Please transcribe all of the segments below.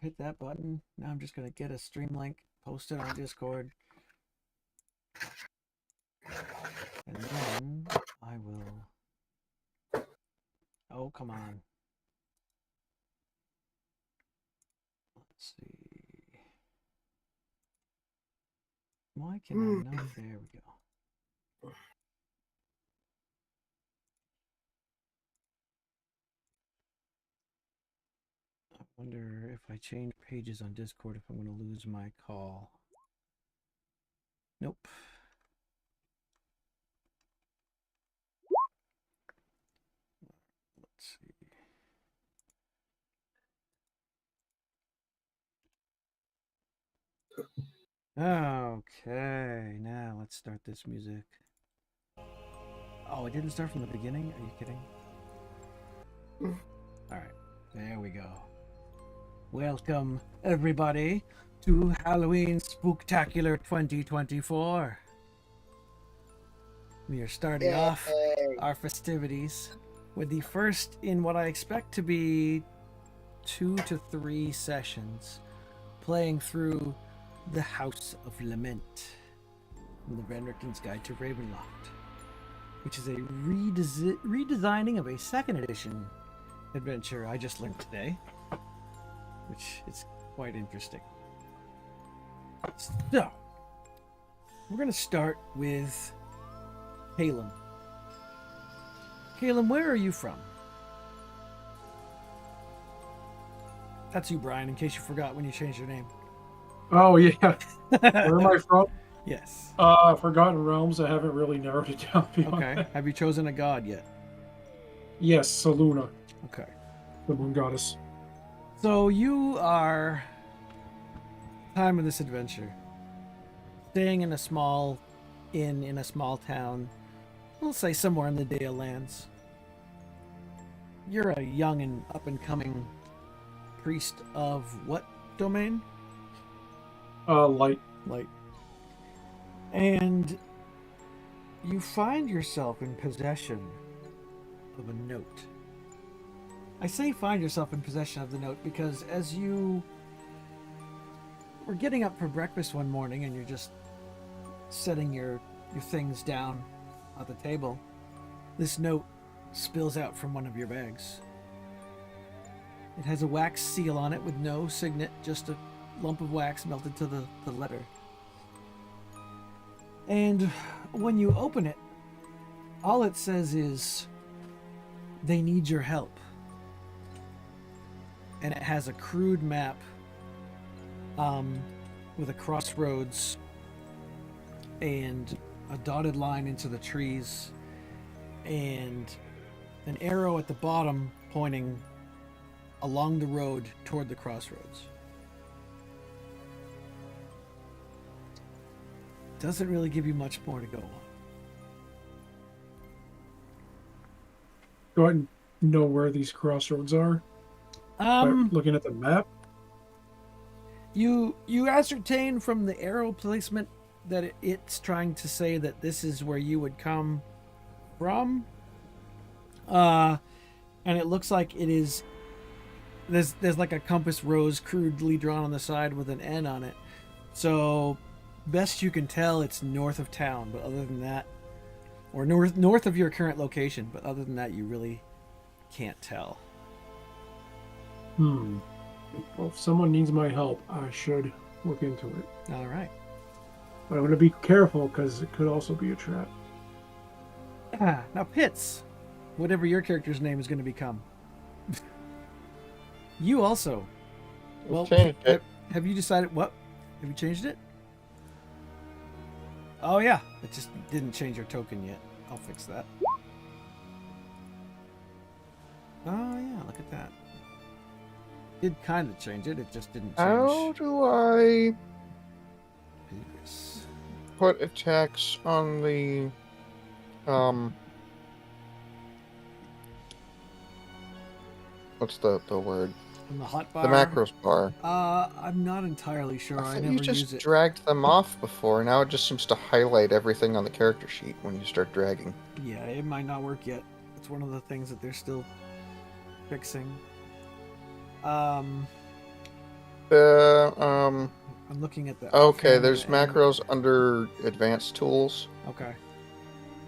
hit that button. Now I'm just going to get a stream link, post it on Discord, and then I will... Oh, come on. Let's see. Why can I not? There we go. I wonder if I change pages on Discord if I'm going to lose my call. Nope. Let's see. Okay, now let's start this music. Oh, it didn't start from the beginning? Are you kidding? Alright, there we go. Welcome, everybody, to Halloween Spooktacular 2024. We are starting off our festivities with the first in what I expect to be 2 to 3 sessions, playing through The House of Lament from the Vanderkin's Guide to Ravenloft, which is a redesigning of a 2nd edition adventure I just learned today, which is quite interesting. So, we're going to start with Calum. Calum, where are you from? That's you, Brian, in case you forgot when you changed your name. Oh, yeah. Where am I from? Yes. Forgotten Realms. I haven't really narrowed it down beyond Okay. that. Have you chosen a god yet? Yes, Saluna. Okay. The moon goddess. So you are, time of this adventure, staying in a small inn in a small town, we'll say somewhere in the Dale Lands. You're a young and up-and-coming priest of what domain? Light. Light. And you find yourself in possession of a note. I say find yourself in possession of the note because as you were getting up for breakfast one morning and you're just setting your things down at the table, this note spills out from one of your bags. It has a wax seal on it with no signet, just a lump of wax melted to the letter. And when you open it, all it says is, "They need your help." And it has a crude map with a crossroads and a dotted line into the trees and an arrow at the bottom pointing along the road toward the crossroads. Doesn't really give you much more to go on. Do I know where these crossroads are? By looking at the map? You ascertain from the arrow placement that it's trying to say that this is where you would come from. And it looks like it is... There's like a compass rose crudely drawn on the side with an N on it. So, best you can tell, it's north of town. But other than that... Or north of your current location. But other than that, you really can't tell. Well, if someone needs my help, I should look into it. All right. But I'm going to be careful because it could also be a trap. Now, Pitts, whatever your character's name is going to become. You also. Well, changed it. Have you decided what? Have you changed it? Oh, yeah. It just didn't change your token yet. I'll fix that. Oh, yeah. Look at that. Did kind of change it. It just didn't change. How do I Yes. put attacks on the what's the word? On the hotbar. The macros bar. I'm not entirely sure. I I never thought you use just it. dragged them off before. Now it just seems to highlight everything on the character sheet when you start dragging. Yeah, it might not work yet. It's one of the things that they're still fixing. I'm looking at the. Okay, frame there's of the end. macros under advanced tools. Okay,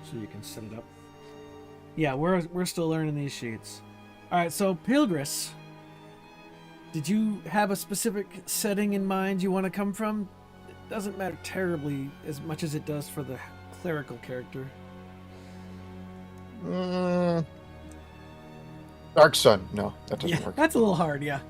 so you can set it up. Yeah, we're still learning these sheets. All right, so Pilgris, did you have a specific setting in mind you want to come from? It doesn't matter terribly as much as it does for the clerical character. Dark Sun. No, that doesn't work. That's a little hard. Yeah.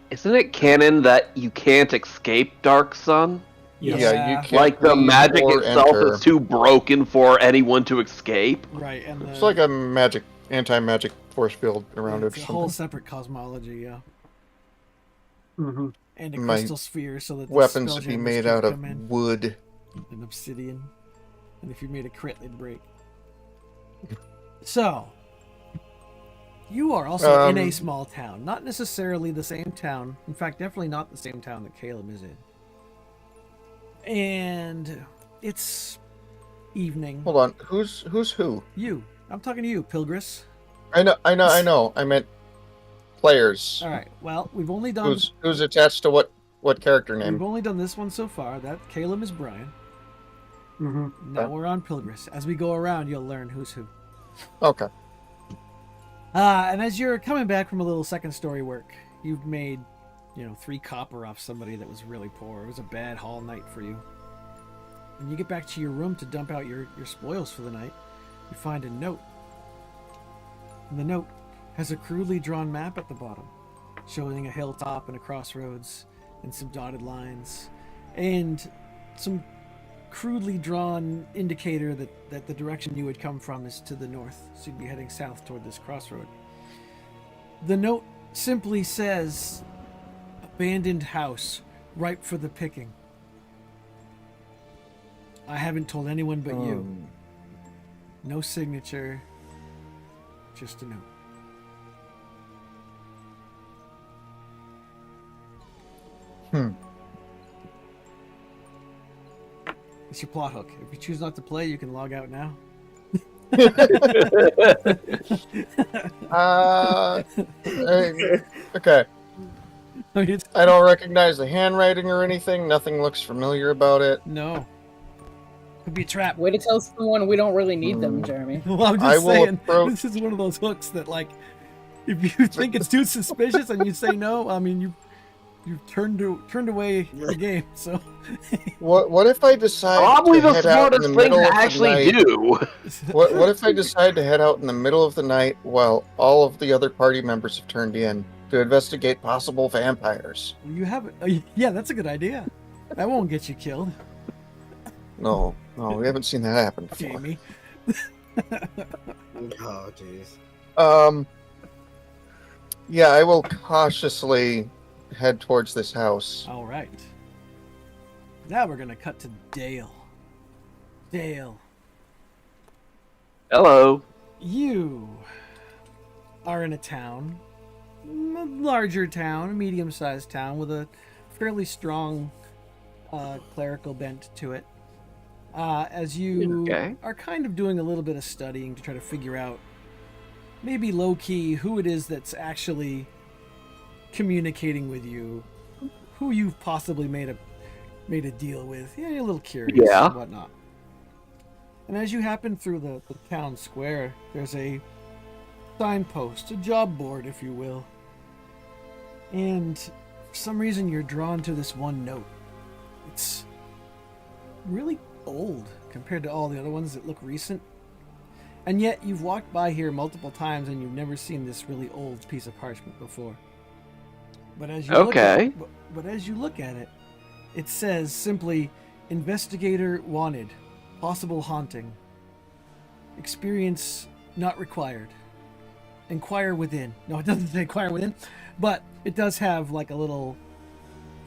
Isn't it canon that you can't escape Dark Sun? Yes. Yeah, you can't. Like the leave magic or itself enter. is too broken for anyone to escape? Right, and It's like a anti-magic force field around it. it's a whole separate cosmology. Yeah. Mm-hmm. And a My crystal sphere, so that the Weapons would be spelljammers made can't out of come in. wood. And obsidian, and if you made a crit, they'd break. So, you are also in a small town, not necessarily the same town. In fact, definitely not the same town that Caleb is in. And it's evening. Hold on, who's who? You. I'm talking to you, Pilgris. I know. I meant players. All right. Well, we've only done. Who's attached to what character We've name? only done this one so far. That Caleb is Brian. Mm-hmm. Now we're on Pilgris. As we go around, you'll learn who's who. Okay. And as you're coming back from a little second story work, you've made, 3 copper off somebody that was really poor. It was a bad haul night for you. When you get back to your room to dump out your spoils for the night, you find a note. And the note has a crudely drawn map at the bottom, showing a hilltop and a crossroads and some dotted lines and some crudely drawn indicator that the direction you would come from is to the north, so you'd be heading south toward this crossroad. The note simply says, abandoned house, ripe for the picking. I haven't told anyone but you. No signature, just a note. It's your plot hook. If you choose not to play, you can log out now. Okay. I mean, I don't recognize the handwriting or anything. Nothing looks familiar about it. no. Could be a trap. Way to tell someone we don't really need them, Jeremy. Well, I'm I just will saying, approach- this is one of those hooks that, like, if you think it's too suspicious and you say no, I mean, you turned away the game. So, What if I decide Probably to the head out in the smartest thing middle to of the actually night? do. What if I decide to head out in the middle of the night while all of the other party members have turned in to investigate possible vampires? you have yeah, that's a good idea. That won't get you killed, No, we haven't seen that happen before. Jamie. Oh, jeez. Yeah, I will cautiously head towards this house. All right. Now we're gonna cut to Dale. Dale, Hello. you are in a town, a larger town, a medium-sized town with a fairly strong clerical bent to it. As you Okay. are kind of doing a little bit of studying to try to figure out, maybe low-key, who it is that's actually communicating with you, who you've possibly made a deal with. Yeah, you're a little curious Yeah. and whatnot. And as you happen through the town square, there's a signpost, a job board, if you will. And for some reason, you're drawn to this one note. It's really old compared to all the other ones that look recent. And yet, you've walked by here multiple times and you've never seen this really old piece of parchment before. But as you Okay. but as you look at it, it says simply, investigator wanted, possible haunting, experience not required, inquire within. No, it doesn't say inquire within, but it does have like a little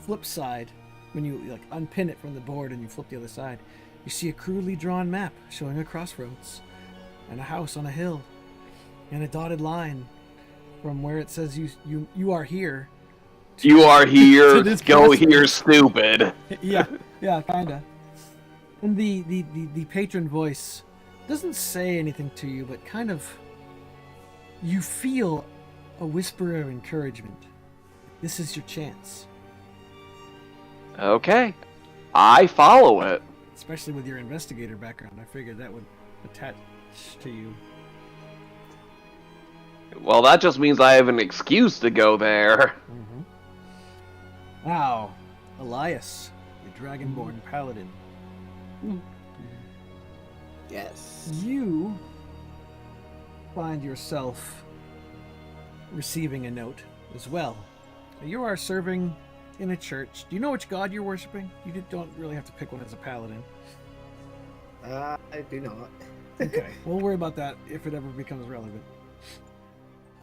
flip side. When you like unpin it from the board and you flip the other side, you see a crudely drawn map showing a crossroads and a house on a hill and a dotted line from where it says you are here. You are here. To this Go crossroads. here, stupid. yeah, kinda. And the patron voice doesn't say anything to you, but kind of you feel a whisper of encouragement. This is your chance. Okay. I follow it. Especially with your investigator background. I figured that would attach to you. Well, that just means I have an excuse to go there. Mm-hmm. Now, Elias, the Dragonborn Paladin. Yes. You find yourself receiving a note as well. You are serving in a church. Do you know which god you're worshiping? You don't really have to pick one as a paladin. I do not. Okay, we'll worry about that if it ever becomes relevant.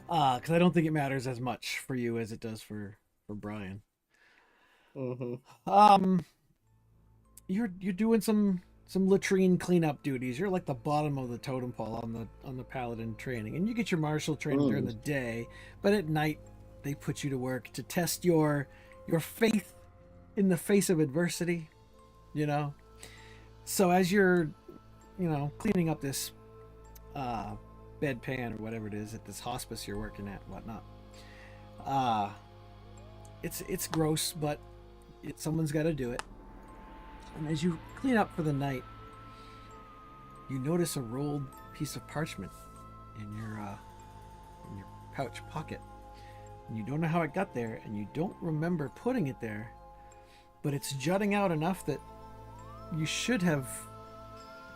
Because I don't think it matters as much for you as it does for Brian. Mm-hmm. You're doing some latrine cleanup duties. You're like the bottom of the totem pole on the paladin training, and you get your martial training during the day, but at night they put you to work to test your faith in the face of adversity. You know. So as you're, cleaning up this bedpan or whatever it is at this hospice you're working at, whatnot. It's gross, but someone's got to do it. And as you clean up for the night, you notice a rolled piece of parchment in your pouch pocket. And you don't know how it got there, and you don't remember putting it there, but it's jutting out enough that you should have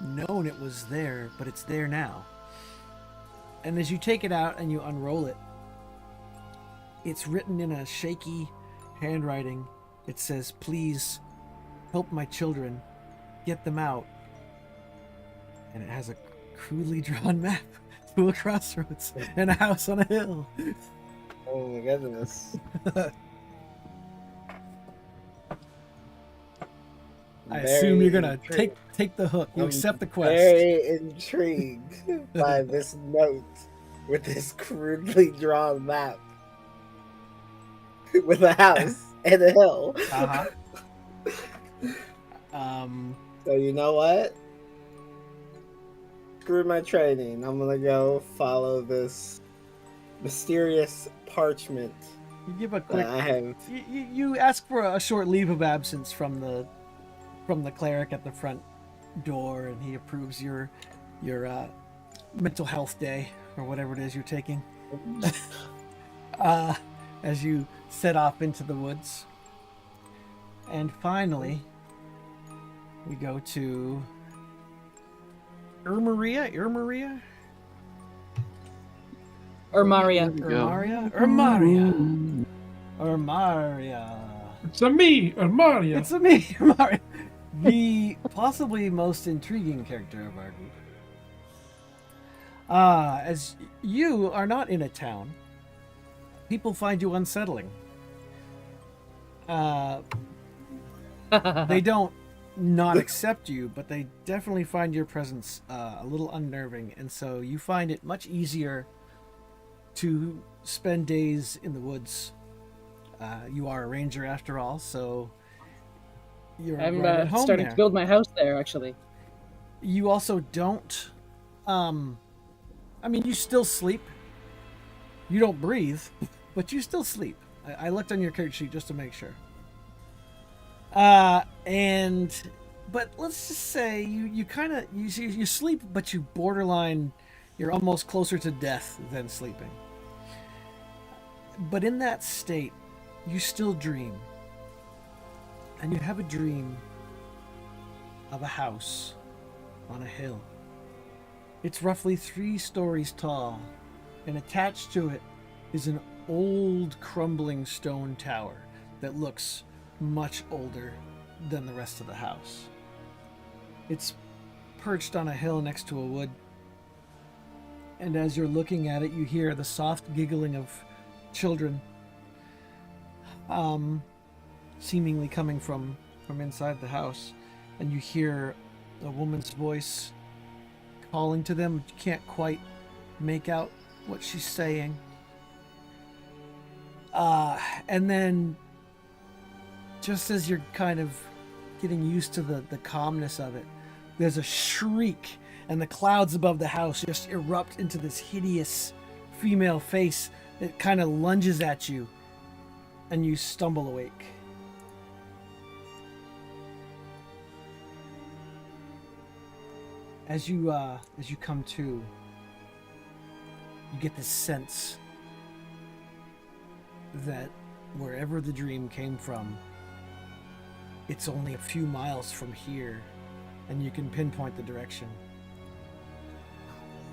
known it was there, but it's there now. And as you take it out and you unroll it, it's written in a shaky handwriting. It says, "Please help my children, get them out." And it has a crudely drawn map to a crossroads and a house on a hill. Oh my goodness. I assume you're gonna take the hook. You accept the quest. Very intrigued by this note with this crudely drawn map with a house and a hill. Uh-huh. So you know what? Screw my training. I'm gonna go follow this mysterious parchment. You give a quick. I have. You ask for a short leave of absence from the cleric at the front door, and he approves your mental health day or whatever it is you're taking. As you set off into the woods, and finally, we go to Irmaria. It's a me, Mario. It's a me, Mario. The possibly most intriguing character of our group. As you are not in a town, people find you unsettling. They don't not accept you, but they definitely find your presence a little unnerving, and so you find it much easier to spend days in the woods. You are a ranger after all, so I'm right at home starting there. to build my house there, actually. You also don't. You still sleep. You don't breathe, but you still sleep. I looked on your character sheet just to make sure. But let's just say you kind of you sleep, but you borderline. You're almost closer to death than sleeping. But in that state, you still dream. And you have a dream of a house on a hill. It's roughly 3 stories tall, and attached to it is an old crumbling stone tower that looks much older than the rest of the house. It's perched on a hill next to a wood, and as you're looking at it, you hear the soft giggling of children, seemingly coming from inside the house, and you hear a woman's voice calling to them. You can't quite make out what she's saying. And then, just as you're kind of getting used to the calmness of it, there's a shriek, and the clouds above the house just erupt into this hideous female face It kind of lunges at you, and you stumble awake. As you come to, you get this sense that wherever the dream came from, it's only a few miles from here, and you can pinpoint the direction.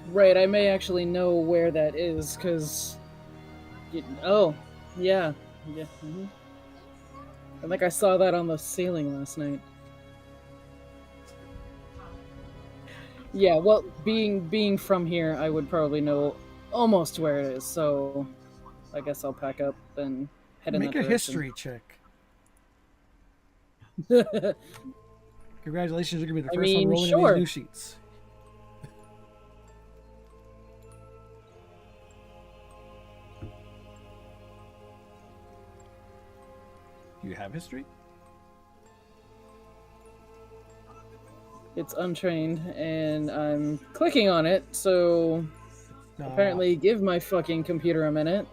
Right, I may actually know where that is, because... Oh, yeah. Yeah. Mm-hmm. I think I saw that on the ceiling last night. Yeah, well, being from here, I would probably know almost where it is, so I guess I'll pack up and head in that Make a direction. history check. Congratulations, you're going to be the first one rolling sure. these new sheets. You have history? It's untrained, and I'm clicking on it, so apparently give my fucking computer a minute.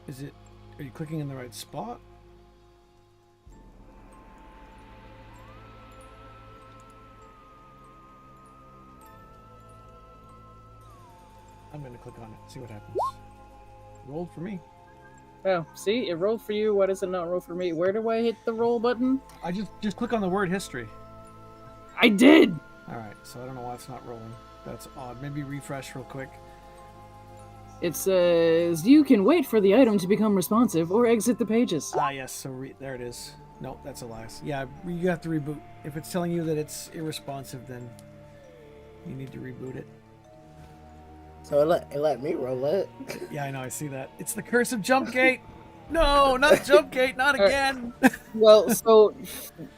Are you clicking in the right spot? I'm going to click on it, see what happens. Rolled for me. Oh, see? It rolled for you. Why does it not roll for me? Where do I hit the roll button? I just click on the word history. I did! Alright, so I don't know why it's not rolling. That's odd. Maybe refresh real quick. It says, you can wait for the item to become responsive or exit the pages. Ah, yes, so there it is. Nope, that's a lie. Yeah, you have to reboot. If it's telling you that it's irresponsive, then you need to reboot it. So it let me roll it. Yeah, I know, I see that. It's the curse of Jumpgate! No, not Jumpgate, not again! Well, so, you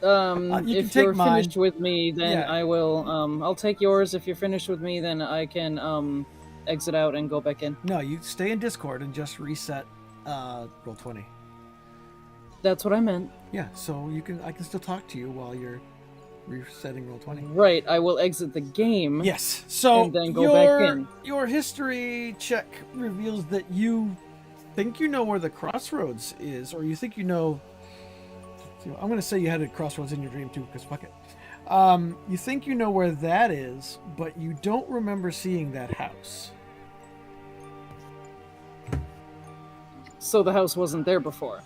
if can you're take mine. finished with me, then Yeah. I will, I'll take yours. If you're finished with me, then I can, exit out and go back in. No, you stay in Discord and just reset Roll20. That's what I meant. Yeah, so I can still talk to you while you're resetting Roll20. Right, I will exit the game. Yes, so And then go back in. Your history check reveals that you think you know where the crossroads is, or you think you know... I'm going to say you had a crossroads in your dream too, because fuck it. You think you know where that is, but you don't remember seeing that house. So the house wasn't there before?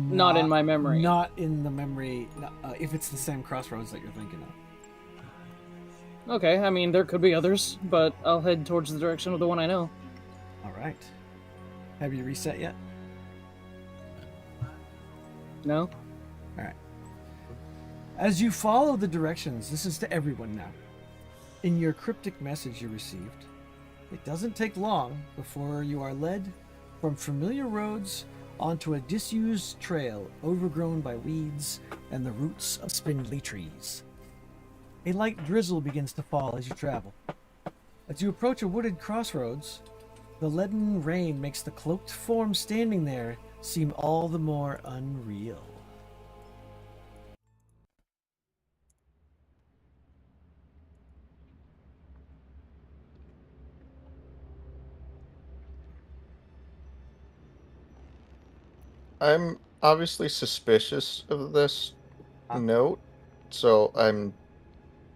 Not in my memory. Not in the memory, if it's the same crossroads that you're thinking of. Okay, I mean, there could be others, but I'll head towards the direction of the one I know. All right. Have you reset yet? No? All right. As you follow the directions, this is to everyone now. In your cryptic message you received, it doesn't take long before you are led from familiar roads onto a disused trail overgrown by weeds and the roots of spindly trees. A light drizzle begins to fall as you travel. As you approach a wooded crossroads, the leaden rain makes the cloaked form standing there seem all the more unreal. I'm obviously suspicious of this note, so I'm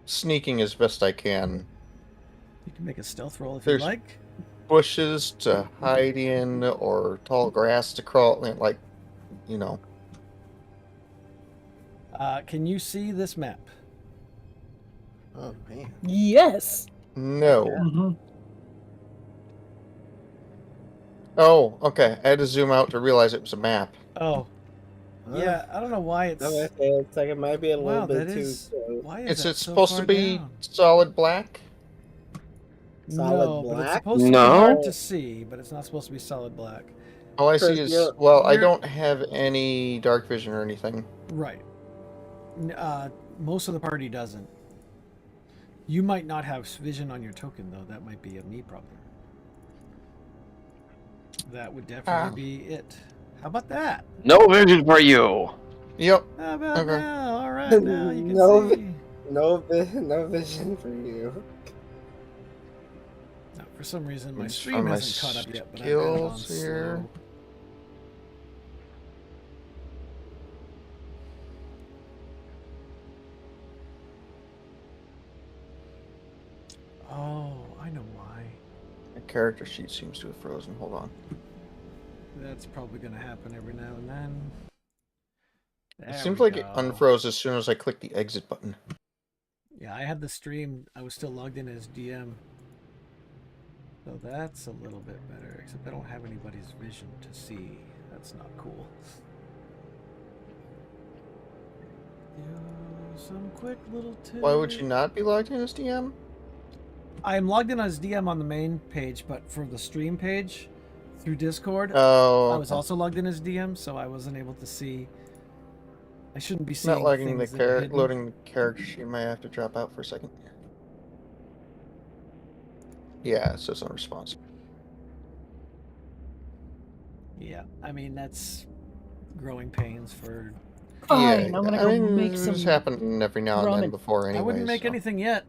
sneaking as best I can. You can make a stealth roll if There's- you like. Bushes to hide in, or tall grass to crawl in, like, you know. Can you see this map? Oh man. Yes! No. Mm-hmm. Oh, okay. I had to zoom out to realize it was a map. Oh. Yeah, I don't know why it's... It's like it might be a little Wow, bit that too is... close. Why is Is that it so supposed far to be down? solid black? Solid No, but it's black? supposed to be No. hard to see, but it's not supposed to be solid black. All I see Chris, is, you're- well, I you're- don't have any dark vision or anything. Right. Most of the party doesn't. You might not have vision on your token, though. That might be a me problem. That would definitely be it. How about that? No vision for you. Yep. How about Okay. now? All right, now you can No see. No vision for you. No, For some reason, my Let's stream find my hasn't caught up yet, but I've got it on skills here. slow. Oh, I know why. My character sheet seems to have frozen. Hold on. That's probably going to happen every now and then. It There seems we like it go. unfroze as soon as I clicked the exit button. Yeah, I had the stream. I was still logged in as DM. So that's a little bit better, except I don't have anybody's vision to see. That's not cool. Do some quick little tips. Why would you not be logged in as DM? I'm logged in as DM on the main page, but for the stream page through Discord, Oh, I was also logged in as DM, so I wasn't able to see. I shouldn't be seeing not logging things the that are hidden. loading the character sheet. Might have to drop out for a second. Yeah, it says unresponsive. Yeah. I mean, that's growing pains for. Fine, Yeah, I'm gonna I go mean, make this some has happened every now and then ramen. before. Anyways, I wouldn't make so. anything yet.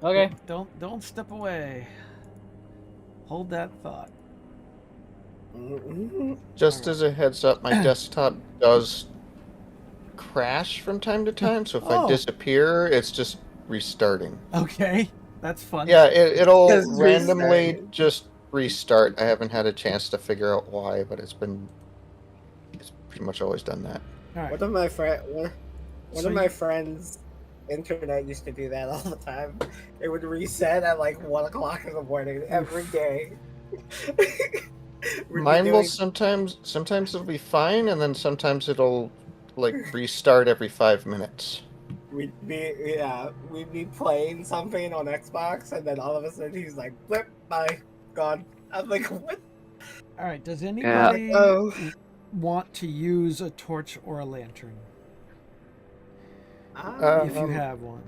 Okay. Don't step away. Hold that thought. Just as a heads up, my desktop does crash from time to time. So if I Oh. disappear, it's just restarting. Okay, that's fun. Yeah, it'll Just randomly restarting. just restart. I haven't had a chance to figure out why, but it's pretty much always done that. All right. One of my So of my you- friends' internet used to do that all the time. It would reset at like 1 o'clock in the morning every day. We'd be Mine will doing- sometimes it'll be fine, and then sometimes it'll like restart every 5 minutes. We'd be playing something on Xbox, and then all of a sudden he's like, "Blip, bye, gone." I'm like, "What?" All right. Does anybody Oh. want to use a torch or a lantern Ah. if you have one?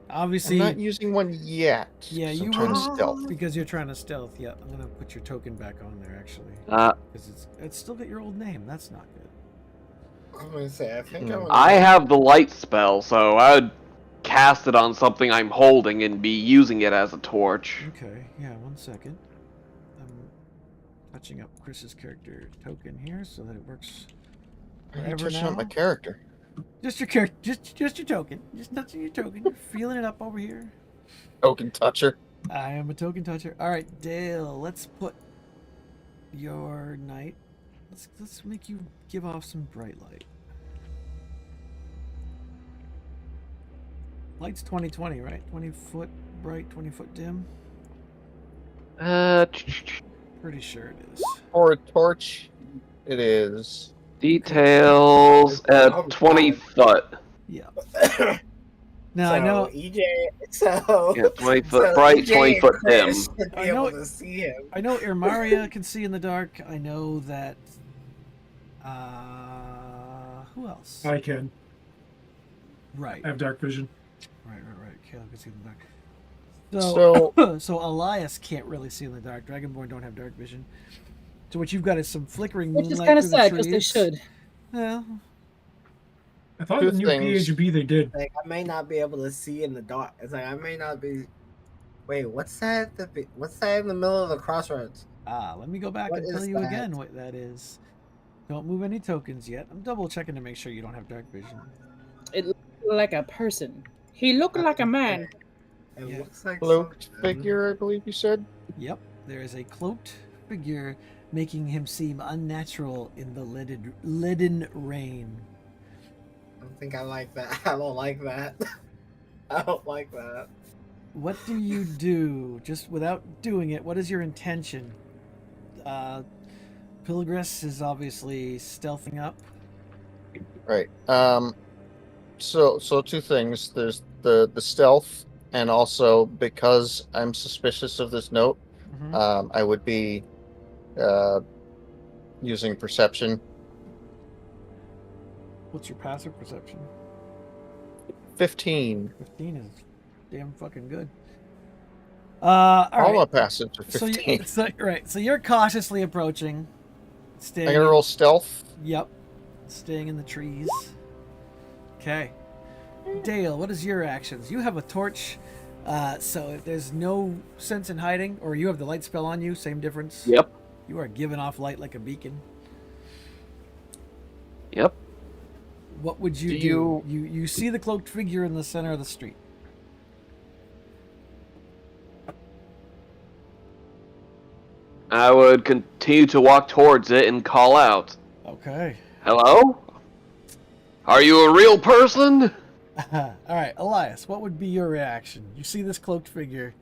I'm Obviously, not using one yet. Yeah, 'cause I'm you trying to wouldn't- stealth. because you're trying to stealth. Yeah, I'm gonna put your token back on there actually, Uh, because it's still got your old name. That's not good. I'm gonna say, I think Hmm. I'm gonna I have the light spell, so I would cast it on something I'm holding and be using it as a torch. Okay. Yeah. 1 second. I'm touching up Chris's character token here so that it works. I'm Forever touching up my now? character. Just your character. Just your token. Just touching your token. You're feeling it up over here. Token toucher. I am a token toucher. All right, Dale. Let's put your night. Let's make you give off some bright light. Light's 20/20, right? 20-foot bright, 20-foot dim. Pretty sure it is. For a torch, it is. Details at 20 foot. Yeah. Now I know. EJ. So Yeah, 20 foot so bright, EJ 20 and foot dim. Chris should be I know able to see him. I know Irmaria can see in the dark. I know that. Who else? I can. Right. I have dark vision. Right. Caleb can see in the dark. So So Elias can't really see in the dark. Dragonborn don't have dark vision. So what you've got is some flickering Which moonlight is kind of through the sad because they trees. should. Yeah. I thought Two the new things. PHB they did. Like, I may not be able to see in the dark. It's like I may not be. Wait, what's that? What's that in the middle of the crossroads? Let me go back What and tell is you that? again what that is. Don't move any tokens yet. I'm double checking to make sure you don't have dark vision. It looked like a person. He looked like a man. It Yeah. looks like cloaked something. figure, I believe you said. Yep, there is a cloaked figure making him seem unnatural in the leaden rain. I don't think I like that. I don't like that. I don't like that. What do you do? Just without doing it, what is your intention? Pilgris is obviously stealthing up. Right. So two things. There's the stealth, and also because I'm suspicious of this note, Mhm. I would be using perception. What's your passive perception? 15. 15 is damn fucking good. All All my right. passives are So, 15. so you're cautiously approaching, staying. I'm gonna roll stealth. Yep, staying in the trees. Okay, Dale, what is your actions? You have a torch So there's no sense in hiding, or you have the light spell on you, same difference. Yep. You are giving off light like a beacon. Yep. What would you do? You see the cloaked figure in the center of the street. I would continue to walk towards it and call out. Okay. Hello? Are you a real person? All right, Elias, what would be your reaction? You see this cloaked figure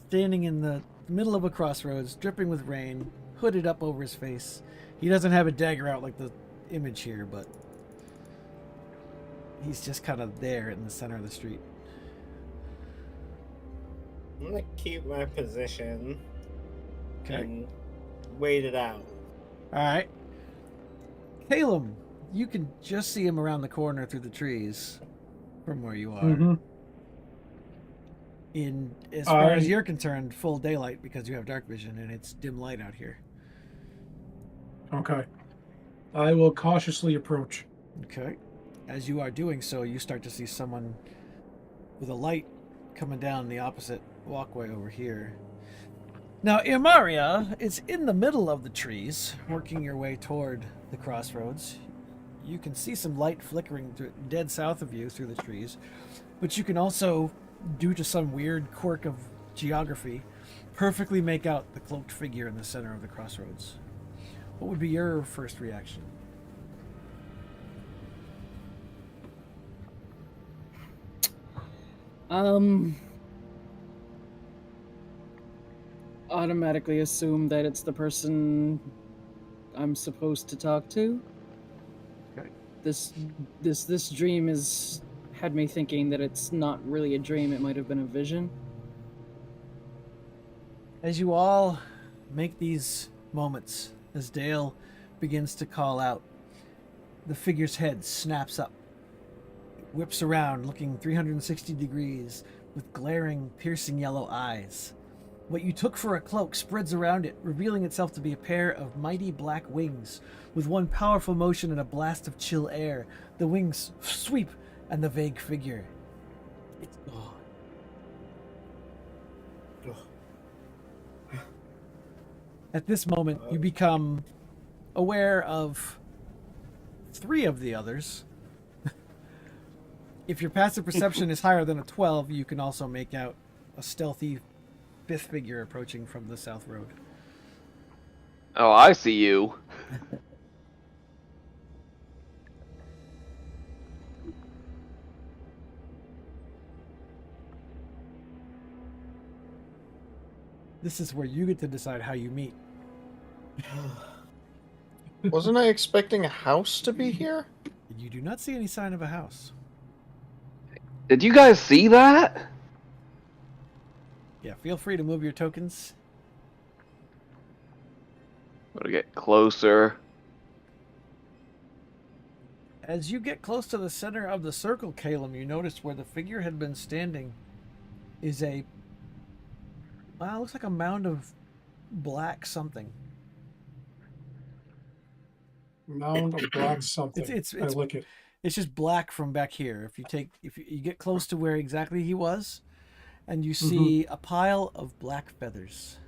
standing in the middle of a crossroads, dripping with rain, hooded up over his face. He doesn't have a dagger out like the image here, but he's just kind of there in the center of the street. I'm gonna keep my position Okay. and wait it out. All right. Caleb, you can just see him around the corner through the trees from where you are. Mm-hmm. In as far as you're concerned, full daylight because you have dark vision and it's dim light out here. Okay. I will cautiously approach. Okay. As you are doing so, you start to see someone with a light coming down the opposite walkway over here. Now, Imaria is in the middle of the trees, working your way toward the crossroads. You can see some light flickering dead south of you through the trees, but you can also, due to some weird quirk of geography, perfectly make out the cloaked figure in the center of the crossroads. What would be your first reaction? Automatically assume that it's the person I'm supposed to talk to. Okay. This dream has had me thinking that it's not really a dream, it might have been a vision. As you all make these moments, as Dale begins to call out, the figure's head snaps up. It whips around, looking 360 degrees, with glaring, piercing yellow eyes. What you took for a cloak spreads around it, revealing itself to be a pair of mighty black wings. With one powerful motion and a blast of chill air, the wings sweep, and the vague figure, it's gone. At this moment, you become aware of 3 of the others. If your passive perception is higher than a 12, you can also make out a stealthy 5th figure approaching from the south road. Oh, I see you. This is where you get to decide how you meet. Wasn't I expecting a house to be here? You do not see any sign of a house. Did you guys see that? Yeah, feel free to move your tokens. Gotta get closer. As you get close to the center of the circle, Caleb, you notice where the figure had been standing is a... Wow, it looks like a mound of black something. Mound of black something. I like it. It's just black from back here. If you get close to where exactly he was, and you see a pile of black feathers.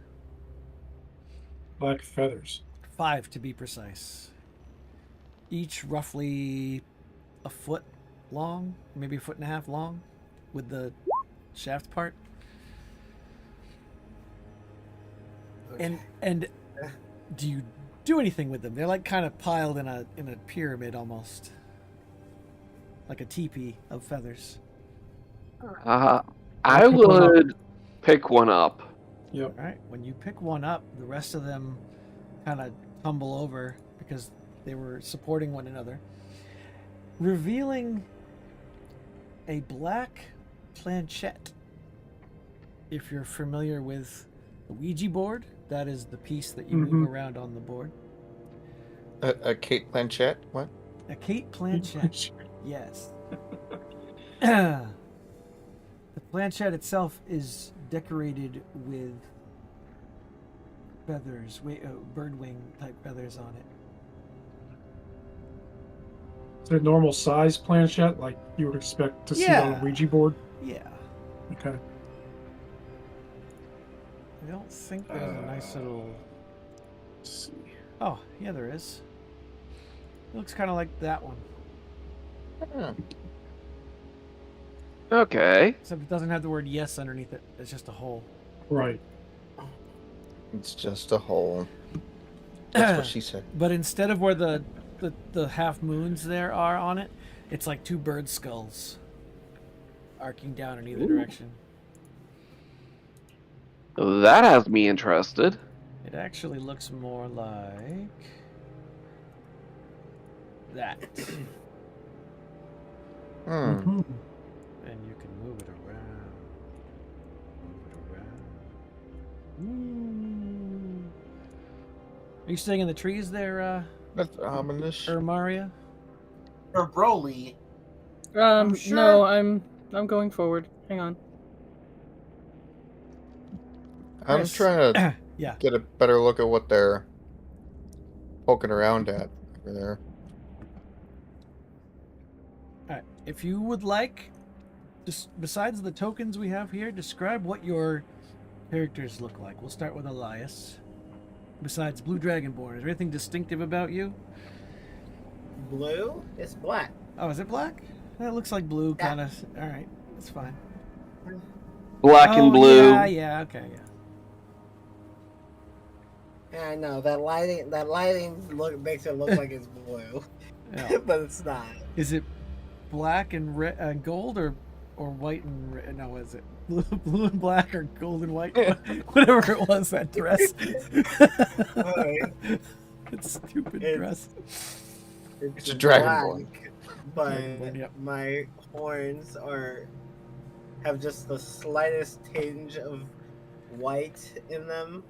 Black feathers. 5 to be precise. Each roughly a foot long, maybe a foot and a half long, with the shaft part. Okay. And do you do anything with them? They're like kind of piled in a pyramid almost, like a teepee of feathers. I would pick one up. Yep. All right. When you pick one up, the rest of them kind of tumble over because they were supporting one another, revealing a black planchette. If you're familiar with the Ouija board, that is the piece that you move around on the board. A Kate Planchette? What? A Kate planchette. Yes. The planchette itself is decorated with feathers, bird wing type feathers on it. Is it a normal size planchette like you would expect to see on a Ouija board? Yeah. Okay. I don't think there's a nice little. Let's see. Oh, yeah, there is. It looks kind of like that one, Yeah. Okay. except it doesn't have the word yes underneath it. It's just a hole. Right. It's just a hole. That's what she said. But instead of where the half moons there are on it, it's like two bird skulls arcing down in either direction. That has me interested. It actually looks more like that. Hmm. And you can move it around. Move it around. Are you staying in the trees there, That's ominous. Maria? For Broly. Sure. No, I'm going forward. Hang on. I'm Chris. trying to Yeah. get a better look at what they're poking around at over there. Alright. If you would like, just besides the tokens we have here, describe what your characters look like. We'll start with Elias. Besides Blue Dragonborn, is there anything distinctive about you? Blue? It's black. Oh, is it black? That looks like blue, Yeah. kind of. Alright, that's fine. Black Oh, and blue. Yeah, okay, yeah. Yeah, I know that lighting makes it look like it's blue, Yeah. but it's not. Is it black and gold or white and red? No, is it blue and black or gold and white? Whatever it was, that dress. Right. That stupid It's- dress. It's a dragonborn. But Dragonborn, yep. my horns have just the slightest tinge of white in them,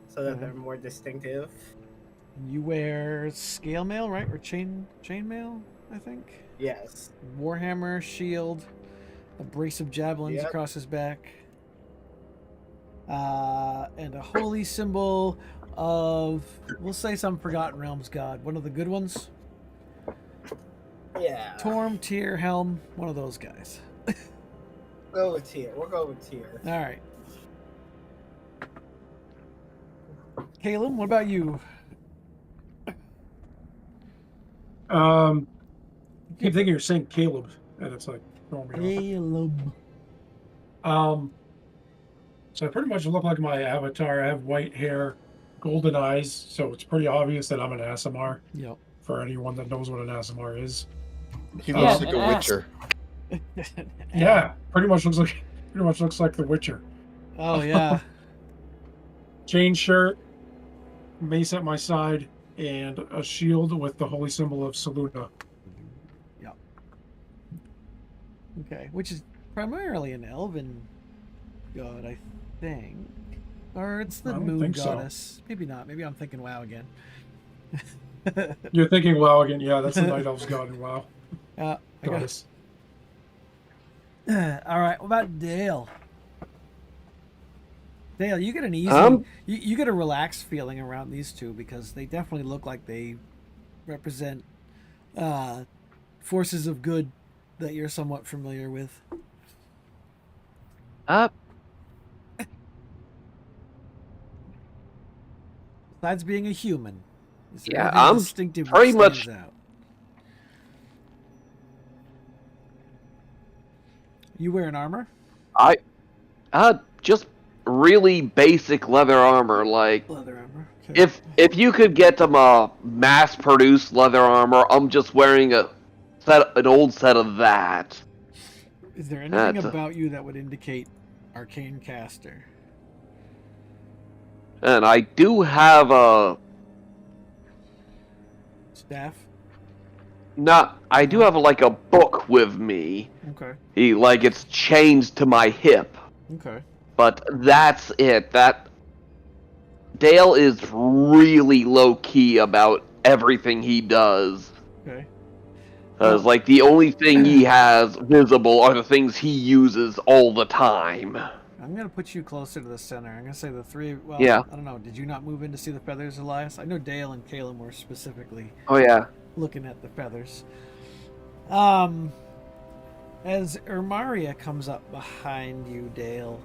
so that they're more distinctive. You wear scale mail, right? Or chain mail, I think. Yes. Warhammer, shield, a brace of javelins Yep. across his back, and a holy symbol of, we'll say, some Forgotten Realms god. One of the good ones. Yeah. Torm, Tyr, Helm, one of those guys. Go with Tyr. We'll go with Tyr. All right. Caleb, what about you? Keep thinking you're saying Caleb, and it's like throwing me off. Caleb. So I pretty much look like my avatar. I have white hair, golden eyes, so it's pretty obvious that I'm an Aasimar. Yep. For anyone that knows what an Aasimar is. He Yeah, looks like an a ass. witcher. Yeah, pretty much looks like The Witcher. Oh yeah. Chain shirt, mace at my side, and a shield with the holy symbol of Saluna. Yep. Okay, which is primarily an elven god, I think. Or it's the I don't moon think so. goddess. Maybe not. Maybe I'm thinking WoW again. You're thinking WoW again? Yeah, that's the Night Elves god in WoW. I got Goddess. All right, what about Dale? Dale, you get an easy, you get a relaxed feeling around these two because they definitely look like they represent forces of good that you're somewhat familiar with. Besides being a human, is there Yeah, anything I'm distinctive pretty that much- stands out? You wearing armor? Just really basic leather armor. Like, Leather armor. Okay. if you could get them a mass-produced leather armor, I'm just wearing an old set of that. Is there anything That's- about you that would indicate arcane caster? And I do have a Staff? I do have like a book with me. Okay. It's chained to my hip. Okay. But that's it. Dale is really low key about everything he does. Okay. Because, the only thing he has visible are the things he uses all the time. I'm gonna put you closer to the center. I'm gonna say the three. Well, Yeah. I don't know. Did you not move in to see the feathers, Elias? I know Dale and Caleb were specifically Oh, yeah. looking at the feathers. As Ermaria comes up behind you, Dale,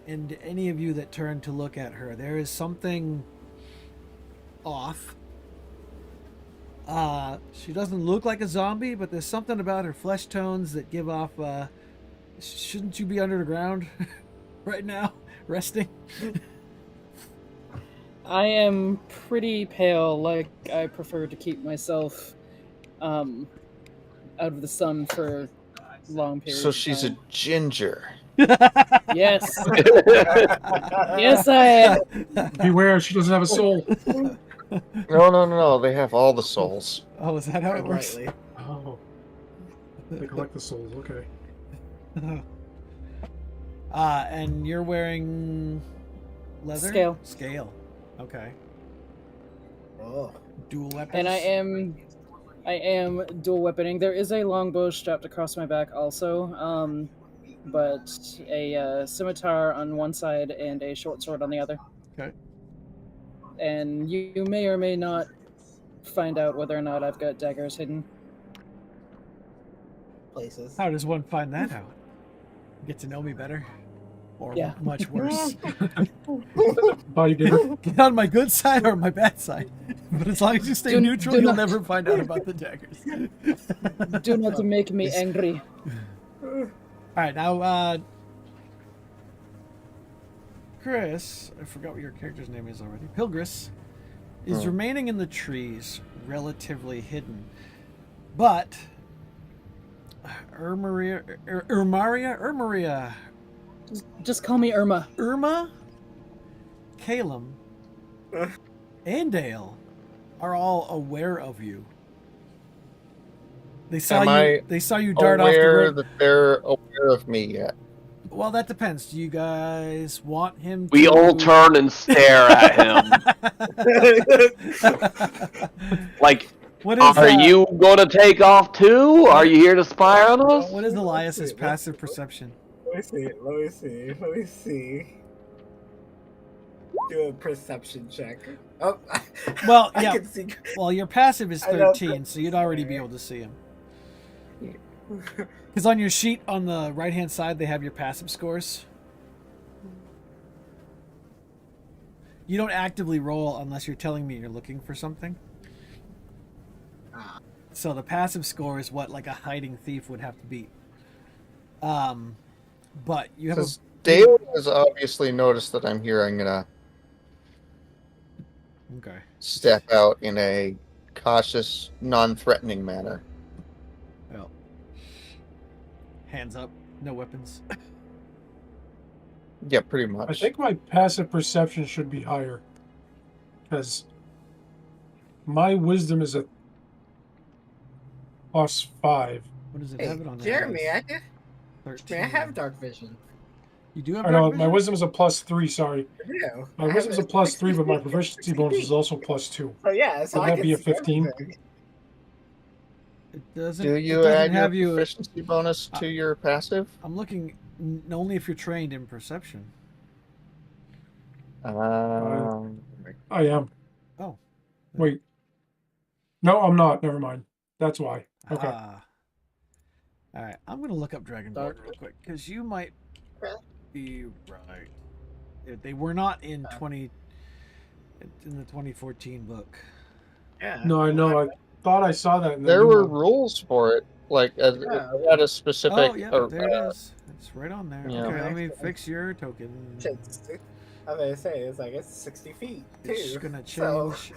and any of you that turn to look at her, there is something off. She doesn't look like a zombie, but there's something about her flesh tones that give off, shouldn't you be under the ground right now, resting? I am pretty pale, like I prefer to keep myself out of the sun for long periods So of she's time. a ginger. Yes. Yes, I am. Beware, she doesn't have a soul. No. They have all the souls. Oh, is that how it works? Lightly. Oh. They collect the souls, okay. And you're wearing leather? Scale. Scale. Okay. Oh. Dual weapons? And I am dual weaponing. There is a longbow strapped across my back also, but a scimitar on one side and a short sword on the other. Okay. And you may or may not find out whether or not I've got daggers hidden. Places. How does one find that out? Get to know me better? Or Yeah. much worse? Body dinner. Get on my good side or my bad side. But as long as you stay Do- neutral, do you'll not- never find out about the daggers. Do not make me angry. Alright, now, Chris, I forgot what your character's name is already. Pilgris is remaining in the trees, relatively hidden. But Ermaria, Just call me Irma. Irma, Calum, and Dale are all aware of you. They saw They saw you dart off the Aware road. that they're aware of me yet. Well, that depends. Do you guys want him to... We all turn and stare at him. Like, What is, are you going to take off too? Are you here to spy on us? What is Elias's passive perception? Let me see. Do a perception check. Oh, Well, I yeah. can see. Well, your passive is I know. 13, so you'd already be able to see him. Because on your sheet on the right-hand side, they have your passive scores. You don't actively roll unless you're telling me you're looking for something. So the passive score is what, like, a hiding thief would have to beat. But you have Because Dale has obviously noticed that I'm here. I'm gonna Okay. step out in a cautious, non-threatening manner. Well, hands up, no weapons. Yeah, pretty I much. think my passive perception should be higher. Because my wisdom is a +5. What does it Hey, have it on there? Jeremy, It's I 13. have dark vision. You do have I dark know, vision? my wisdom is a +3, sorry. I do. My wisdom's a +3, but my proficiency bonus is also +2. Oh yeah, so Would I that can be a see 15? everything. It doesn't. Do it you doesn't add your have you. proficiency bonus to your passive? I'm looking only if you're trained in perception. I am. Oh. Wait. No, I'm not. Never mind. That's why. Okay. All right, I'm gonna look up Dragonborn real quick because you might be right. They were not in the 2014 book. Yeah. No, I know. I thought I saw that in the There new were one. rules for it, like Yeah. at a specific. Oh yeah, there it is. It's right on there. yeah. Okay, let me fix your token. I was gonna say it's 60 feet too. It's gonna So- change.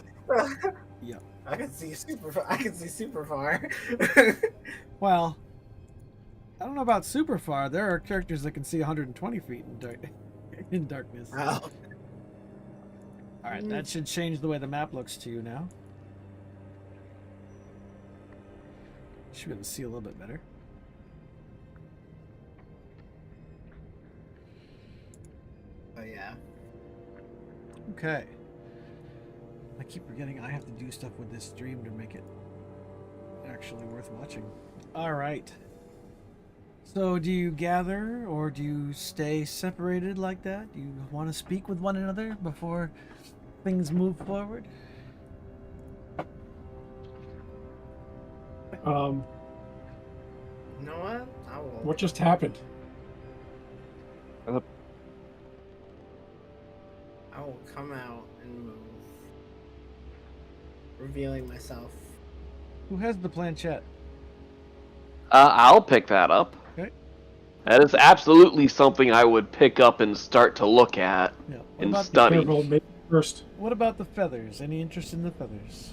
Yeah. I can see super far. Well, I don't know about super far. There are characters that can see 120 feet in darkness. Wow. All right, that should change the way the map looks to you now. Should be able to see a little bit better. Oh yeah. Okay. I keep forgetting I have to do stuff with this stream to make it actually worth watching. All right. So do you gather or do you stay separated like that? Do you want to speak with one another before things move forward? You know what? What just happened? I will come out and move, revealing myself. Who has the planchette? I'll pick that up. Okay. That is absolutely something I would pick up and start to look at Yeah. and What Careful, study. maybe first. about the feathers? Any interest in the feathers?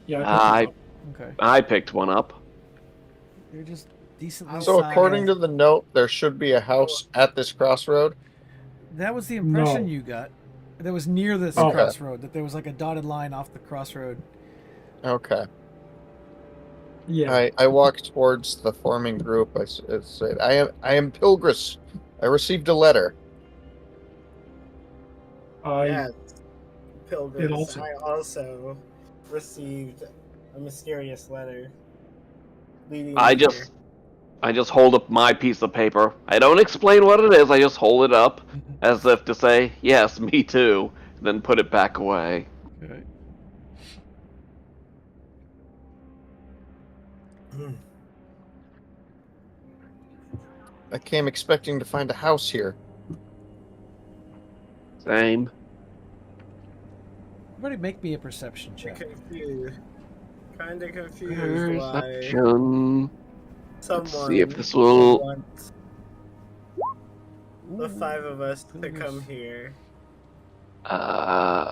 Yeah, I picked those up. Okay. I picked one up. You're just decently So sized. according to the note, there should be a house at this crossroad. That was the impression No. you got. That was near this Okay. crossroad. That there was like a dotted line off the crossroad. Okay. Yeah. I walk towards the forming group. I said, I am Pilgris. I received a letter. Yes, Pilgrims. also- I also received a mysterious letter. Leading I me here. just hold up my piece of paper. I don't explain what it is. I just hold it up as if to say, "Yes, me too." Then put it back away. Okay. I came expecting to find a house here. Same. Everybody make me a perception check. Confused. Kinda confused why Perception. someone Let's see if this would will. want the five of us to come here. Oh,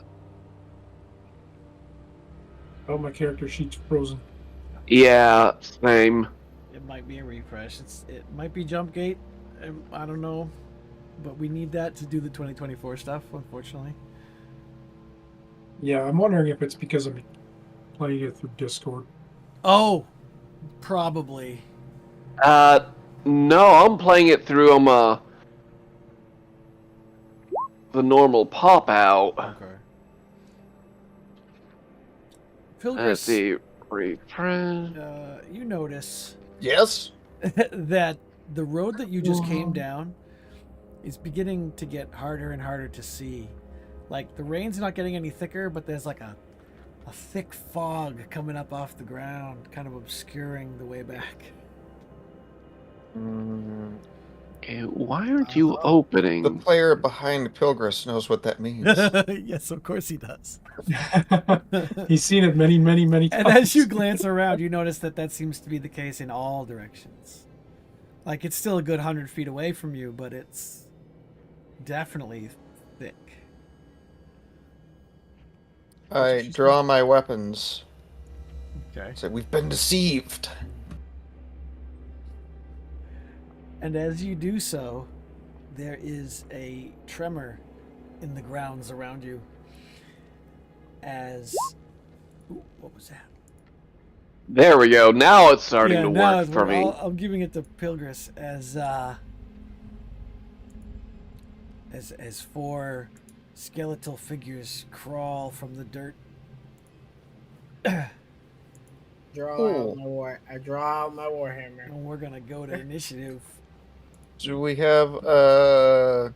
my character sheet's frozen. Yeah, same. It might be a refresh. It might be jump gate. I don't know, but we need that to do the 2024 stuff. Unfortunately. Yeah, I'm wondering if it's because I'm playing it through Discord. Oh, probably. No, I'm playing it through the normal pop out. Okay. Let's Pilgris, see. Refresh. you notice Yes? that the road that you just came down is beginning to get harder and harder to see. Like, the rain's not getting any thicker, but there's like a thick fog coming up off the ground, kind of obscuring the way back. Okay, why aren't you opening? The player behind Pilgris knows what that means. Yes, of course he does. He's seen it many, many, many times. And as you glance around, you notice that seems to be the case in all directions. Like, it's still a good 100 feet away from you, but it's definitely thick. I draw my weapons. Okay. Say, we've been deceived. And as you do so, there is a tremor in the grounds around you. As... Ooh, what was that? There we go. Now it's starting to now work for me. I'm giving it to Pilgris as four skeletal figures crawl from the dirt. I draw out my warhammer. And we're gonna go to initiative. Do we have a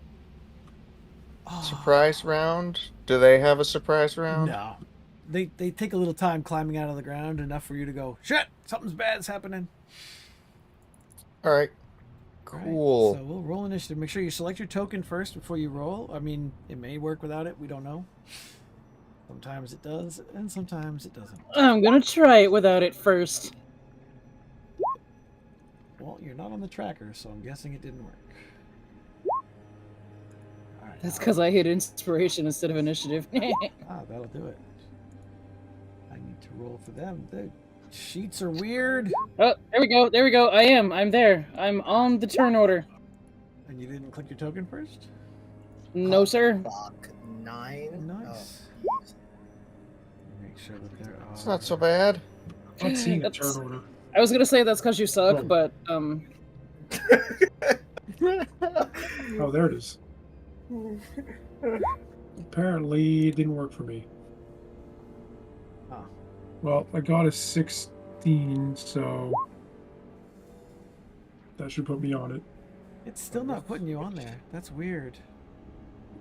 surprise round? Do they have a surprise round? No. They take a little time climbing out of the ground, enough for you to go, shit, something's bad's happening. All right. Right, Cool. so we'll roll initiative. Make sure you select your token first before you roll. I mean, it may work without it. We don't know. Sometimes it does, and sometimes it doesn't. I'm gonna try it without it first. Well, you're not on the tracker, so I'm guessing it didn't work. All right, That's because I hit inspiration instead of initiative. that'll do it. I need to roll for them. The sheets are weird. Oh, there we go. There we go. I'm there. I'm on the turn order. And you didn't click your token first? No, sir. Fuck. 9? Nice. Make sure that there are... It's not so bad. I'm not seeing a That's- turn order. I was gonna say that's because you suck, Right. but Oh, there it is. Apparently, it didn't work for me. Oh. Well, I got a 16, so that should put me on it. It's still not putting you on there. That's weird.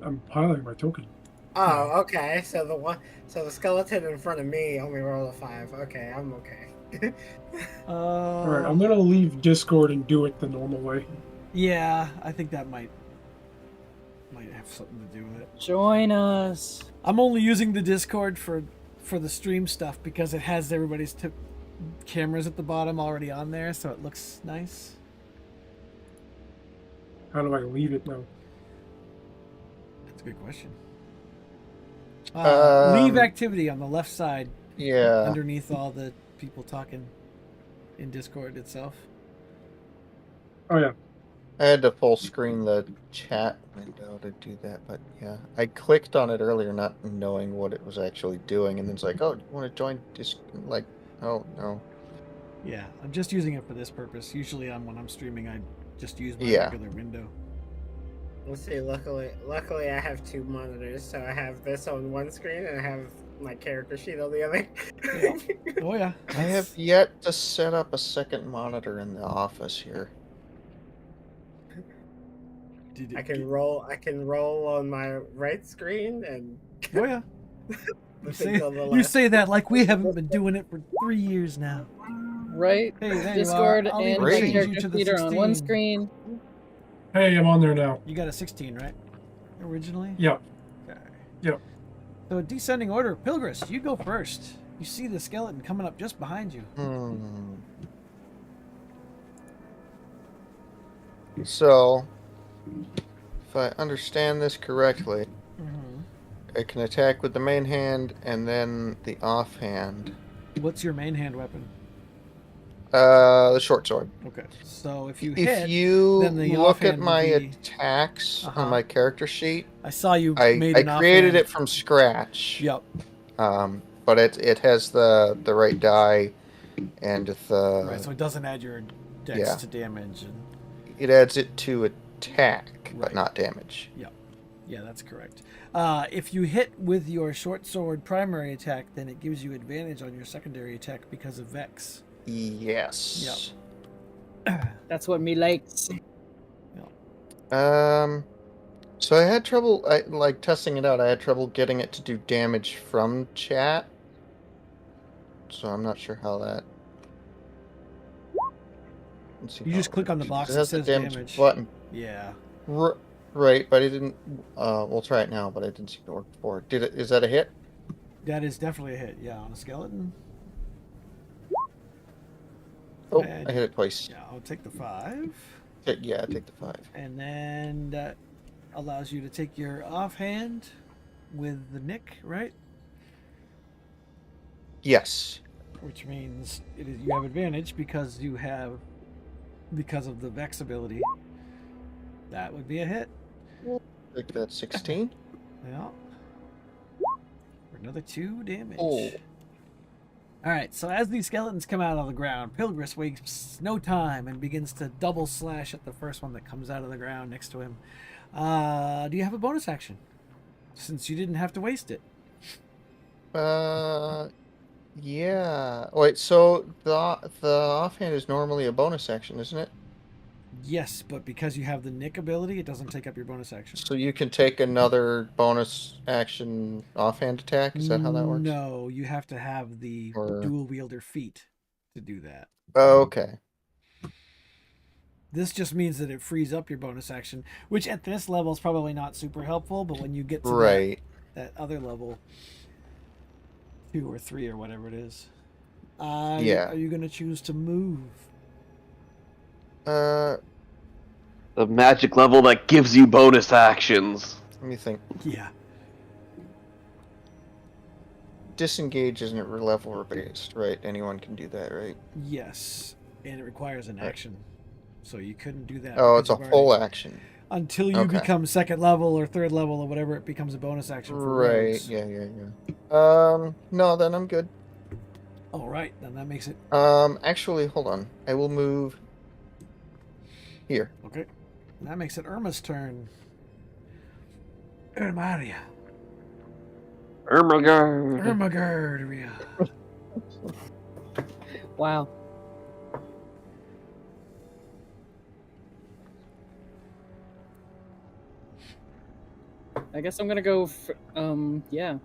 I'm piling my token. Oh, okay. So the skeleton in front of me only rolled a 5. Okay, I'm okay. All right, I'm gonna leave Discord and do it the normal way. Yeah, I think that might have something to do with it. Join us. I'm only using the Discord for the stream stuff because it has everybody's cameras at the bottom already on there, so it looks nice. How do I leave it now? That's a good question. Um, Leave activity on the left side, Yeah. underneath all the people talking in Discord itself. Oh yeah. I had to full screen the chat window to do that, but yeah. I clicked on it earlier not knowing what it was actually doing, and then it's like, oh, do you want to join like, oh, no. Yeah, I'm just using it for this purpose. Usually when I'm streaming, I just use my Yeah. regular window. Let's see. Luckily, I have 2 monitors, so I have this on one screen and I have my character sheet on the other. Yeah. Oh yeah. I have yet to set up a second monitor in the office here. Did it I can roll on my right screen and Oh yeah. the You things say, on the you left. say that like we haven't been doing it for 3 years now. Right? Hey, there Discord you are. I'll and even Great. my change you character to the feed are on one 16. screen. Hey, I'm on there now. You got a 16, right? Originally? Yep. Okay. Yep. So descending order, Pilgris, you go first. You see the skeleton coming up just behind you. So, if I understand this correctly, Mm-hmm. I can attack with the main hand and then the offhand. What's your main hand weapon? The short sword. Okay. So if you If hit, you then the look at offhand would my be- attacks Uh-huh. on my character sheet, I saw you I made an created offhand. it from scratch. Yep. But it has the right die and the Right. So it doesn't add your dex yeah. to damage, and it adds it to attack, but Right. not damage. yeah, that's correct. If you hit with your short sword primary attack, then it gives you advantage on your secondary attack because of Vex. Yes. That's what me likes. So I had trouble, like testing it out. I had trouble getting it to do damage from chat. So I'm not sure how that. Let's see You how just it click on the works. box It that has the says damage damage. button. Yeah. Right, but it didn't. We'll try it now, but it didn't seem to work before. Did it? Is that a hit? That is definitely a hit. Yeah, on a skeleton. Oh, And- I hit it twice. Yeah, I'll take the 5. Yeah, I take the 5. And then that allows you to take your offhand with the nick, right? Yes. Which means you have advantage because of the Vex ability. That would be a hit. Like that 16. Yeah. For another 2 damage. Oh. Alright, so as these skeletons come out of the ground, Pilgris wastes no time and begins to double slash at the first one that comes out of the ground next to him. Do you have a bonus action? Since you didn't have to waste it. Yeah. Wait. So the offhand is normally a bonus action, isn't it? Yes, but because you have the nick ability, it doesn't take up your bonus action. So you can take another bonus action offhand attack. Is that how that works? No, you have to have the Or- dual wielder feat to do that. Oh, okay. This just means that it frees up your bonus action, which at this level is probably not super helpful, but when you get to Right. that other level, 2 or 3 or whatever it is, Yeah. are you going to choose to move? Let The magic level that gives you bonus actions. me think. Yeah. Disengage isn't level based, right? Anyone can do that, right? Yes, and it requires an Right. action, so you couldn't do that. Oh, because it's a you've full already- action. Until you Okay. become 2nd level or 3rd level or whatever, it becomes a bonus action for Right. rogues. Yeah. No, then I'm good. All right, then that makes it Actually, hold on. I will move here. okay. That makes it Irma's turn. Irmaria. Ermagerd. Irmagardia. Wow. I guess I'm gonna go. Yeah.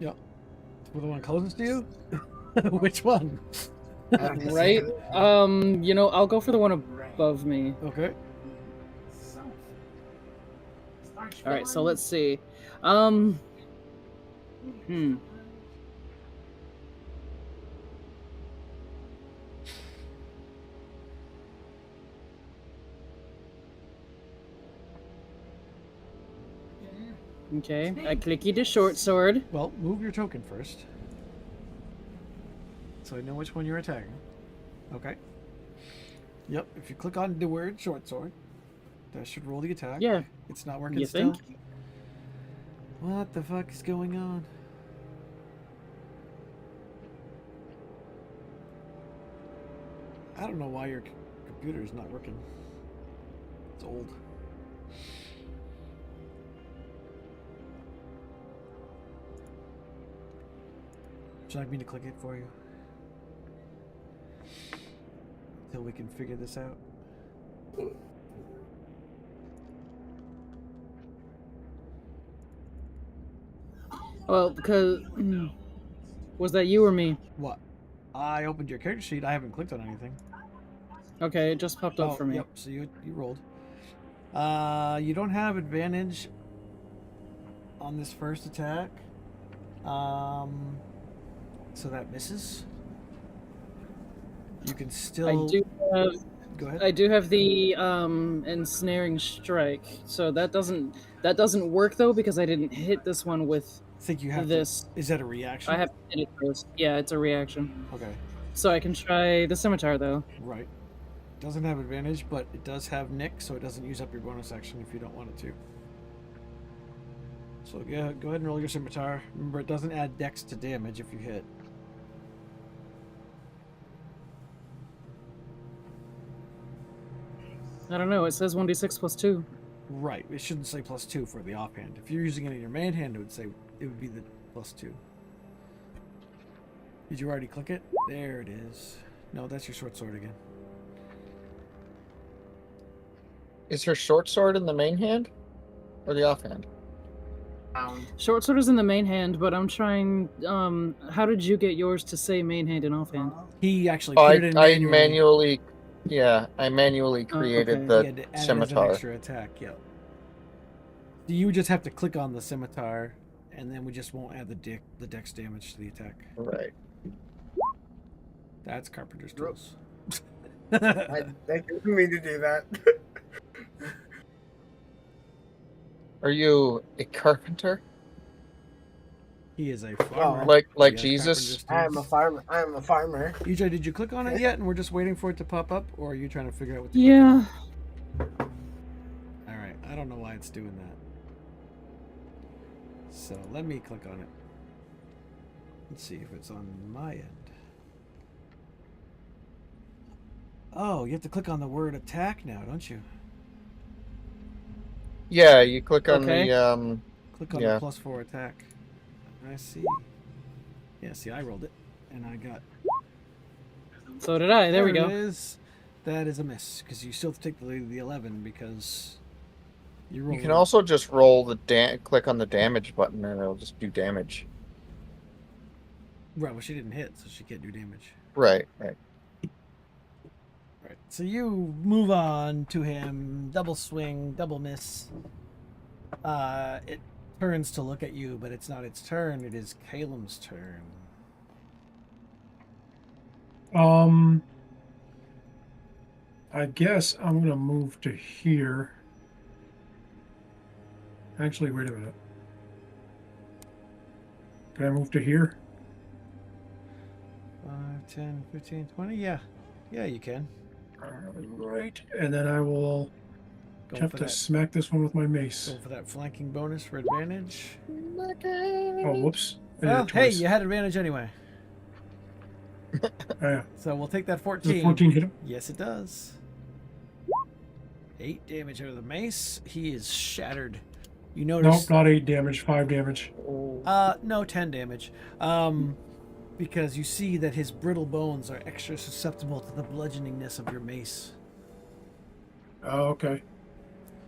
The one closest to you? Which one? Right? I'll go for the one above me. Okay. All right, so let's see. Hmm. Okay, I clicky the short sword. Well, move your token first. So I know which one you're attacking. Okay. Yep, if you click on the word short sword, that should roll the attack. Yeah. It's not working You still. think? What the fuck is going on? I don't know why your computer is not working. It's old. Would you like me to click it for you? Until we can figure this out. Well, because was that you or me? What? I opened your character sheet. I haven't clicked on anything. Okay, it just popped up for me. Yep. So you rolled. You don't have advantage on this first attack. So that misses. You can still. I do have. Go ahead. I do have the ensnaring strike, so that doesn't work though because I didn't hit this one with I think you have this. Is that a reaction? I have to hit it first. Yeah, it's a reaction. Okay. So I can try the scimitar though. Right. Doesn't have advantage, but it does have nick, so it doesn't use up your bonus action if you don't want it to. So go ahead and roll your scimitar. Remember, it doesn't add dex to damage if you hit. I don't know. It says 1d6 plus 2. Right. It shouldn't say +2 for the offhand. If you're using it in your main hand, it would be the +2. Did you already click it? There it is. No, that's your short sword again. Is her short sword in the main hand or the offhand? Short sword is in the main hand, but I'm trying. How did you get yours to say main hand and offhand? He actually put it in I manually. manually created He the had to add it as an scimitar. extra attack. Yep. You just have to click on the scimitar, and then we just won't add the dex damage to the attack. Right. That's carpenter's tools. I didn't mean to do that. Are you a carpenter? He is a farmer. Like He has Jesus? carpenter's I am a tools. farmer. I am a farmer. EJ, did you click on it yet, and we're just waiting for it to pop up, or are you trying to figure out what? To Yeah. click on? All right. I don't know why it's doing that. So let me click on it. Let's see if it's on my end. Oh, you have to click on the word attack now, don't you? Yeah, you click on Okay. the Click on Yeah. the +4 attack. I see. Yeah, see, I rolled it, and I got. So did I. There we It go. is. That is a miss because you still have to take the 11 because you roll. You can also just roll the click on the damage button and it'll just do damage. Right, well, she didn't hit, so she can't do damage. Right. Right. So you move on to him, double swing, double miss. It turns to look at you, but it's not its turn. It is Calum's turn. I guess I'm gonna move to here. Actually, wait a minute. Can I move to here? 5, 10, 15, 20. Yeah, you can. Right. And then I will Go attempt for to that. smack this one with my mace. Go for that flanking bonus for advantage. Oh, whoops. I did Well, it hey, twice. you had advantage anyway. Oh, yeah. So we'll take that Does 14. the 14 hit him? Yes, it does. 8 damage out of the mace. He is shattered. You Nope, notice? not 8 damage, 5 damage. No, 10 damage. Because you see that his brittle bones are extra susceptible to the bludgeoningness of your mace. Oh, okay.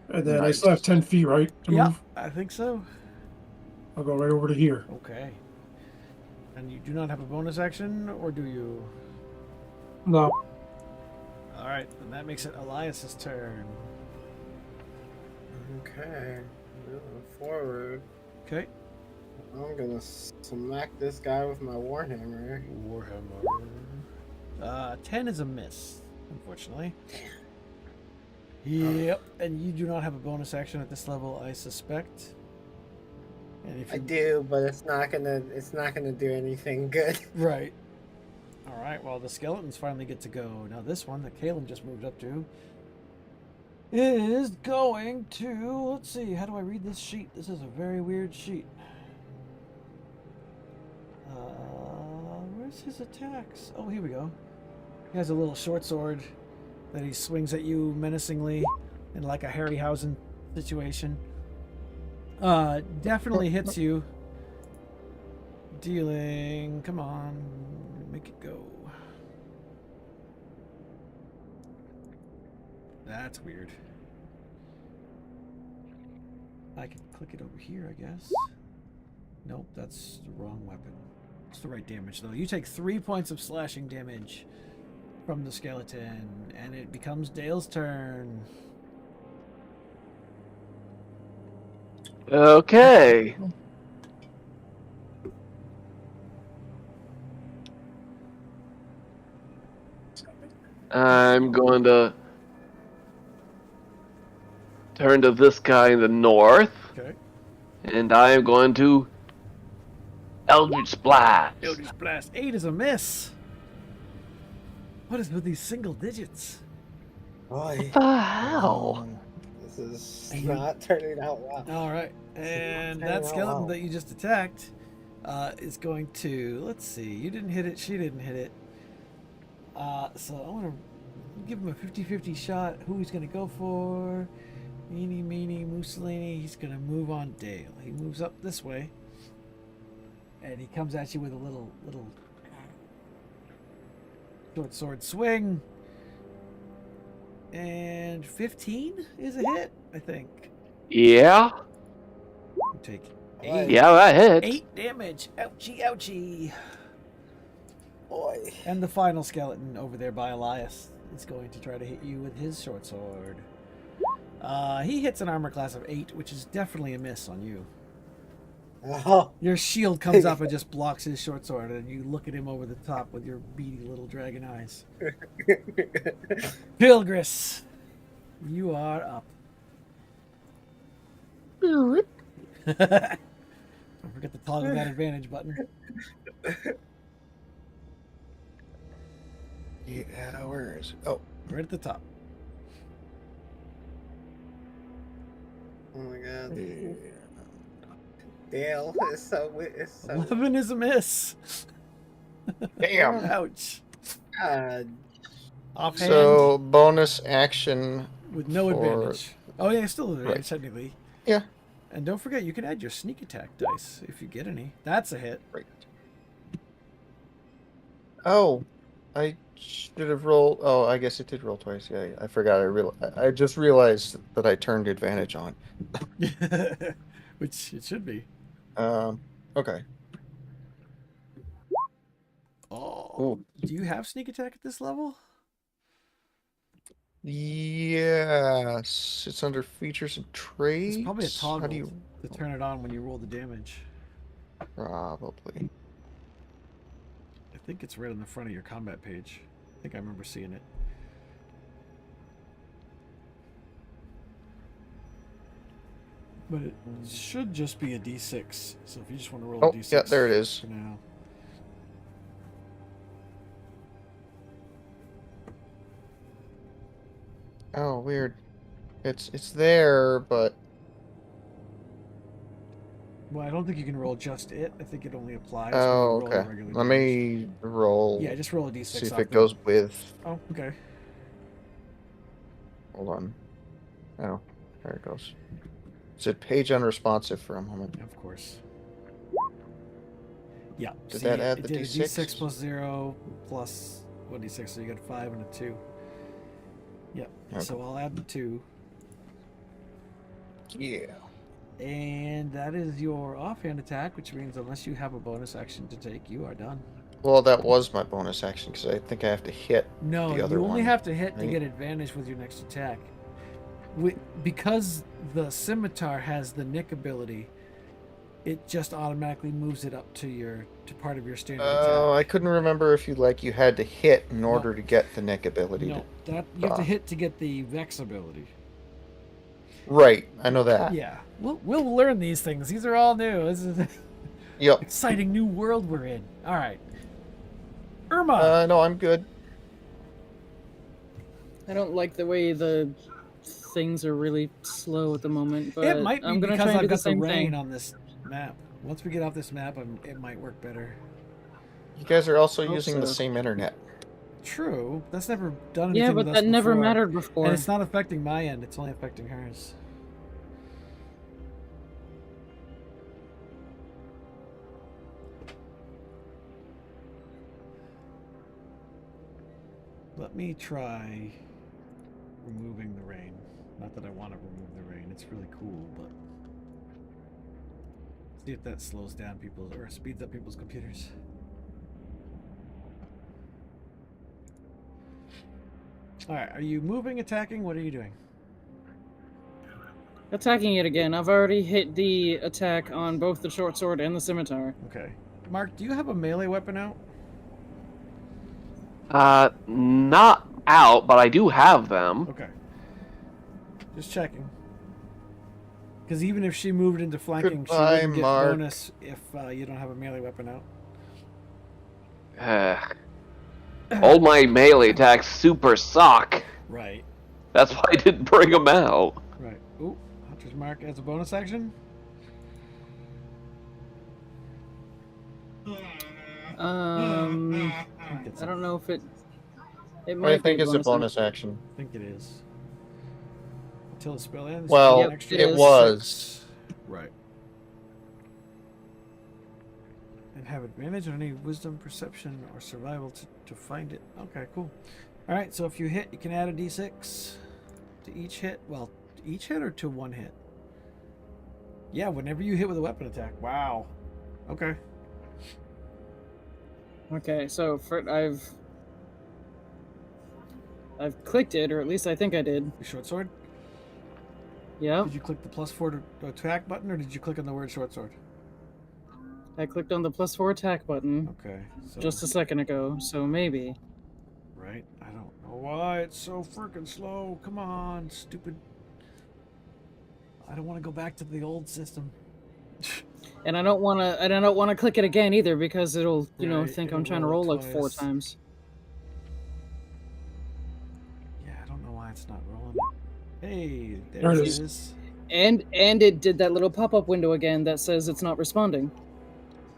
And then I Nice. still have 10 feet, right? To Yeah, move? I think so. I'll go right over to here. Okay. And you do not have a bonus action, or do you? No. All right, then that makes it Elias's turn. Okay. Moving forward. Okay. I'm gonna smack this guy with my Warhammer. Warhammer. 10 is a miss, unfortunately. Yep, and you do not have a bonus action at this level, I suspect. And if I you... do, but it's not gonna do anything good. Right. All right, well, the skeletons finally get to go. Now this one that Caleb just moved up to is going to... Let's see, how do I read this sheet? This is a very weird sheet. Where's his attacks? Oh, here we go. He has a little short sword that he swings at you menacingly in like a Harryhausen situation. Definitely hits you. Dealing... Come on. Make it go. That's weird. I can click it over here, I guess. Nope, that's the wrong weapon. It's the right damage, though. You take 3 points of slashing damage from the skeleton, and it becomes Dale's turn. Okay. I'm going to turn to this guy in the north, Okay. and I am going to Eldritch Blast. Eldritch Blast. 8 is a miss. What is with these single digits? Boy, What the hell? this is not turning out well. All right, and Turning that out skeleton well. that you just attacked is going to... Let's see. You didn't hit it. She didn't hit it. So I want to give him a 50-50 shot. Who he's going to go for? Eeny, meeny, Mussolini. He's going to move on Dale. He moves up this way. And he comes at you with a little short sword swing. And 15 is a hit, I think. Yeah. You take Boy. Yeah, that hit. 8 damage. Ouchie, ouchie. Boy. And the final skeleton over there by Elias is going to try to hit you with his short sword. He hits an armor class of 8, which is definitely a miss on you. Oh, Your shield comes up and just blocks his short sword, and you look at him over the top with your beady little dragon eyes. Pilgris, you are up. Don't forget to toggle that advantage button. Yeah, where is it? Oh, Right at the top. oh my god. yeah. Dale is so. 11 is a miss. Damn. Ouch. God. Offhand So bonus action. with no for- advantage. Oh yeah, still advantage Right. technically. Yeah. And don't forget, you can add your sneak attack dice if you get any. That's a hit. Right. Oh, I should have rolled. Oh, I guess it did roll twice. Yeah, I forgot. I just realized that I turned advantage on. Which it should be. Okay. Oh. Ooh. Do you have sneak attack at this level? Yes, it's under features and traits. It's probably a toggle How do you? to turn it on when you roll the damage. Probably. I think it's right on the front of your combat page. I think I remember seeing it. But it should just be a d6. So if you just want to roll Oh, a d6 yeah, there it is. for now. Oh, weird. It's there, but Well, I don't think you can roll just it. I think it only applies oh, when you roll okay. a regular Let damage. me roll. Yeah, just roll a d6 See if off it the- goes with. Oh, okay. Hold on. Oh, there it goes. It said page unresponsive for a moment. Of course. Yeah. Did see, that add it the did a D6? d6 plus 0 plus 1d6, so you got 5 and a 2. Yep. Okay. So I'll add the 2. Yeah. And that is your offhand attack, which means unless you have a bonus action to take, you are done. Well, that was my bonus action because I think I have to hit No, the other you only one, have to hit to right? get advantage with your next attack. Because the scimitar has the nick ability, it just automatically moves it up to part of your standard Oh, attack. I couldn't remember if you had to hit in order to get the nick ability. No, that you have to hit to get the Vex ability. Right, I know that. Yeah, we'll learn these things. These are all new. This is Yep. exciting new world we're in. All right, Irma. No, I'm good. I don't like the way the things are really slow at the moment, but It might be I'm gonna because try and I've do the got the same rain thing. on this map. Once we get off this map, it might work better. You guys are also Hope using the so. same internet. True. That's never done anything Yeah, with but us that never before. mattered before. And it's not affecting my end. It's only affecting hers. Let me try removing the rain. Not that I want to remove the rain. It's really cool, but see if that slows down people or speeds up people's computers. All right, are you moving, attacking? What are you doing? Attacking it again. I've already hit the attack on both the short sword and the scimitar. Okay. Mark, do you have a melee weapon out? Not out, but I do have them. Okay. Just checking. Because even if she moved into flanking, she Goodbye, wouldn't get Mark. bonus if you don't have a melee weapon out. All my melee attacks super suck. Right. That's why I didn't bring them out. Right. Ooh, Hunter's Mark as a bonus action? I don't know if it might I think be it's a bonus action. action. I think it is. Until the spell ends. Well, you get an extra it was. Right. And have advantage on any wisdom, perception, or survival to find it. Okay, cool. Alright, so if you hit, you can add a d6 to each hit. Well, to each hit or to one hit? Yeah, whenever you hit with a weapon attack. Wow. Okay. Okay, so I've clicked it, or at least I think I did. Your short sword? Yeah, Did you click the +4 to attack button, or did you click on the word short sword? I clicked on the +4 attack button Okay. So, just a second ago, so maybe. right? I don't know why it's so freaking slow. Come on, stupid. I don't want to go back to the old system. And I don't want to click it again either because it'll, Right, think it'll I'm trying to roll it roll like 4 twice. times. Yeah, I don't know why it's not rolling. Hey, There there it it is. is. And it did that little pop-up window again that says it's not responding.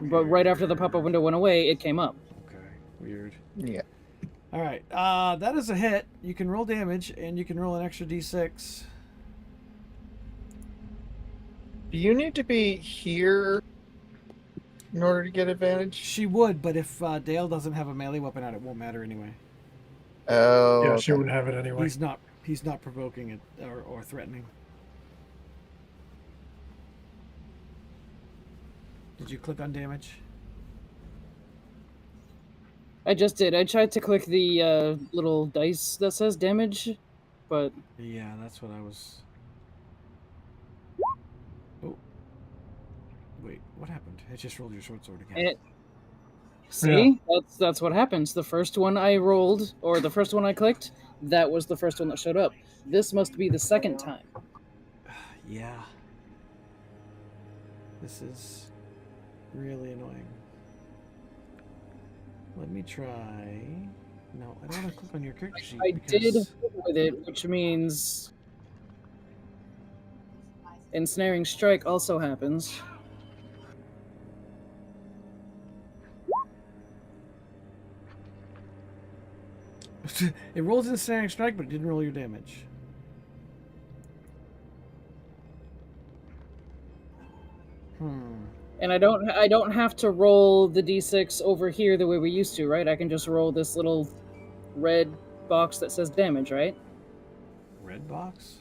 But right after the pop-up window went away, it came up. Okay, weird. Yeah. All right, that is a hit. You can roll damage, and you can roll an extra d6. Do you need to be here in order to get advantage? She would, but if Dale doesn't have a melee weapon out, it won't matter anyway. Oh. Yeah, she okay. wouldn't have it anyway. He's not provoking it or threatening. Did you click on damage? I just did. I tried to click the little dice that says damage, but Yeah, that's what I was. Oh. Wait, what happened? It just rolled your short sword again. see, that's what happens. The first one I rolled, or the first one I clicked, that was the first one that showed up. This must be the second time. Yeah. This is really annoying. Let me try. No, I don't want to click on your character sheet. I did because... with it, which means ensnaring strike also happens. It rolls ensnaring strike, but it didn't roll your damage. And I don't have to roll the d6 over here the way we used to, right? I can just roll this little red box that says damage, right? Red box?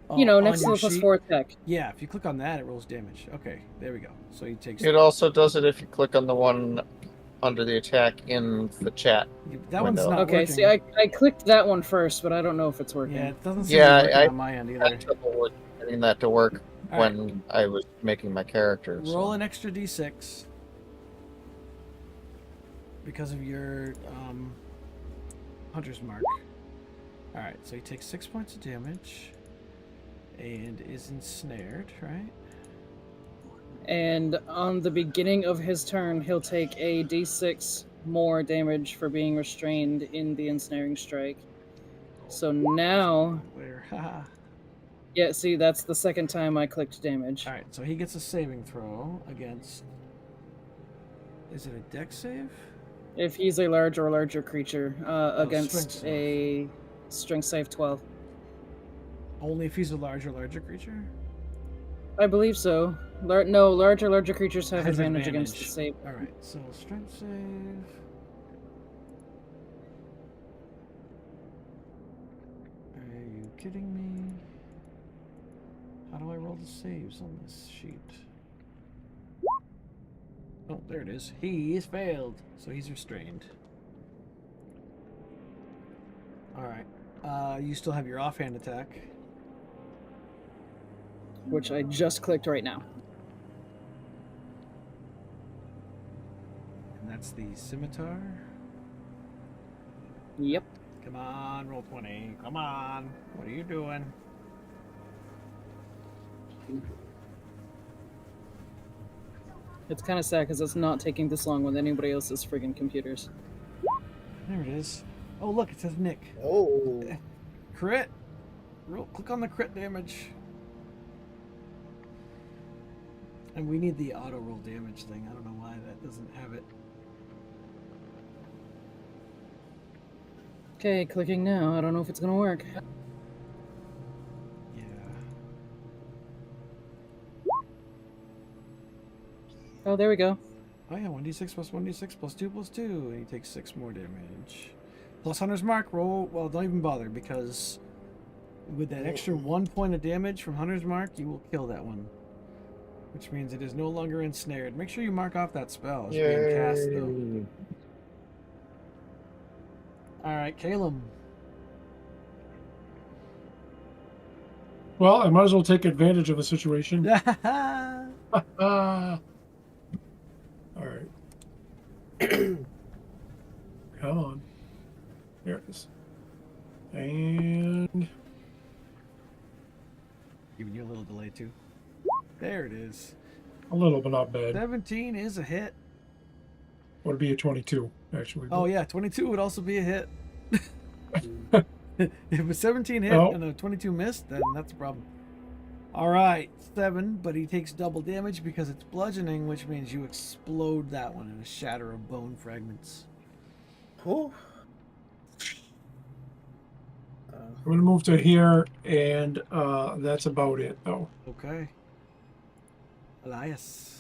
Next to on the your sheet? +4 attack. Yeah, if you click on that, it rolls damage. Okay, there we go. So he takes. It also does it if you click on the one under the attack in the chat. That one's window. not Okay, working. see, I clicked that one first, but I don't know if it's working. Yeah, it doesn't seem Yeah, to be working I on my end had either. trouble with getting that to work All right. when I was making my character. so. Roll an extra d6 because of your hunter's mark. All right, so he takes 6 points of damage and is ensnared, right? And on the beginning of his turn, he'll take a d6 more damage for being restrained in the ensnaring strike. So now, Where? Haha. yeah, see, that's the second time I clicked damage. All right, so he gets a saving throw against. Is it a dex save? If he's a large or larger creature, strength against save. a strength save 12. Only if he's a larger creature. I believe so. No, large or larger creatures have Has advantage against the advantage. save. All right, so strength save. Are you kidding me? How do I roll the saves on this sheet? Oh, there it is. He is failed, so he's restrained. All right. You still have your offhand attack. Which I just clicked right now. And that's the scimitar. Yep. Come on, roll 20. Come on. What are you doing? It's kind of sad because it's not taking this long with anybody else's friggin' computers. There it is. Oh, look, it says Nick. Oh. Crit. Click on the crit damage. And we need the auto roll damage thing. I don't know why that doesn't have it. Okay, clicking now. I don't know if it's gonna work. Yeah. Oh, there we go. Oh yeah, 1d6 plus 1d6 plus 2 plus 2. And he takes 6 more damage. Plus Hunter's Mark, roll. Well, don't even bother because with that extra 1 point of damage from Hunter's Mark, you will kill that one. Which means it is no longer ensnared. Make sure you mark off that spell as being cast, though. Alright, Caleb. Well, I might as well take advantage of the situation. Yeah. All right. Come on. There it is. And Giving you a little delay, too. There it is. a little, but not bad. 17 is a hit. Would be a 22, actually. Oh, yeah, 22 would also be a hit. If a 17 hit Oh. and a 22 missed, then that's a problem. Alright, 7, but he takes double damage because it's bludgeoning, which means you explode that one in a shatter of bone fragments. Cool. I'm going to move to here, and that's about it, though. Okay. Elias.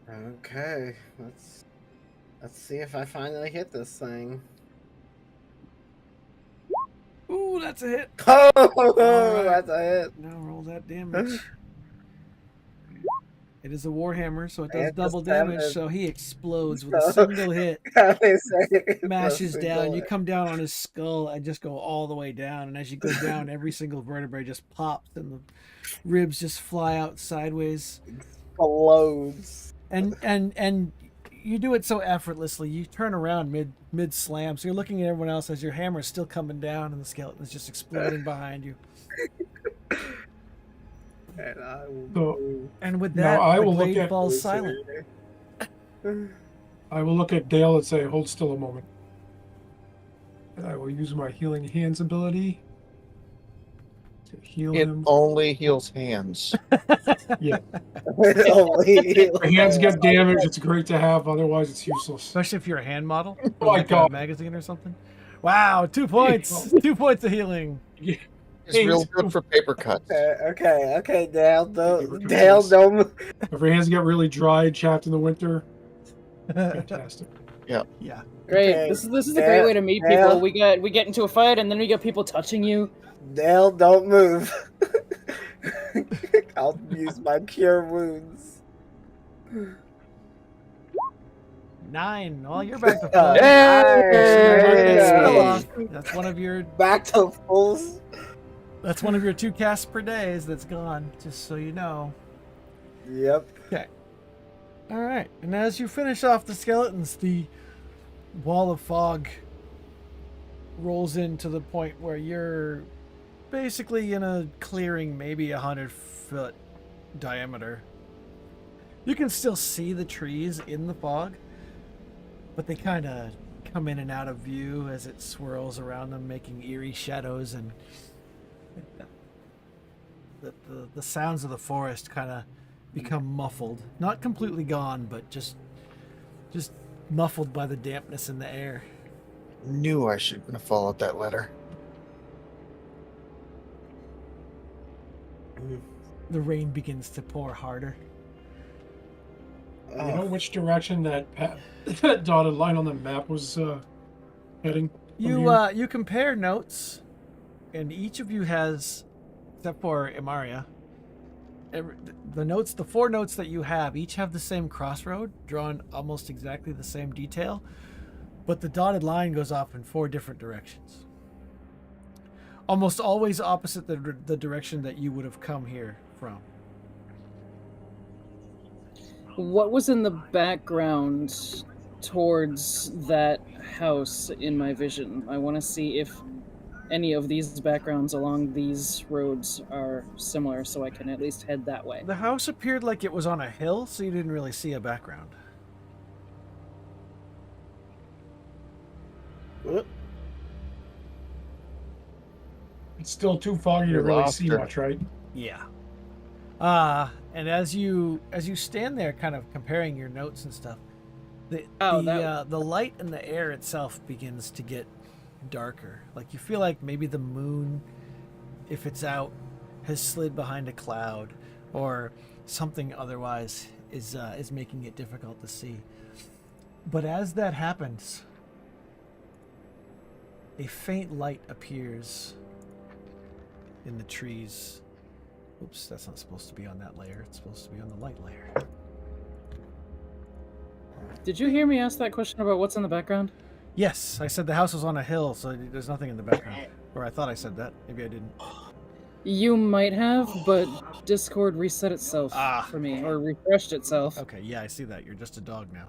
Okay. Let's see if I finally hit this thing. Ooh, that's a hit. Oh, Alright. that's a hit. Now roll that damage. It is a warhammer, so it I does hit the double damage, 7. so he explodes with a single hit. Mashes down. You come down on his skull and just go all the way down. And as you go down, every single vertebrae just pops and the ribs just fly out sideways. Explodes. And you do it so effortlessly. You turn around mid slam, so you're looking at everyone else as your hammer is still coming down and the skeleton is just exploding behind you. And I will So, And with Now, that, I the will look blade at- falls silent. I will look at Dale and say, hold still a moment. And I will use my healing hands ability to heal It him. only heals hands. Yeah. Only- My hands get damaged. It's great to have. Otherwise, it's useless. Especially if you're a hand model, Oh or my like a God. magazine or something. Wow, 2 points. 2 points of healing. Yeah. It's real good for paper cuts. Okay, Dale, Paper Dale, cuts. don't. If your hands get really dry and chapped in the winter, fantastic. Yeah. Great. Okay, This is a great way to meet yeah. people. We get into a fight and then we get people touching you. Dale, don't move. I'll use my cure wounds. 9. Well, you're back to full. Yay! That spell Yay! off. That's one of your Back to fulls. That's one of your 2 casts per days that's gone, just so you know. Yep. Okay. Alright, and as you finish off the skeletons, the wall of fog rolls in to the point where you're basically in a clearing, maybe 100-foot diameter. You can still see the trees in the fog, but they kind of come in and out of view as it swirls around them, making eerie shadows, and the sounds of the forest kind of become muffled. Not completely gone, but just muffled by the dampness in the air. Knew I shouldn't have followed that letter. The rain begins to pour harder. You know which direction that that dotted line on the map was heading? You compare notes, and each of you has, except for Imaria, the 4 notes that you have each have the same crossroad, drawn almost exactly the same detail, but the dotted line goes off in 4 different directions. Almost always opposite the direction that you would have come here from. What was in the background towards that house in my vision? I want to see if any of these backgrounds along these roads are similar, so I can at least head that way. The house appeared like it was on a hill, so you didn't really see a background. It's still too foggy to We really lost see her. much, right? Yeah. And as you stand there kind of comparing your notes and stuff, the light in the air itself begins to get darker. Like you feel like maybe the moon, if it's out, has slid behind a cloud, or something otherwise is making it difficult to see. But as that happens, a faint light appears in the trees. Oops, that's not supposed to be on that layer. It's supposed to be on the light layer. Did you hear me ask that question about what's in the background? Yes, I said the house was on a hill, so there's nothing in the background. Or I thought I said that. Maybe I didn't. You might have, but Discord reset itself Ah. for me, or refreshed itself. Okay, yeah, I see that. You're just a dog now.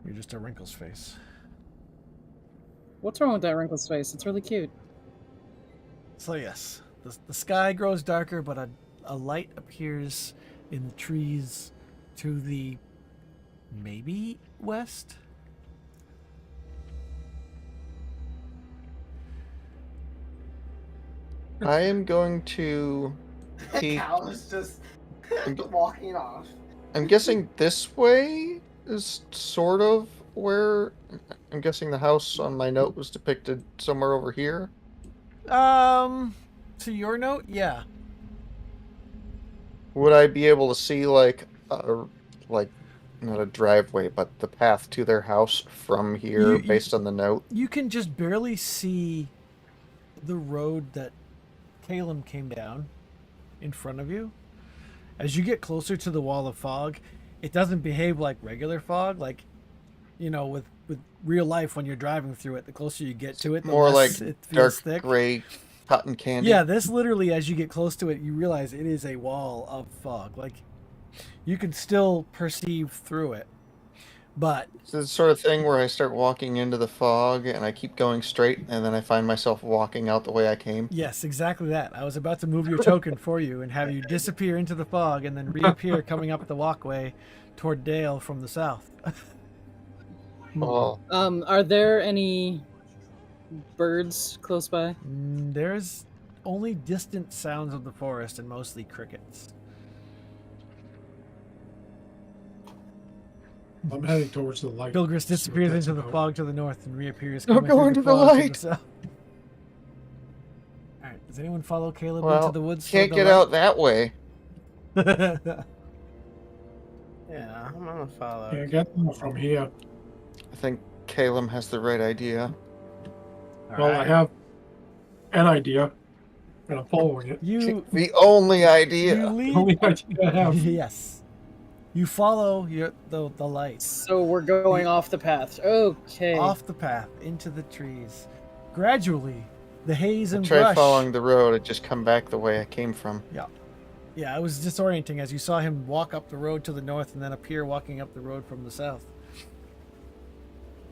You're just a wrinkles face. What's wrong with that wrinkled face? It's really cute. So yes, the sky grows darker, but a light appears in the trees to the maybe west. I am going to peek. Cal is just walking off. I'm guessing this way is sort of where. I'm guessing the house on my note was depicted somewhere over here. To your note, yeah. Would I be able to see like not a driveway, but the path to their house from here based on the note? You can just barely see the road that Caleb came down in front of you. As you get closer to the wall of fog, it doesn't behave like regular fog, like, you know, with real life when you're driving through it. The closer you get to it, the More less like it dark feels thick. gray cotton candy. Yeah, this literally, as you get close to it, you realize it is a wall of fog. Like, you can still perceive through it, but It's the sort of thing where I start walking into the fog and I keep going straight, and then I find myself walking out the way I came. yes, exactly that. I was about to move your token for you and have you disappear into the fog and then reappear coming up the walkway toward Dale from the south. Oh, Are there any birds close by? There's only distant sounds of the forest and mostly crickets. I'm heading towards the light. Bilgris See what disappears that's into the about. fog to the north and reappears Don't coming go through into the fog to light. south. All right, does anyone follow Caleb well, into the woods? can't toward get out that way. the light? Yeah, I'm gonna follow. Yeah, get them from here. I think Caleb has the right idea. All Well, I right. have an idea, and I'm following it. You The only you idea. lead The only idea I have. yes. You follow the lights So we're going off the path. Okay. off the path into the trees. Gradually, the haze I and tried brush. following the road. It just come back the way I came from. Yeah, it was disorienting as you saw him walk up the road to the north and then appear walking up the road from the south.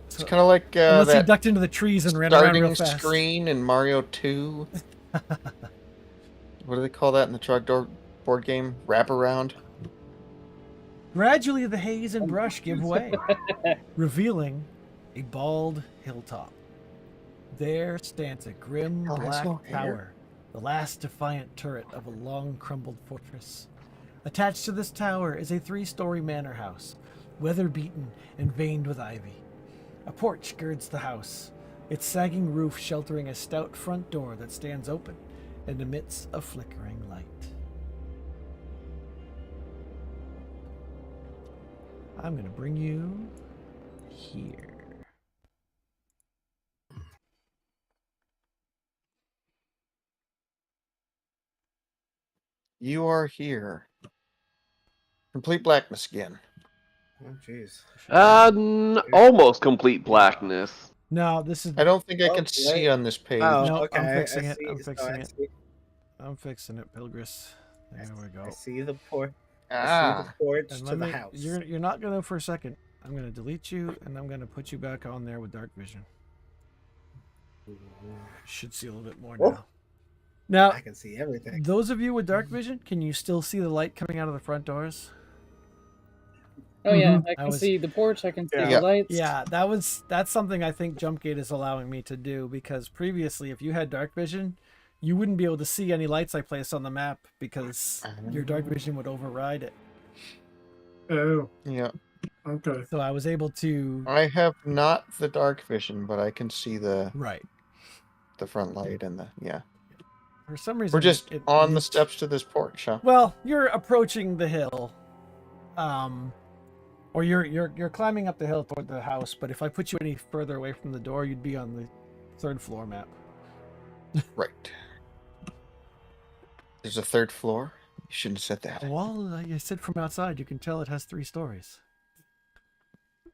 It's kind of like Unless he that ducked into the trees and ran around real starting fast. screen in Mario 2. What do they call that in the truck door board game? Wraparound? Gradually, the haze and brush give way, revealing a bald hilltop. There stands a grim Oh, that's black no hair. tower, the last defiant turret of a long crumbled fortress. Attached to this tower is a 3-story manor house, weather-beaten and veined with ivy. A porch girds the house, its sagging roof sheltering a stout front door that stands open and emits a flickering light. I'm going to bring you here. You are here. Complete blackness again. Oh, jeez. Almost complete blackness. No, this is... I don't think I can Oh, see wait. on this page. Oh, No, okay. I'm fixing I it. see- I'm so fixing I it. see- I'm fixing it, Pilgris. There we go. I see the port. I see Ah, the porch And to let the me, house. you're not gonna for a second. I'm gonna delete you, and I'm gonna put you back on there with dark vision. Should see a little bit more Oh. now. Now, I can see everything. those of you with dark vision, can you still see the light coming out of the front doors? Oh yeah, I I can was- see the porch. I can see Yeah. the lights. Yeah, that's something I think Jumpgate is allowing me to do, because previously, if you had dark vision, you wouldn't be able to see any lights I placed on the map because your dark vision would override it. Oh, yeah. okay. So I was able to... I have not the dark vision, but I can see the Right. front light and the yeah. For some reason, We're just it on the linked- steps to this porch, huh? Well, you're approaching the hill, or you're climbing up the hill toward the house. But if I put you any further away from the door, you'd be on the 3rd floor map. Right. There's a 3rd floor. You shouldn't have said that. Well, like I said, from outside, you can tell it has 3 stories.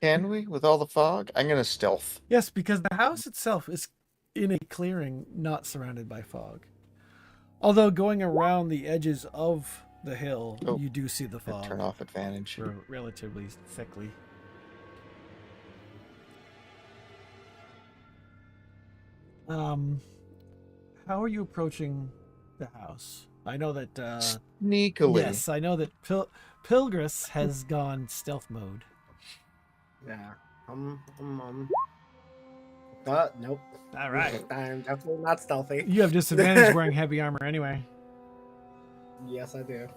Can we? With all the fog? I'm gonna stealth. Yes, because the house itself is in a clearing, not surrounded by fog. Although going around the edges of the hill, Oh, you do see the fog Turn off advantage. relatively thickly. How are you approaching the house? I know that Sneakily. yes, I know that Pilgris has gone stealth mode. Yeah. Nope. All right. I'm definitely not stealthy. You have disadvantage wearing heavy armor anyway. Yes, I do.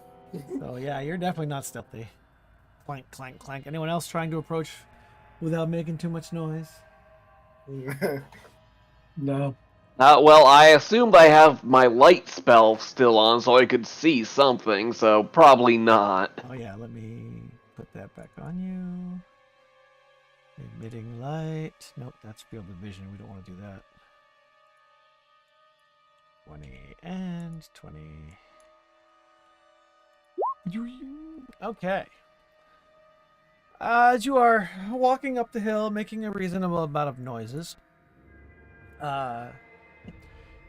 So yeah, you're definitely not stealthy. Clank, clank, clank. Anyone else trying to approach without making too much noise? No. Well, I assumed I have my light spell still on so I could see something, so probably not. Oh yeah, let me put that back on you. Emitting light. Nope, that's field of vision. We don't want to do that. 20 and 20. Okay. As you are walking up the hill, making a reasonable amount of noises,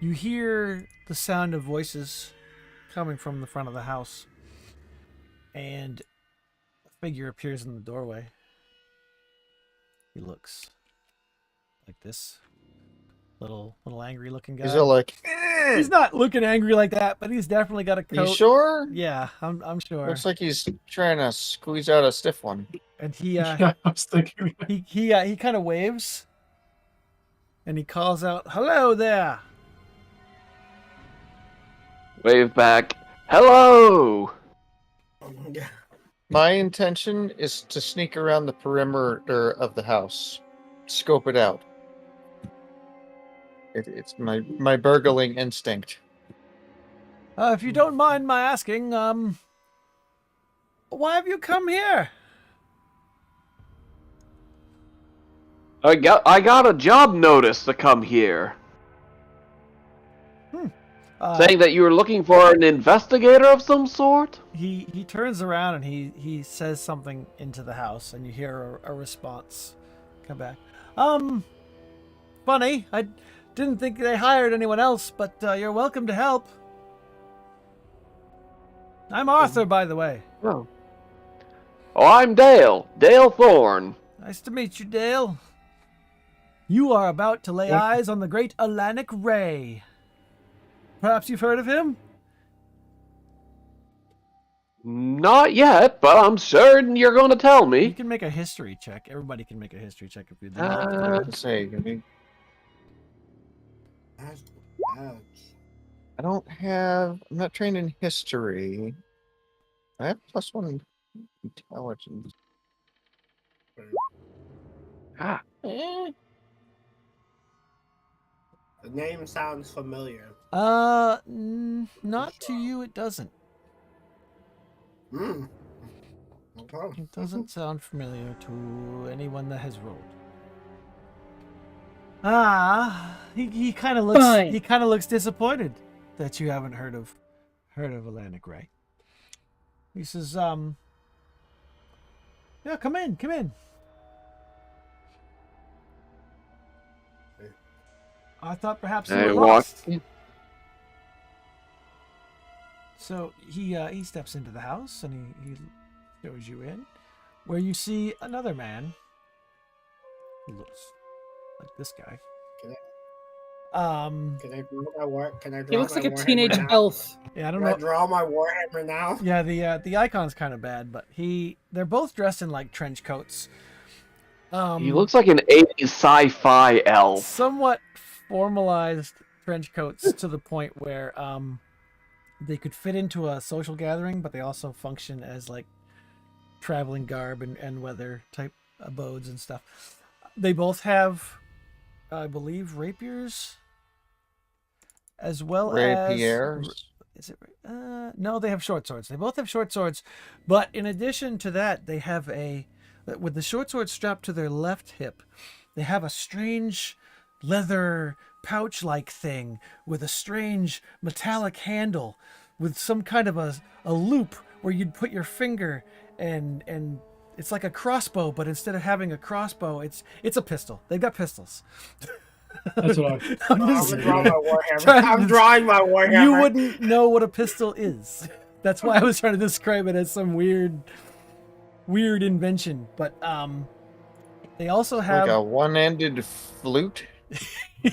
you hear the sound of voices coming from the front of the house, and a figure appears in the doorway. He looks like this, little angry looking guy. Is it like? He's not looking angry like that, but he's definitely got a Are you coat. sure? Yeah, I'm sure. Looks like he's trying to squeeze out a stiff one. And he Yeah, I was thinking. he kind of waves, and he calls out, "Hello there." Wave back. Hello! My intention is to sneak around the perimeter of the house, scope it out. It's my burgling instinct. If you don't mind my asking, why have you come here? I got a job notice to come here. Saying that you were looking for an investigator of some sort? He turns around and he says something into the house, and you hear a response come back. Funny. I didn't think they hired anyone else, but you're welcome to help. I'm Arthur, by the way. Oh. Oh, I'm Dale. Dale Thorne. Nice to meet you, Dale. You are about to lay eyes on the great Alanic Ray. Perhaps you've heard of him? Not yet, but I'm certain you're going to tell You me. can make a history check. Everybody can make a history check if you'd Uh, like. Let's say, I don't have. I'm not trained in history. I have +1 intelligence. Ah, The name sounds familiar. Not to you. It doesn't. Hmm. Okay. It doesn't sound familiar to anyone that has rolled. He kind of looks. Fine. He kind of looks disappointed that you haven't heard of Atlantic Ray. He says, yeah, come in. I thought perhaps you I were walked. lost. So he steps into the house and he shows you in, where you see another man who looks like this guy. Can I draw my war? Can I draw He looks my like a Warhammer teenage now? elf. Yeah, I don't Can I know. draw my Warhammer now? Yeah, the icon's kind of bad, but they're both dressed in like trench coats. He looks like an 80s sci-fi elf. Somewhat formalized trench coats to the point where they could fit into a social gathering, but they also function as like traveling garb and weather type abodes and stuff. They both have, I believe, rapiers, as well Rapiers. as. Is it? No, they have short swords. They both have short swords, but in addition to that, they have with the short sword strapped to their left hip, they have a strange leather pouch-like thing with a strange metallic handle with some kind of a loop where you'd put your finger and it's like a crossbow, but instead of having a crossbow, it's a pistol. They've got pistols. That's what I'm I'm just- gonna draw my Warhammer. trying to- I'm drawing my Warhammer. you wouldn't know what a pistol is. That's why I was trying to describe it as some weird invention. But they also have Like a one-ended flute.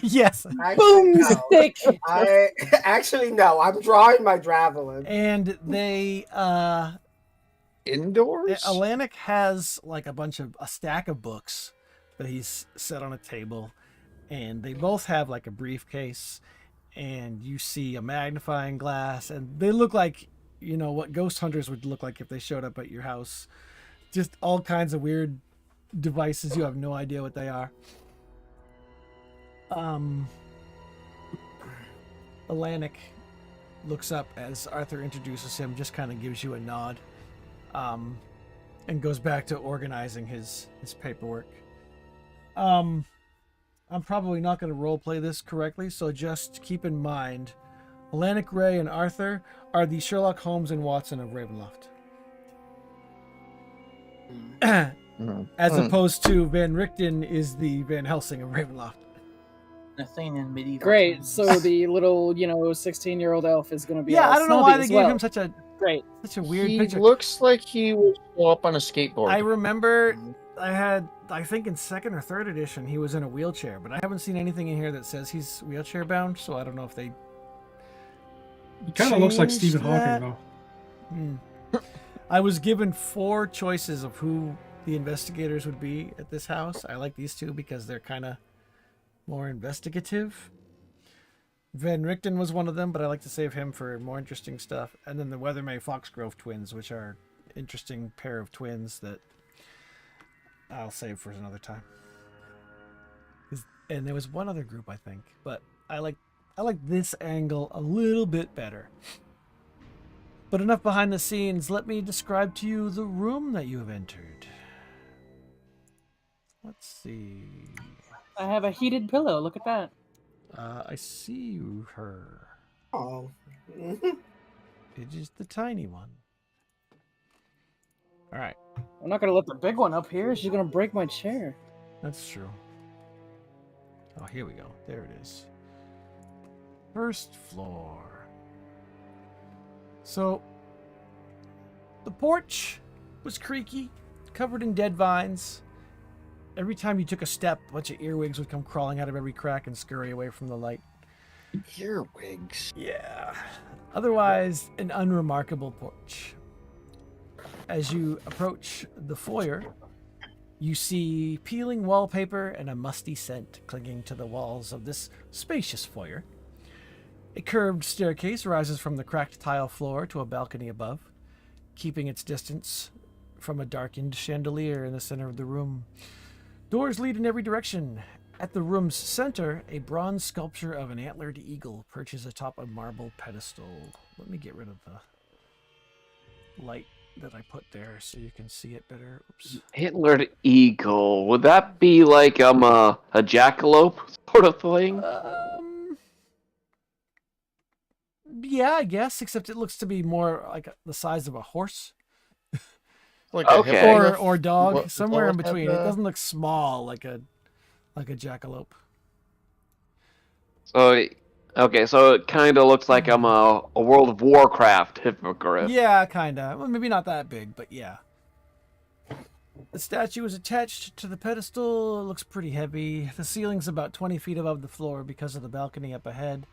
yes, Boomstick. I actually no. I'm drawing my javelin. and they Indoors? Atlantic has like a stack of books that he's set on a table, and they both have like a briefcase, and you see a magnifying glass, and they look like, you know, what ghost hunters would look like if they showed up at your house. Just all kinds of weird devices. You have no idea what they are. Atlantic looks up as Arthur introduces him, just kind of gives you a nod, and goes back to organizing his paperwork. I'm probably not going to roleplay this correctly, so just keep in mind, Atlantic Ray and Arthur are the Sherlock Holmes and Watson of Ravenloft. As opposed to Van Richten is the Van Helsing of Ravenloft. Nothing in medieval Great. times. So the little, 16-year-old elf is going to be Yeah, all I don't know snobby why they as gave well. him such a Great. weird He picture. looks like he would show up on a skateboard. I remember I think in 2nd or 3rd edition he was in a wheelchair, but I haven't seen anything in here that says he's wheelchair bound, so I don't know if they He kind of looks like changed Stephen that. Hawking, though. I was given 4 choices of who the investigators would be at this house. I like these 2 because they're kind of more investigative. Van Richten was one of them, but I like to save him for more interesting stuff. And then the Weathermay Foxgrove twins, which are interesting pair of twins that I'll save for another time. And there was one other group, I think, but I like this angle a little bit better. But enough behind the scenes. Let me describe to you the room that you have entered. Let's see. I have a heated pillow. Look at that. I see her. Oh. It is the tiny one. All right, I'm not gonna let the big one up here. She's gonna break my chair. that's true. Oh, here we go. There it is. First floor. So, the porch was creaky, covered in dead vines. Every time you took a step, a bunch of earwigs would come crawling out of every crack and scurry away from the light. Earwigs. Yeah. Otherwise, an unremarkable porch. As you approach the foyer, you see peeling wallpaper and a musty scent clinging to the walls of this spacious foyer. A curved staircase rises from the cracked tile floor to a balcony above, keeping its distance from a darkened chandelier in the center of the room. Doors lead in every direction. At the room's center, a bronze sculpture of an antlered eagle perches atop a marble pedestal. Let me get rid of the light that I put there so you can see it better. Oops. Antlered eagle. Would that be like a jackalope sort of thing? Yeah, I guess, except it looks to be more like the size of a horse Like Okay. a hippogriff? or dog, What- somewhere in what had between. the- It doesn't look small like a jackalope. So, okay, so it kind of looks like I'm a World of Warcraft hippogriff. Yeah, kind of. Well, maybe not that big, but yeah. The statue is attached to the pedestal. It looks pretty heavy. The ceiling's about 20 feet above the floor because of the balcony up ahead.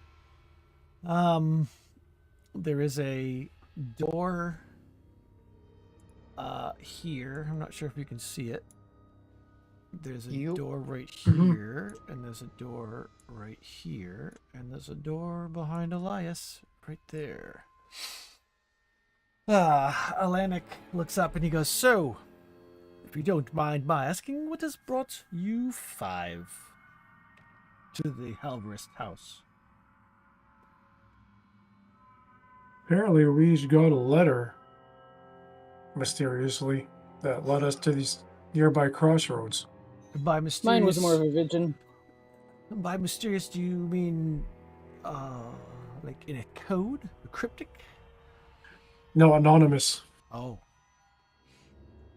There is a door here. I'm not sure if you can see it. There's a door right here, and there's a door right here, and there's a door behind Elias right there. Alanik looks up and he goes, "So, if you don't mind my asking, what has brought you five to the Halverist house?" Apparently, we each got a letter, mysteriously, that led us to these nearby crossroads. By mysterious, Mine was more of a vision. By mysterious, do you mean, like in a code, a cryptic? No, anonymous. Oh.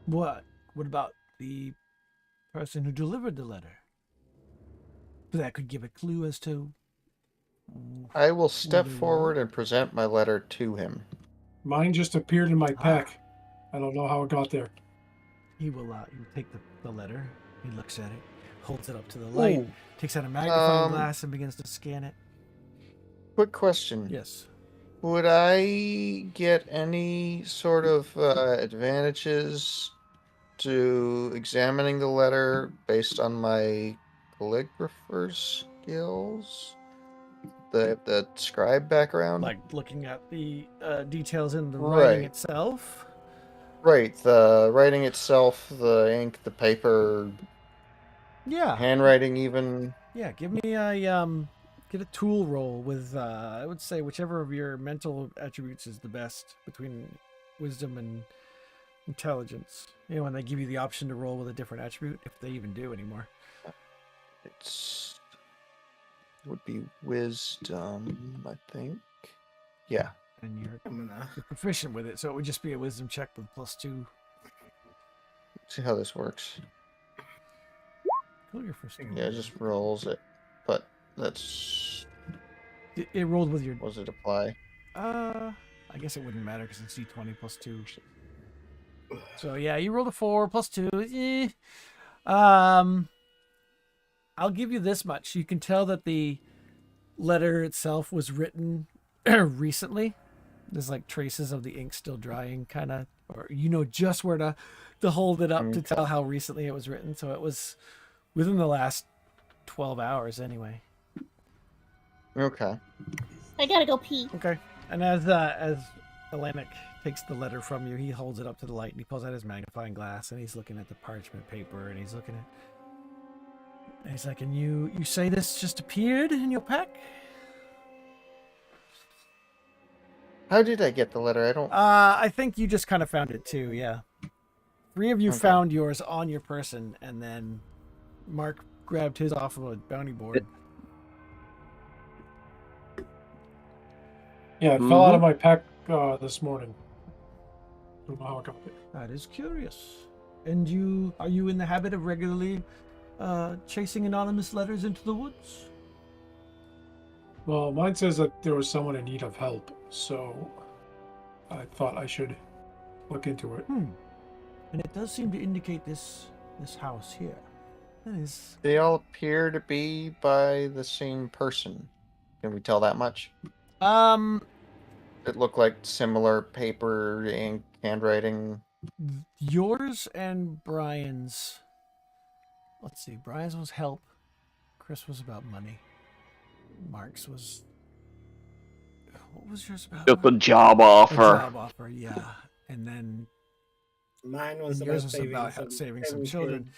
What? What about the person who delivered the letter? That could give a clue as to. I will step Who they were. forward and present my letter to him. Mine just appeared in my pack. I don't know how it got there. He will take the letter. He looks at it, holds it up to the light, Ooh. takes out a magnifying glass and begins to scan it. Quick question. Yes. Would I get any sort of advantages to examining the letter based on my calligrapher's skills? The scribe background? Like looking at the details in the Right. writing itself. Right, the writing itself, the ink, the paper, Yeah. handwriting even. Yeah. Give me a get a tool roll with I would say whichever of your mental attributes is the best between wisdom and intelligence. You know, when they give you the option to roll with a different attribute, if they even do anymore. Would be wisdom, I think. Yeah. And you're I'm gonna. proficient with it, so it would just be a wisdom check with +2. See how this works. Kill your first. Yeah, it just rolls it. But that's. It rolled with your. What does it apply? I guess it wouldn't matter because it's D20 +2. So yeah, you rolled a 4 +2. I'll give you this much. You can tell that the letter itself was written recently. There's like traces of the ink still drying, kind of, or you know just where to hold it up to tell how recently it was written. So it was within the last 12 hours, anyway. Okay. I gotta go pee. Okay. And as Alanik takes the letter from you, he holds it up to the light and he pulls out his magnifying glass and he's looking at the parchment paper and he's looking at. And he's like, "And you say this just appeared in your pack?" How did I get the letter? I don't. I think you just kind of found it too. Yeah. 3 of you Okay. found yours on your person, and then Mark grabbed his off of a bounty board. Yeah, it fell out of my pack this morning. Don't know how I got it. That is curious. And are you in the habit of regularly chasing anonymous letters into the woods? Well, mine says that there was someone in need of help, so I thought I should look into it. And it does seem to indicate this house here. That is. They all appear to be by the same person. Can we tell that much? It looked like similar paper, ink, handwriting. Yours and Brian's. Let's see. Brian's was help. Chris was about money. Mark's was. What was yours about? Just a job offer. A job offer, yeah. And then Mine was yours was about saving some children.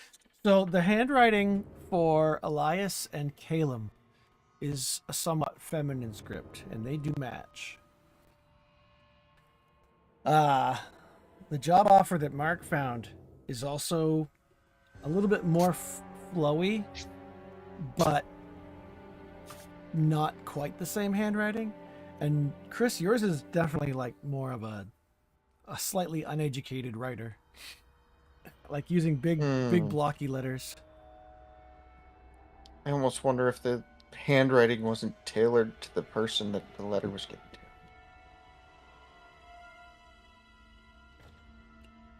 So the handwriting for Elias and Caleb is a somewhat feminine script, and they do match. The job offer that Mark found is also a little bit more flowy, but not quite the same handwriting. And Chris, yours is definitely like more of a slightly uneducated writer, like using big blocky letters. I almost wonder if the handwriting wasn't tailored to the person that the letter was given to.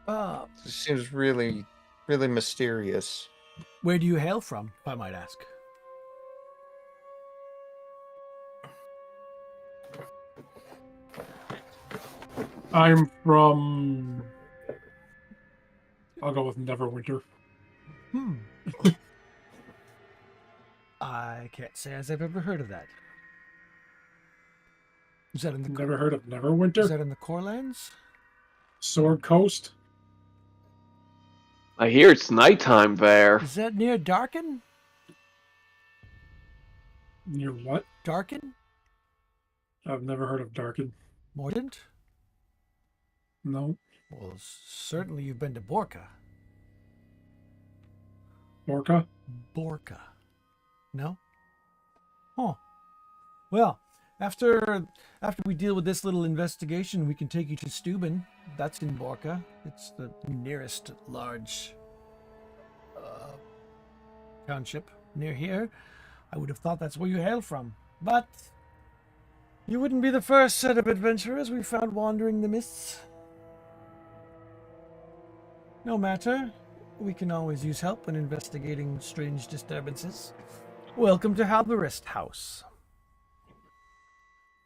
It seems really, really mysterious. Where do you hail from, if I might ask? I'm from... I'll go with Neverwinter. I can't say as I've ever heard of that. Is that in the Never heard of Neverwinter? Is that in the Corelands? Sword Coast? I hear it's nighttime there. Is that near Darken? Near what? Darken? I've never heard of Darken. Mordant? No. Well, certainly you've been to Borka. Borka? Borka. No? Huh. Well, after we deal with this little investigation, we can take you to Steuben. That's in Borka. It's the nearest large township near here. I would have thought that's where you hail from. But you wouldn't be the first set of adventurers we found wandering the mists. No matter. We can always use help when investigating strange disturbances. Welcome to Halberist House.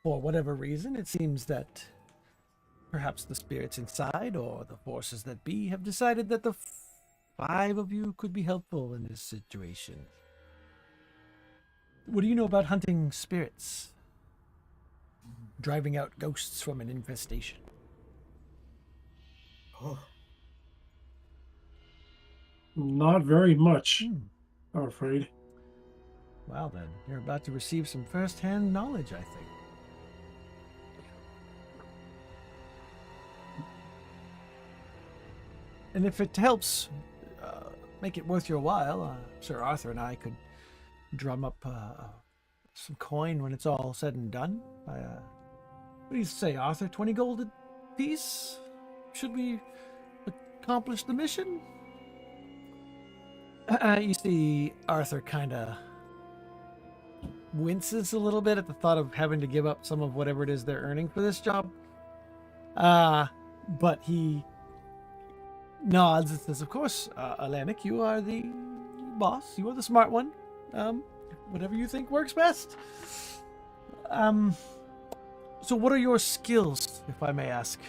For whatever reason, it seems that perhaps the spirits inside or the forces that be have decided that the 5 of you could be helpful in this situation. What do you know about hunting spirits? Driving out ghosts from an infestation? Oh. Not very much, I'm afraid. Well then, you're about to receive some first-hand knowledge, I think. And if it helps make it worth your while, Sir Arthur and I could drum up some coin when it's all said and done. What do you say, Arthur? 20 gold a piece? Should we accomplish the mission? You see, Arthur kind of winces a little bit at the thought of having to give up some of whatever it is they're earning for this job. But he nods and says, of course, Alanik, you are the boss. You are the smart one. Whatever you think works best. So what are your skills, if I may ask?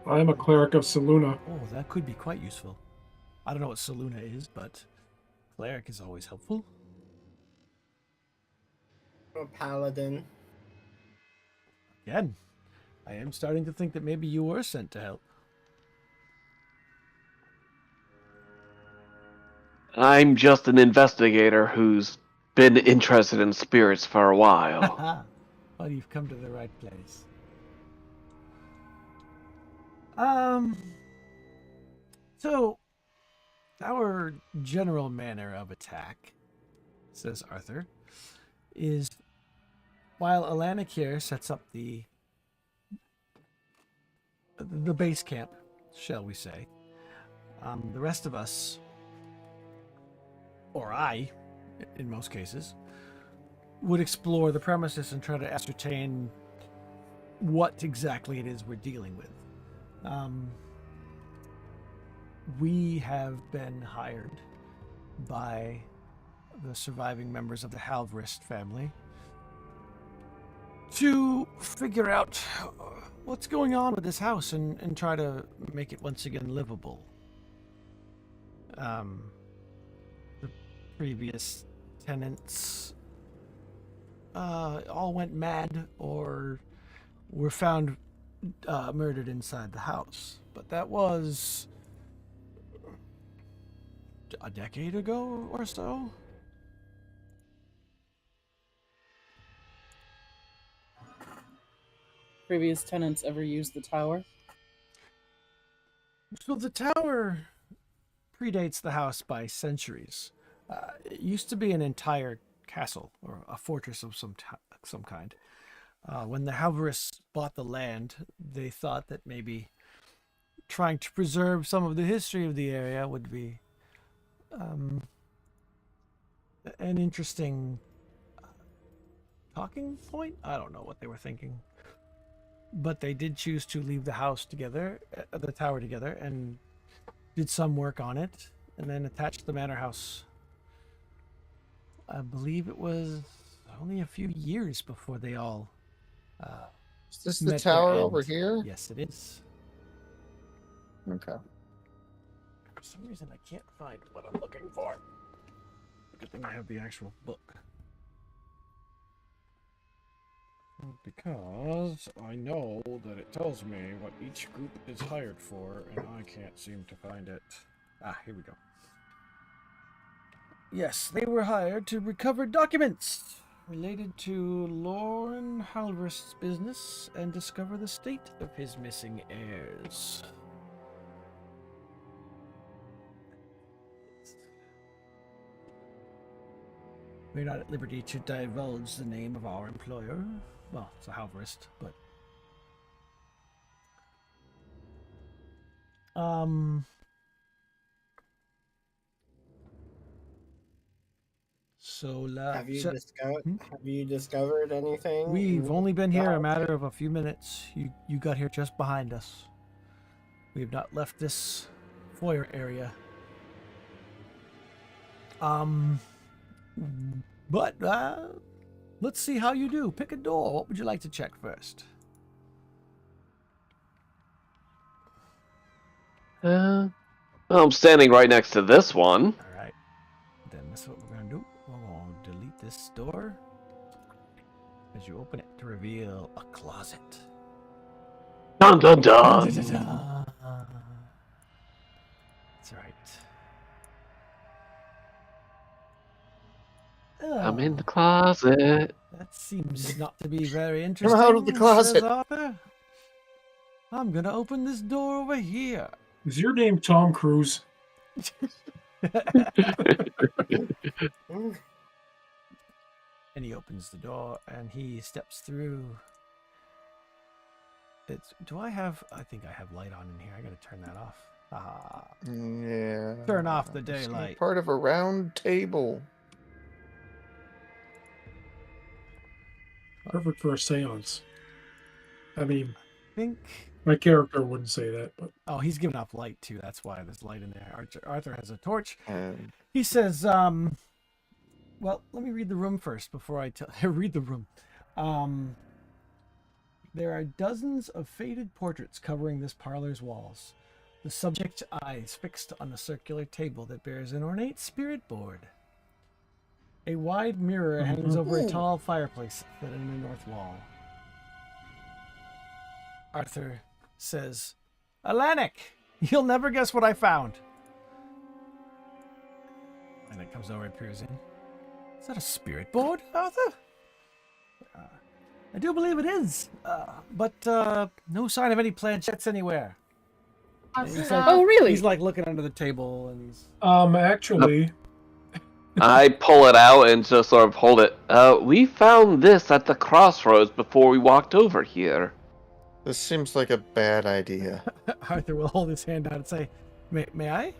I am a cleric of Saluna. Oh, that could be quite useful. I don't know what Saluna is, but cleric is always helpful. I'm a paladin. Again, I am starting to think that maybe you were sent to help. I'm just an investigator who's been interested in spirits for a while. Well, you've come to the right place. So, our general manner of attack, says Arthur, is while Alanic here sets up the base camp, shall we say, the rest of us, or I, in most cases, would explore the premises and try to ascertain what exactly it is we're dealing with. We have been hired by the surviving members of the Halvrist family to figure out what's going on with this house and try to make it once again livable. The previous tenants all went mad or were found murdered inside the house. But that was a decade ago or so. Previous tenants ever used the tower? So the tower predates the house by centuries. It used to be an entire castle or a fortress of some kind. When the Halverists bought the land, they thought that maybe trying to preserve some of the history of the area would be an interesting talking point. I don't know what they were thinking. But they did choose to leave the house together, the tower together, and did some work on it, and then attached the manor house. I believe it was only a few years before they all Is this the met their tower end. over here? Yes, it is. Okay. For some reason, I can't find what I'm looking for. Good thing I have the actual book. Because I know that it tells me what each group is hired for, and I can't seem to find it. Ah, here we go. Yes, they were hired to recover documents related to Lauren Halverst's business and discover the state of his missing heirs. We're not at liberty to divulge the name of our employer. Well, it's a Halverist, but... Have you discovered anything? We've only been here a matter of a few minutes. You got here just behind us. We have not left this foyer area. But let's see how you do. Pick a door. What would you like to check first? I'm standing right next to this one. All right. Then this is what we're going to do. We're going to delete this door as you open it to reveal a closet. Dun dun dun! That's right. I'm in the closet. That seems not to be very interesting. Come out of the closet. Says Arthur. I'm gonna open this door over here. Is your name Tom Cruise? And he opens the door and he steps through. I think I have light on in here. I gotta turn that off. Yeah. Turn off the I see daylight. Part of a round table. Perfect for a seance. I mean, Think. my character wouldn't say that, but Oh, he's giving off light too. That's why there's light in there. Arthur has a torch. And He says, well, let me read the room first before I read the room. There are dozens of faded portraits covering this parlor's walls. The subject's eyes fixed on a circular table that bears an ornate spirit board. A wide mirror hangs over a tall fireplace set in the north wall. Arthur says, Alanic, you'll never guess what I found. And it comes over and peers in. Is that a spirit board, Arthur? I do believe it is, but no sign of any planchettes anywhere. He's like, Oh, really? He's like looking under the table and he's... actually, I pull it out and just sort of hold it. We found this at the crossroads before we walked over here. This seems like a bad idea. Arthur will hold his hand out and say, may I?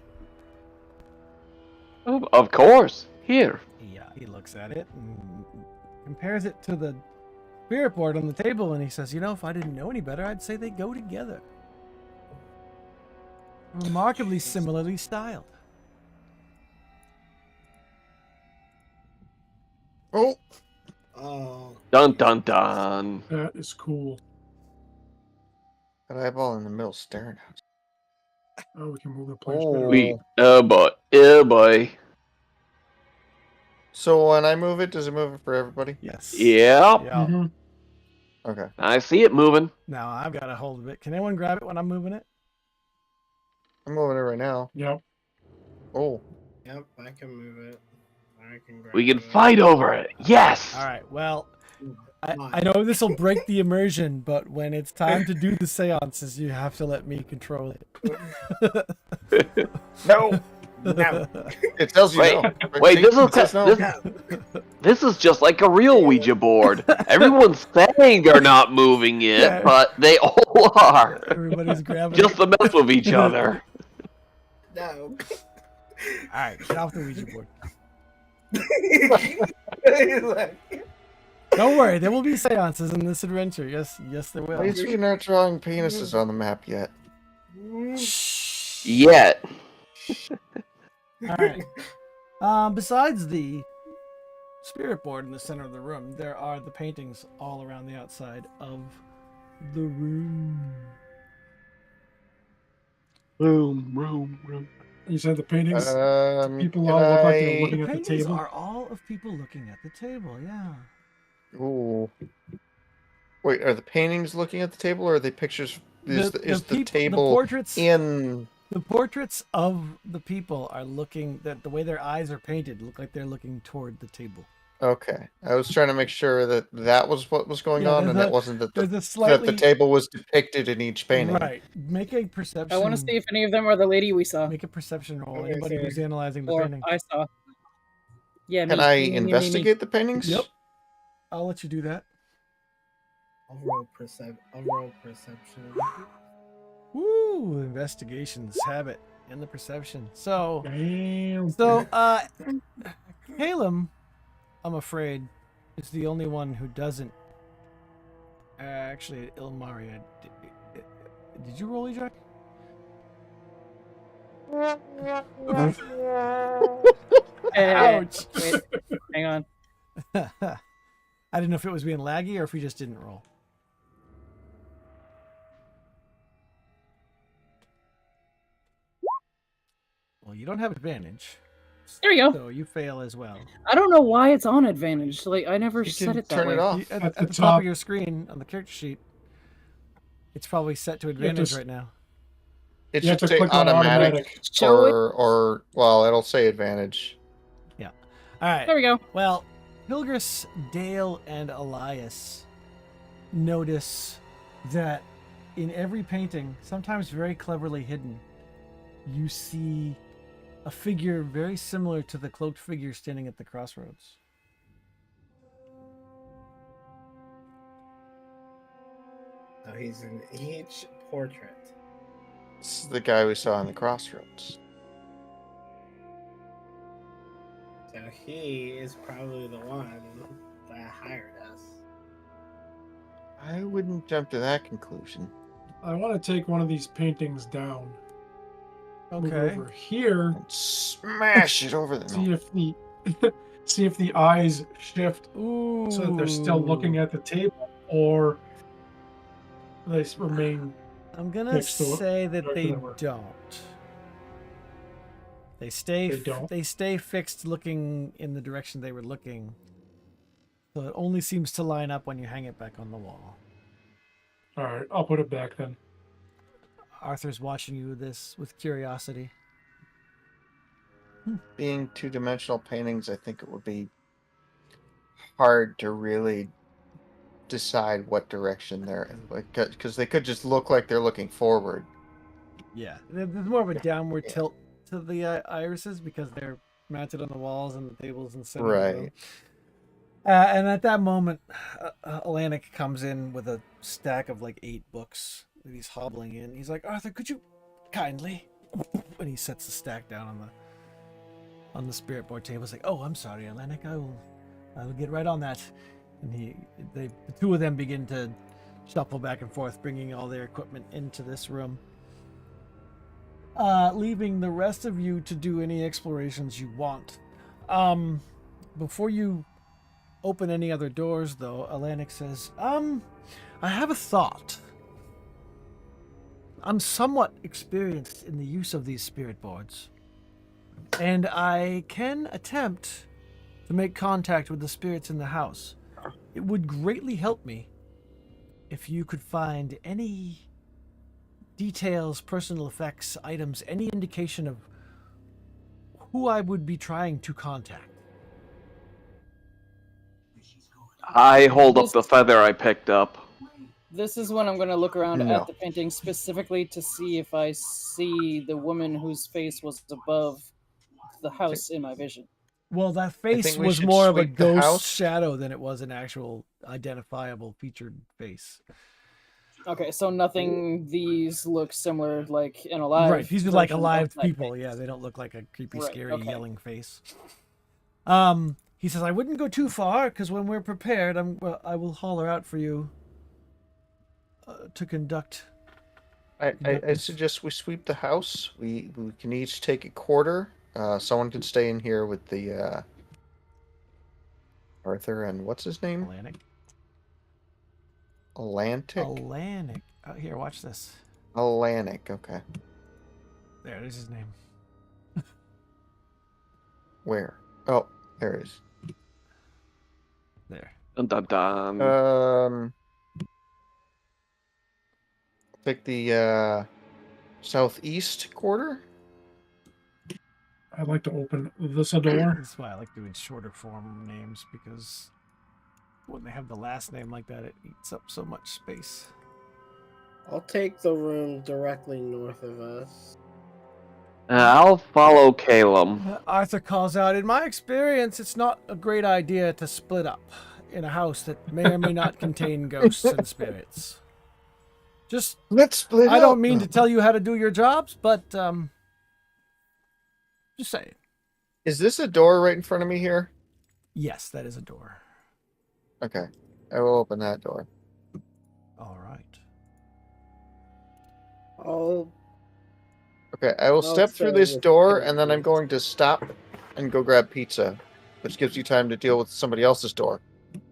Of course. Here. Yeah, he looks at it and compares it to the spirit board on the table, and he says, if I didn't know any better, I'd say they go together. Remarkably similarly styled. Oh! Oh. Dun dun dun. That is cool. That eyeball in the middle staring at us. Oh, we can move the players Oh. better. Oh boy. Oh boy. So when I move it, does it move it for everybody? Yes. Yep. Yeah. Mhm. Okay. I see it moving. Now I've got a hold of it. Can anyone grab it when I'm moving it? I'm moving it right now. Yep. Oh. Yep, I can move it. I can grab We can it. fight over it. Yes. All right. Well, Come on. I know this will break the immersion, but when it's time to do the seances, you have to let me control it. No! No. It tells you Wait, no. wait, See? this is It says no. This is just like a real Ouija board. Everyone's saying they're not moving it, Yeah. but they all are. Everybody's grabbing Just to mess with each other. No. All right, get off the Ouija board. He's like, Don't worry, there will be seances in this adventure. Yes, there At will. least we're not drawing penises on the map yet. Yet. All right. Besides the spirit board in the center of the room, there are the paintings all around the outside of the room. Room. You said the paintings. People Can all look like they're I- looking The at the paintings table. are all of people looking at the table. Yeah. Ooh. Wait, are the paintings looking at the table, or are they pictures? Is the the table portraits in? The portraits of the people are looking. The way their eyes are painted look like they're looking toward the table. Okay, I was trying to make sure that was what was going Yeah, on, there's and a- that wasn't that There's a that slightly the table was depicted in each painting. right. Make a perception. I want to see if any of them are the lady we saw, Make a perception roll. Okay, Anybody fair. who's analyzing the or painting. I saw. Yeah, Can me. I Me. investigate the paintings? Yep. I'll let you do that. Overall perception. Woo! Investigations, habit, and the perception. So, Damn. Caleb, I'm afraid, is the only one who doesn't. Actually, Ilmaria, did you roll, Jack? Ouch! Wait, hang on. I didn't know if it was being laggy or if we just didn't roll. Well, you don't have advantage. There we go. So you fail as well. I don't know why it's on advantage. Like I never You set can it that turn way. it off. At At the the top top. of your screen on the character sheet, it's probably set to advantage right now. It You have should to say click on automatic, Show it. or well, it'll say advantage. All right. There we go. Well, Hilgris, Dale, and Elias notice that in every painting, sometimes very cleverly hidden, you see a figure very similar to the cloaked figure standing at the crossroads. So he's in each portrait. This is the guy we saw in the crossroads. So he is probably the one that hired us. I wouldn't jump to that conclusion. I want to take one of these paintings down. Move it Okay. over here. And smash it over the. See if the see if the eyes shift Ooh. so that they're still looking at the table, or they remain. I'm gonna next to it, say that right they to the work. don't. They stay. They don't? They stay fixed, looking in the direction they were looking. So it only seems to line up when you hang it back on the wall. All right, I'll put it back then. Arthur's watching you with this with curiosity. Being two-dimensional paintings, I think it would be hard to really decide what direction they're in, because they could just look like they're looking forward. Yeah, there's more of a downward tilt to the irises because they're mounted on the walls and the tables in the center of the room. Right. And at that moment, Atlantic comes in with a stack of like 8 books that he's hobbling in. He's like, Arthur, could you kindly? And he sets the stack down on the spirit board table. He's like, oh, I'm sorry, Atlantic. I will get right on that. And the two of them begin to shuffle back and forth, bringing all their equipment into this room. Leaving the rest of you to do any explorations you want. Before you open any other doors, though, Atlantic says, I have a thought. I'm somewhat experienced in the use of these spirit boards, and I can attempt to make contact with the spirits in the house. It would greatly help me if you could find any details, personal effects, items, any indication of who I would be trying to contact. I hold up the feather I picked up. This is when I'm going to look around No. at the painting specifically to see if I see the woman whose face was above the house in my vision. Well, that think face we was should more of a sweep the ghost house. shadow than it was an actual identifiable featured face. Okay, so nothing these look similar like in alive. Right, these are like version of alive that people. face. Yeah, they don't look like a creepy, Right, scary, okay. yelling face. He says, I wouldn't go too far, because when we're prepared, I will holler out for you to conduct. I suggest we sweep the house. We can each take a quarter. Someone can stay in here with the Arthur and what's his name? Atlantic. Atlantic. Oh, here, watch this. Atlantic. Okay. There's his name. Where? Oh, there it is. There. Dun, dun, dun. Pick the southeast quarter. I'd like to open this door. That's why I like doing shorter form names, because when they have the last name like that, it eats up so much space. I'll take the room directly north of us. I'll follow Caleb. Arthur calls out, in my experience, it's not a great idea to split up in a house that may or may not contain ghosts and spirits. Just, Let's split I up. don't mean to tell you how to do your jobs, but just saying. Is this a door right in front of me here? Yes, that is a door. Okay. I will open that door. All right. Okay, I will I'll step through stay this with door, Caleb and then I'm first. going to stop and go grab pizza, which gives you time to deal with somebody else's door.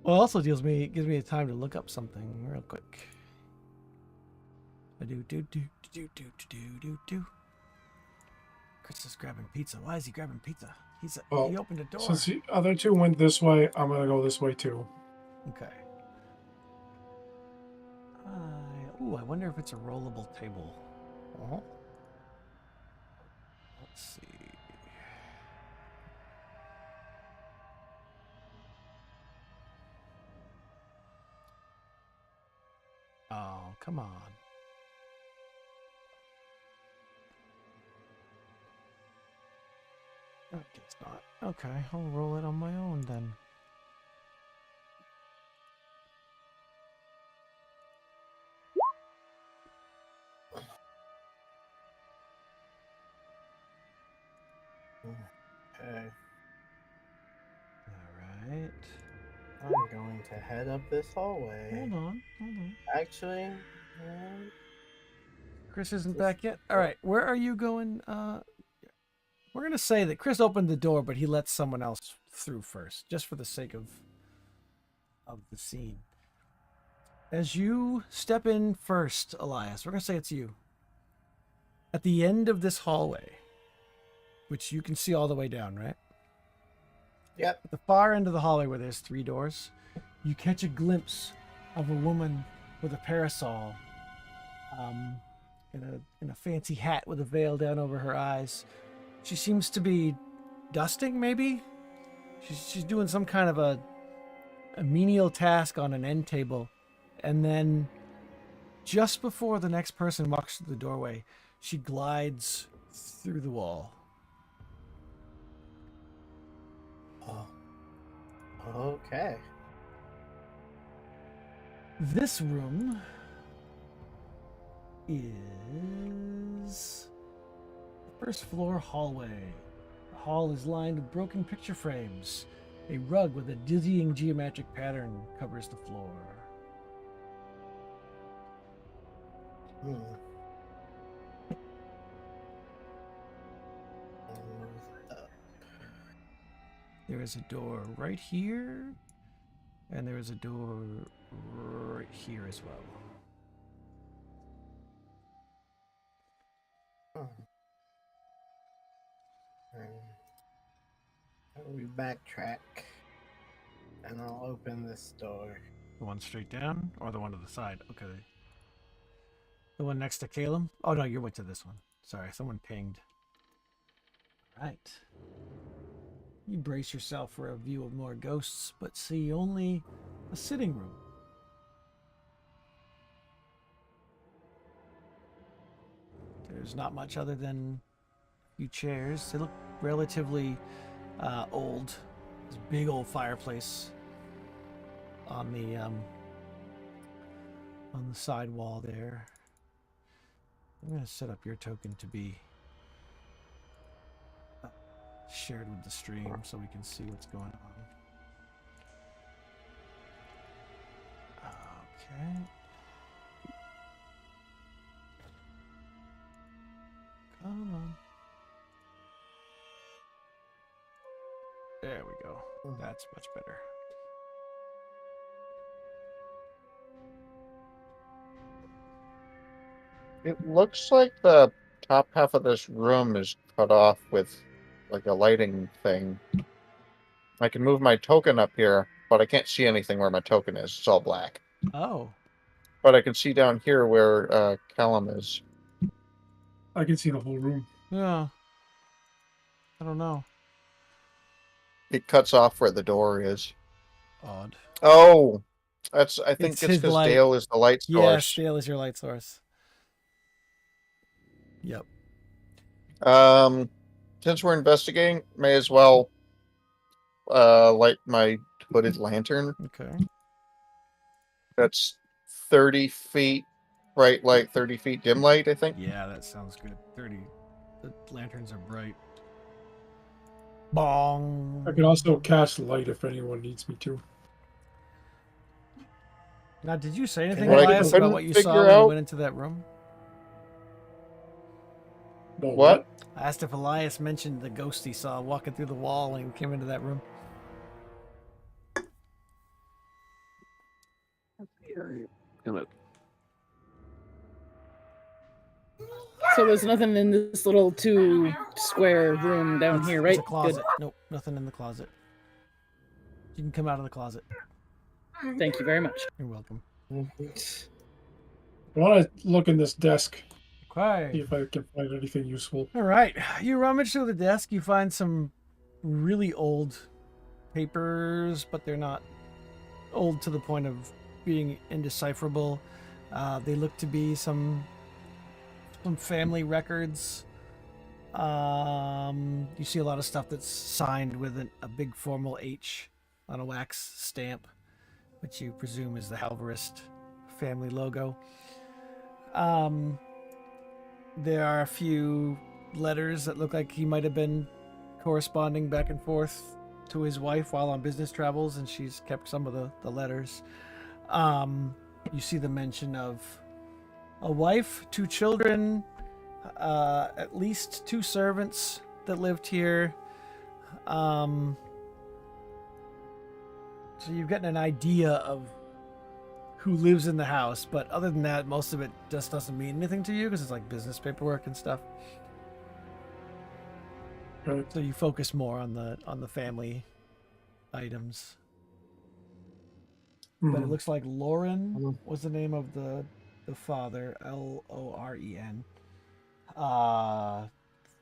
Well, it also gives me a time to look up something real quick. Do. Chris is grabbing pizza. Why is he grabbing pizza? He opened a door. Since the other two went this way, I'm gonna go this way too. Okay. I wonder if it's a rollable table. Let's see. Oh, come on. Okay, it's not. Okay, I'll roll it on my own then. Okay. Alright. I'm going to head up this hallway. Hold on. Actually, Chris isn't back yet? Alright, where are you going? We're going to say that Chris opened the door, but he let someone else through first, just for the sake of the scene. As you step in first, Elias, we're going to say it's you. At the end of this hallway, which you can see all the way down, right? Yep. At the far end of the hallway where there's 3 doors, you catch a glimpse of a woman with a parasol, in a fancy hat with a veil down over her eyes. She seems to be dusting, maybe? She's doing some kind of a menial task on an end table. And then just before the next person walks through the doorway, she glides through the wall. Oh. Okay. This room is the first floor hallway. The hall is lined with broken picture frames. A rug with a dizzying geometric pattern covers the floor. Hmm. There is a door right here, and there is a door right here as well. We backtrack, and I'll open this door. The one straight down, or the one to the side? Okay. The one next to Caleb? Oh no, you went to this one. Sorry, someone pinged. Right. You brace yourself for a view of more ghosts, but see only a sitting room. There's not much other than a few chairs. They look relatively old. This big old fireplace on the side wall there. I'm gonna set up your token to be shared with the stream so we can see what's going on. Okay. Come on. There we go. That's much better. It looks like the top half of this room is cut off with like a lighting thing. I can move my token up here, but I can't see anything where my token is. It's all black. Oh. But I can see down here where Callum is. I can see the whole room. Yeah. I don't know. It cuts off where the door is. Odd. Oh, I think It's it's his because light. Dale is the light Yes, source. Dale is your light source. Yep. Since we're investigating, may as well light my hooded lantern. Okay. That's 30 feet bright light, 30 feet dim light, I think. Yeah, that sounds good. 30. The lanterns are bright. Bong. I can also cast light if anyone needs me to. Now, did you say anything, What I Elias, about couldn't what you saw figure when you out- went into that room? No, What? I asked if Elias mentioned the ghost he saw walking through the wall when he came into that room. Gonna So there's nothing in this little 2-square room down here, right? It's a closet. Nope, nothing in the closet. You can come out of the closet. Good. Thank you very much. You're welcome. I want to look in this desk, see Okay. if I can find anything useful. All right. You rummage through the desk. You find some really old papers, but they're not old to the point of being indecipherable. They look to be some family records. You see a lot of stuff that's signed with a big formal H on a wax stamp, which you presume is the Halverist family logo. There are a few letters that look like he might have been corresponding back and forth to his wife while on business travels, and she's kept some of the letters. You see the mention of a wife, 2 children, at least 2 servants that lived here. So you've gotten an idea of who lives in the house, but other than that, most of it just doesn't mean anything to you because it's like business paperwork and stuff. Okay. So you focus more on the family items. But it looks like Lauren was the name of the father, Loren.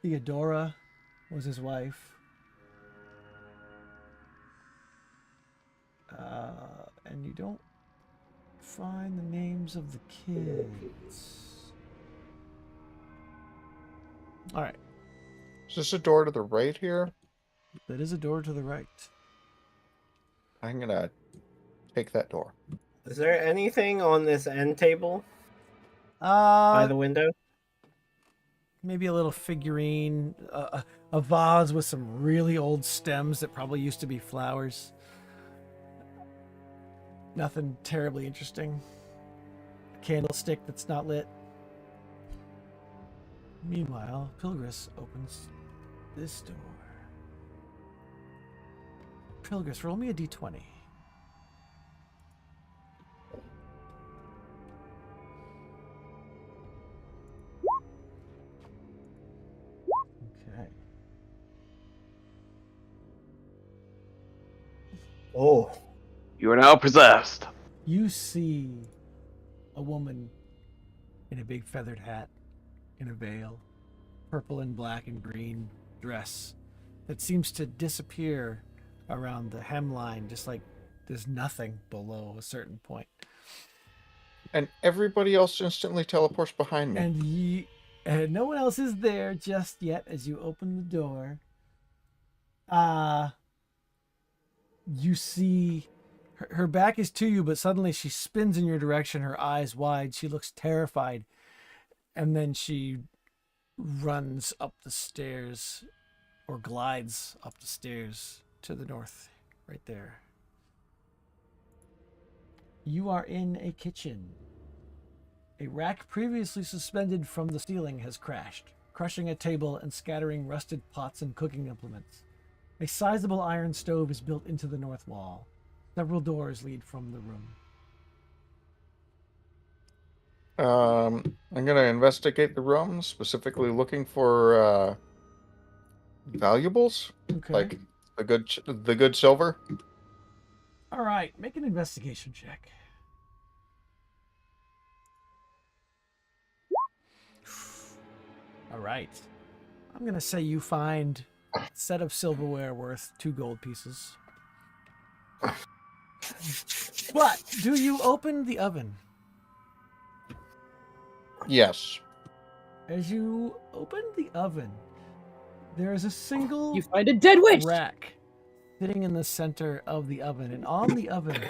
Theodora was his wife. And you don't find the names of the kids. All right. Is this a door to the right here? That is a door to the right. I'm gonna take that door. Is there anything on this end table by the window? Maybe a little figurine, a vase with some really old stems that probably used to be flowers. Nothing terribly interesting. A candlestick that's not lit. Meanwhile, Pilgris opens this door. Pilgris, roll me a d20. Okay. Oh. You are now possessed. You see a woman in a big feathered hat, in a veil, purple and black and green dress that seems to disappear around the hemline, just like there's nothing below a certain point. And everybody else instantly teleports behind me. And no one else is there just yet as you open the door. You see her back is to you, but suddenly she spins in your direction, her eyes wide. She looks terrified. And then she runs up the stairs, or glides up the stairs to the north, right there. You are in a kitchen. A rack previously suspended from the ceiling has crashed, crushing a table and scattering rusted pots and cooking implements. A sizable iron stove is built into the north wall. Several doors lead from the room. I'm gonna investigate the room, specifically looking for valuables, Okay. like the good silver. All right, make an investigation check. All right. I'm going to say you find a set of silverware worth 2 gold pieces. But do you open the oven? Yes. As you open the oven, there is a single You find a dead witch! rack sitting in the center of the oven, and on the oven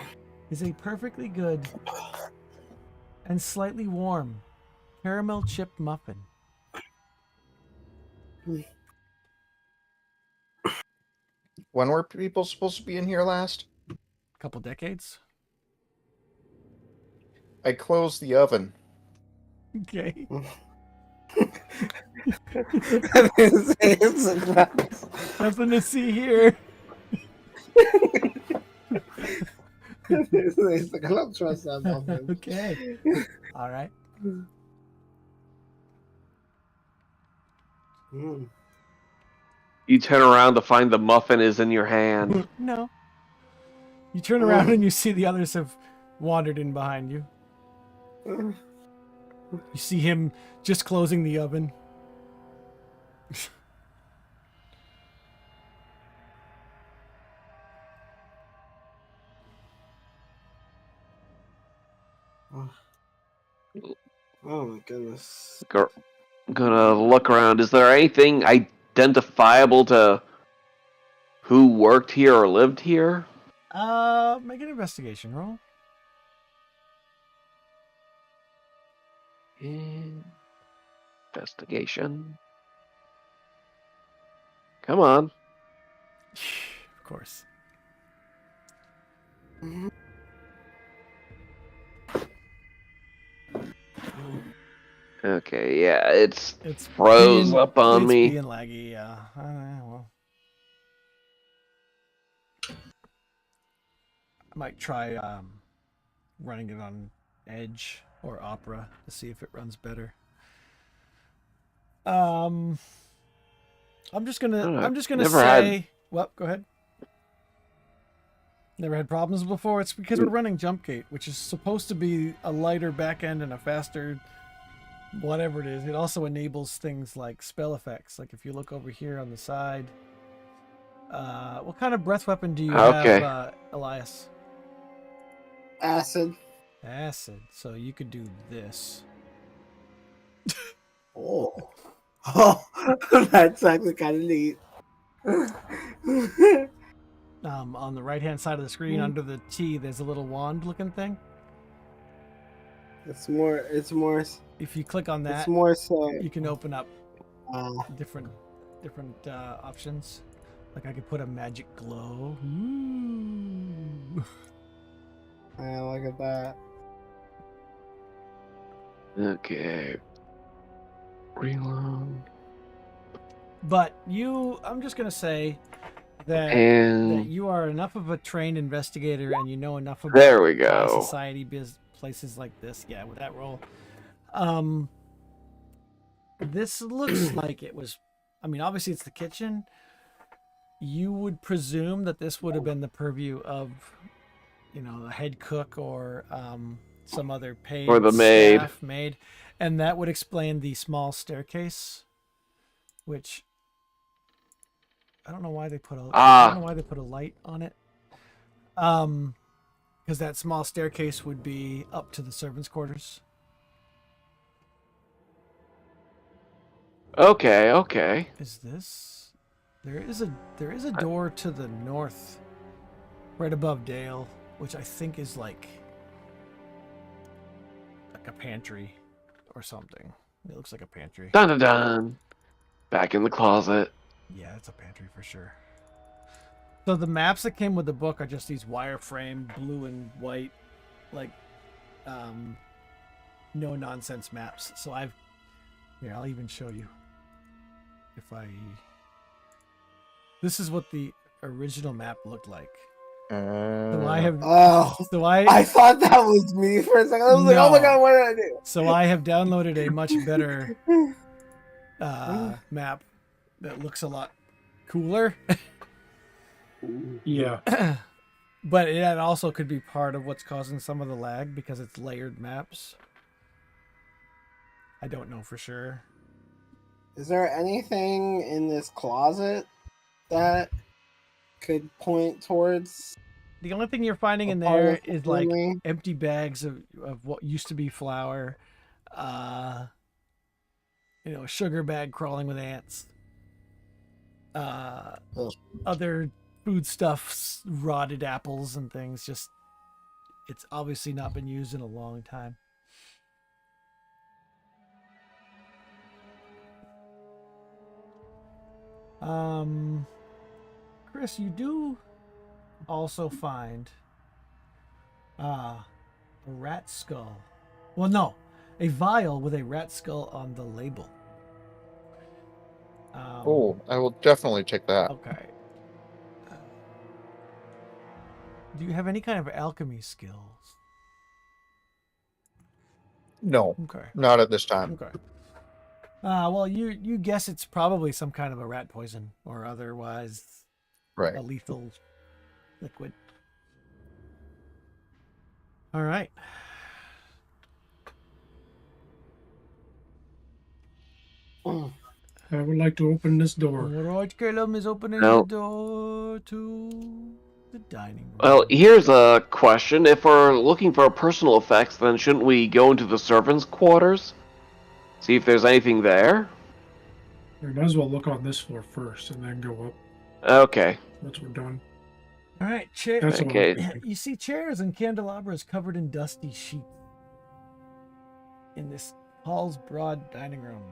is a perfectly good and slightly warm caramel chip muffin. When were people supposed to be in here last? A couple decades. I closed the oven. Okay. Nothing to see here. I don't trust that muffin. Okay. All right. Mm. You turn around to find the muffin is in your hand. No. You turn around and you see the others have wandered in behind you. You see him just closing the oven. Oh my goodness. Gonna look around. Is there anything identifiable to who worked here or lived here? Make an investigation roll. Investigation. Come on. Of course. Okay, yeah, it's It's froze being, up on it's me. being laggy, yeah. Well. I might try running it on Edge or Opera to see if it runs better. I'm just gonna Never say had- well, go ahead. Never had problems before. It's because we're running Jumpgate, which is supposed to be a lighter back end and a faster whatever it is. It also enables things like spell effects. Like if you look over here on the side. What kind of breath weapon do you have, Elias? Acid. Acid. So you could do this. Oh. Oh, that's actually kind of neat. On the right-hand side of the screen, under the T, there's a little wand-looking thing. It's more. If you click on It's that, more so. you can open up Uh, different options. Like I could put a magic glow. Ooh. look at that. Okay. Reload. But I'm just gonna say that And you are enough of a trained investigator and you know enough about there we high go. society places like this. Yeah, with that roll. This looks like it was. I mean, obviously it's the kitchen. You would presume that this would have been the purview of, the head cook or some other paid Or the maid. staff maid, and that would explain the small staircase, which I don't know why they put a light on it. Because that small staircase would be up to the servants' quarters. Okay. Is this? There is a door to the north, right above Dale, which I think is like a pantry or something. It looks like a pantry. Dun dun dun. Back in the closet. Yeah, it's a pantry for sure. So the maps that came with the book are just these wireframe, blue and white, like, no nonsense maps. So I'll even show you. This is what the original map looked like. So I have. I thought that was me for a second. I was like, oh my god, what did I do? So I have downloaded a much better map that looks a lot cooler. Yeah. But it also could be part of what's causing some of the lag because it's layered maps. I don't know for sure. Is there anything in this closet that could point towards? The only thing you're finding in there is like empty bags of what used to be flour, a sugar bag crawling with ants, other foodstuffs, rotted apples and things. Just, it's obviously not been used in a long time. Chris, you do also find a rat skull. Well, no, a vial with a rat skull on the label. I will definitely take that. Okay. Do you have any kind of alchemy skills? No, Okay. not at this time. Okay. Well, you guess it's probably some kind of a rat poison or otherwise Right. a lethal liquid. All right. I would like to open this door. All right, Caleb is opening No. the door to the dining room. Well, here's a question. If we're looking for personal effects, then shouldn't we go into the servants' quarters? See if there's anything there? We might as well look on this floor first and then go up Okay. once we're done. All right, chair. That's what I'm Okay. thinking. You see chairs and candelabras covered in dusty sheets in this hall's broad dining room.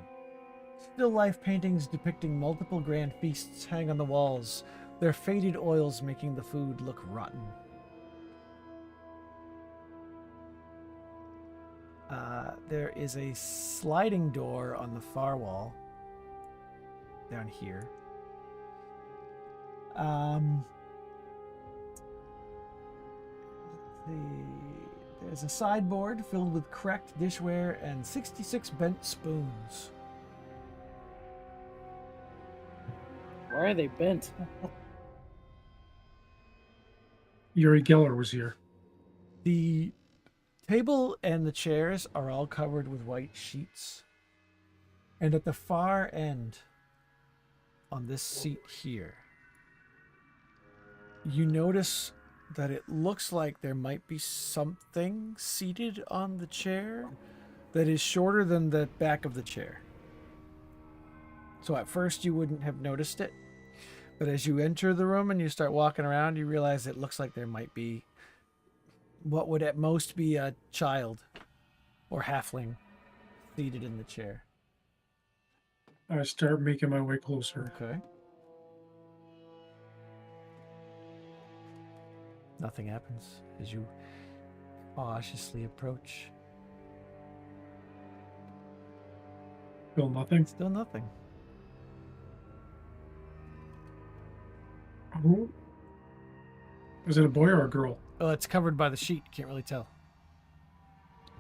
Still life paintings depicting multiple grand feasts hang on the walls, their faded oils making the food look rotten. There is a sliding door on the far wall down here. There's a sideboard filled with cracked dishware and 66 bent spoons. Why are they bent? Yuri Geller was here. The table and the chairs are all covered with white sheets. And at the far end, on this seat here, you notice that it looks like there might be something seated on the chair that is shorter than the back of the chair. So at first you wouldn't have noticed it, But as you enter the room and you start walking around, you realize it looks like there might be what would at most be a child or halfling seated in the chair. I start making my way closer. Okay. Nothing happens as you cautiously approach. Still nothing. Still nothing. Who? Is it a boy or a girl? Oh, it's covered by the sheet. Can't really tell.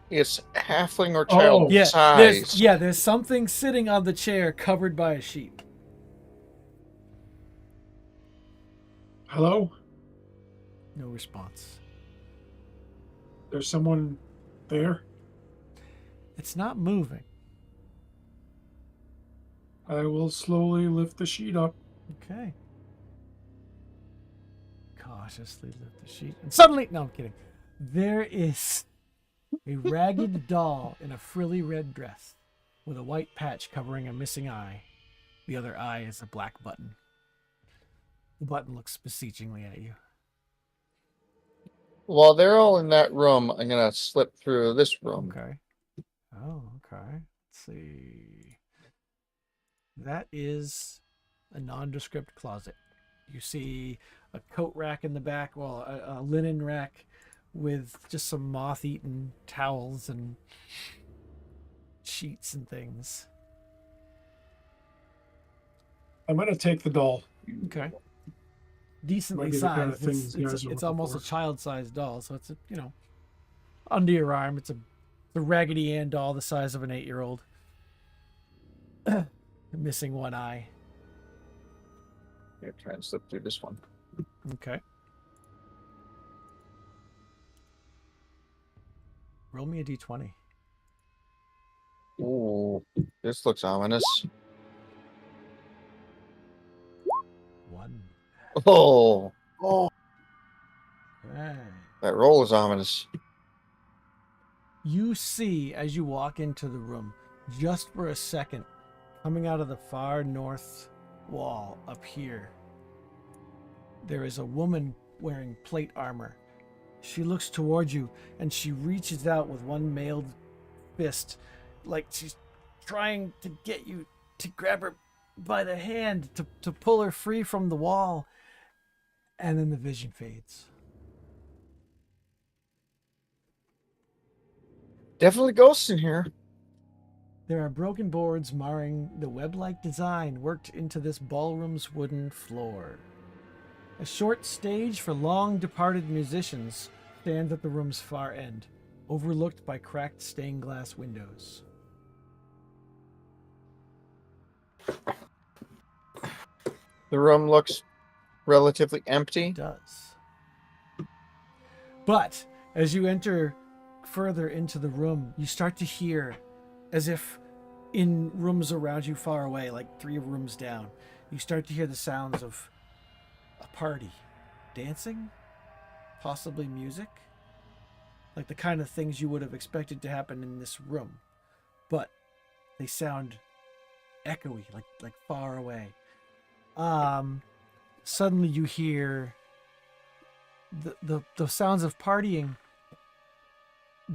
It's halfling or Oh. child Yeah, size. there's something sitting on the chair covered by a sheet. Hello? No response. There's someone there? It's not moving. I will slowly lift the sheet up. Okay. Cautiously lift the sheet. And suddenly, no, I'm kidding. There is a ragged doll in a frilly red dress with a white patch covering a missing eye. The other eye is a black button. The button looks beseechingly at you. While they're all in that room, I'm gonna slip through this room. Okay. Oh, okay. Let's see. That is a nondescript closet. You see a coat rack in the back, well, a linen rack with just some moth-eaten towels and sheets and things. I'm gonna take the doll. Okay. Decently Might be the kind of sized. thing It's, these guys it's, are it's looking almost for. a child-sized doll, so it's under your arm. It's a Raggedy Ann doll the size of an 8-year-old. Missing one eye. Here, try and slip through this one. Okay. Roll me a d20. Ooh, this looks ominous. 1. Oh, Okay. that roll is ominous. You see, as you walk into the room, just for a second, coming out of the far north wall up here, there is a woman wearing plate armor. She looks toward you and she reaches out with one mailed fist, like she's trying to get you to grab her by the hand to pull her free from the wall. And then the vision fades. Definitely ghosts in here. There are broken boards marring the web-like design worked into this ballroom's wooden floor. A short stage for long-departed musicians stands at the room's far end, overlooked by cracked stained glass windows. The room looks relatively empty. It does. But as you enter further into the room, you start to hear, as if in rooms around you far away, like 3 rooms down, you start to hear the sounds of a party. Dancing? Possibly music? Like the kind of things you would have expected to happen in this room. But they sound echoey, like far away. Suddenly you hear the sounds of partying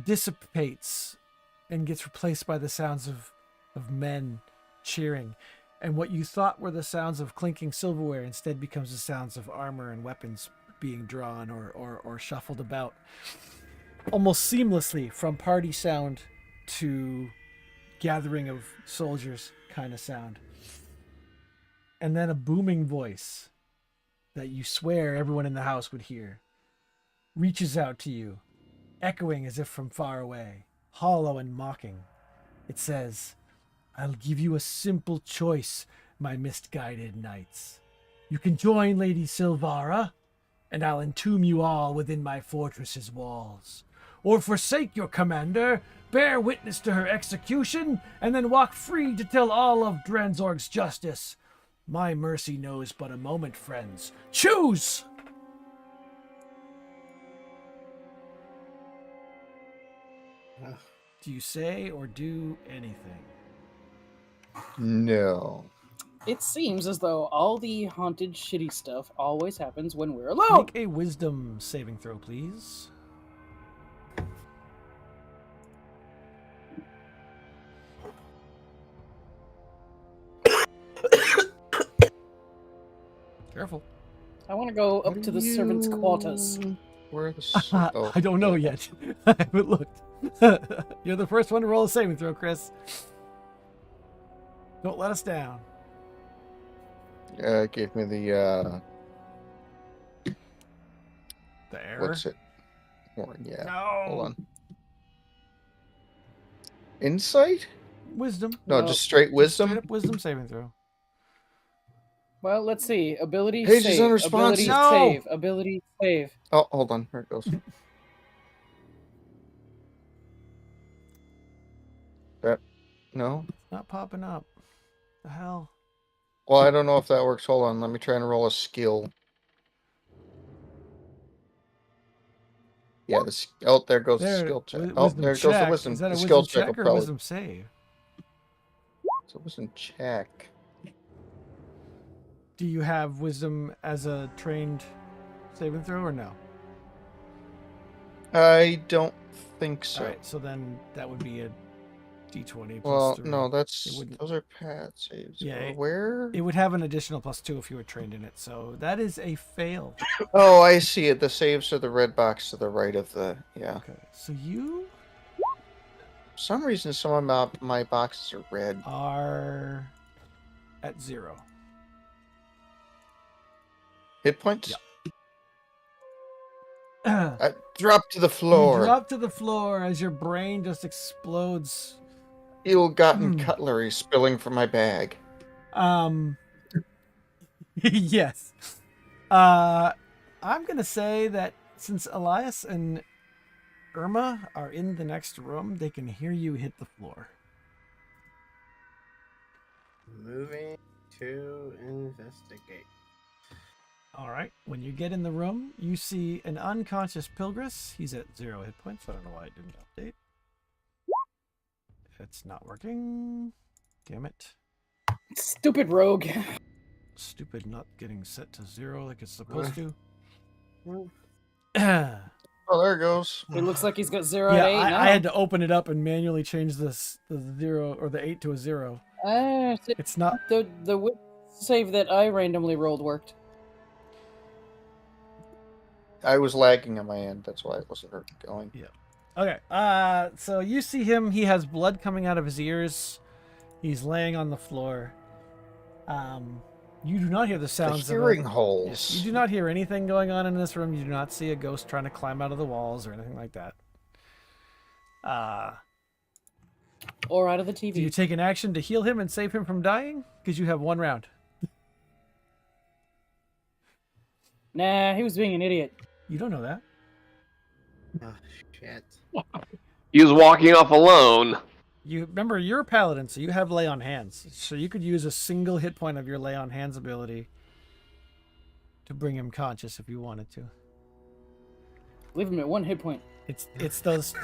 dissipates and gets replaced by the sounds of men cheering. And what you thought were the sounds of clinking silverware instead becomes the sounds of armor and weapons being drawn or shuffled about. Almost seamlessly from party sound to gathering of soldiers kind of sound. And then a booming voice that you swear everyone in the house would hear reaches out to you, echoing as if from far away, hollow and mocking. It says, "I'll give you a simple choice, my mist-guided knights. You can join Lady Silvara, and I'll entomb you all within my fortress's walls. Or forsake your commander, bear witness to her execution, and then walk free to tell all of Dranzorg's justice. My mercy knows but a moment, friends. Choose!" Do you say or do anything? No. It seems as though all the haunted, shitty stuff always happens when we're alone. Make a wisdom saving throw, please. Careful. I want to go up to the servants' quarters. Where are the... Oh, I don't know yeah. yet. I haven't looked. You're the first one to roll a saving throw, Chris. Don't let us down. It gave me the, The error. what's it? Warren, yeah. No. Hold on. Insight? Wisdom. No, No. just straight wisdom? Straight up wisdom saving throw. Well, let's see. Ability Page is save. unresponsive. Ability No. save. Ability save. Oh, hold on. Here it goes. That... No? It's not popping up. The hell? Well, I don't know if that works. Hold on. Let me try and roll a skill. Yeah, this. Oh, there goes the skill check. Oh, Wisdom there goes the check. wisdom. Is that a The skill wisdom check check will or a probably. wisdom save? It's a wisdom check. Do you have wisdom as a trained saving throw or no? I don't think so. All right, so then that would be a d20 plus Well, 3. no, It that's wouldn't- those are pad saves. Yeah, Where? It would have an additional +2 if you were trained in it, so that is a fail. Oh, I see it. The saves are the red box to the right of the. Yeah. Okay, so you For some reason, some of my boxes are red. are at 0. Hit points. Yeah. I drop to the floor. You drop to the floor as your brain just explodes. Ill-gotten cutlery spilling from my bag. Yes. I'm gonna say that since Elias and Irma are in the next room, they can hear you hit the floor. Moving to investigate. All right. When you get in the room, you see an unconscious Pilgris. He's at 0 hit points. I don't know why it didn't update. It's not working. Damn it. Stupid rogue. Stupid not getting set to 0 like it's supposed to. Oh, there it goes. It looks like he's got 0 Yeah, out of 8 now. I had to open it up and manually change the 0 or the 8 to a 0. It's not. The save that I randomly rolled worked. I was lagging on my end. That's why it wasn't going. Okay. So you see him. He has blood coming out of his ears. He's laying on the floor. You do not hear the The sounds hearing of holes. Yes, you do not hear anything going on in this room. You do not see a ghost trying to climb out of the walls or anything like that. Or out of the Do you TV. take an action to heal him and save him from dying? Because you have 1 round. Nah, he was being an idiot. You don't know that. Oh, shit. He was walking off alone. You remember you're a paladin, so you have lay on hands. So you could use a single hit point of your lay on hands ability to bring him conscious if you wanted to. Leave him at 1 hit point. It's those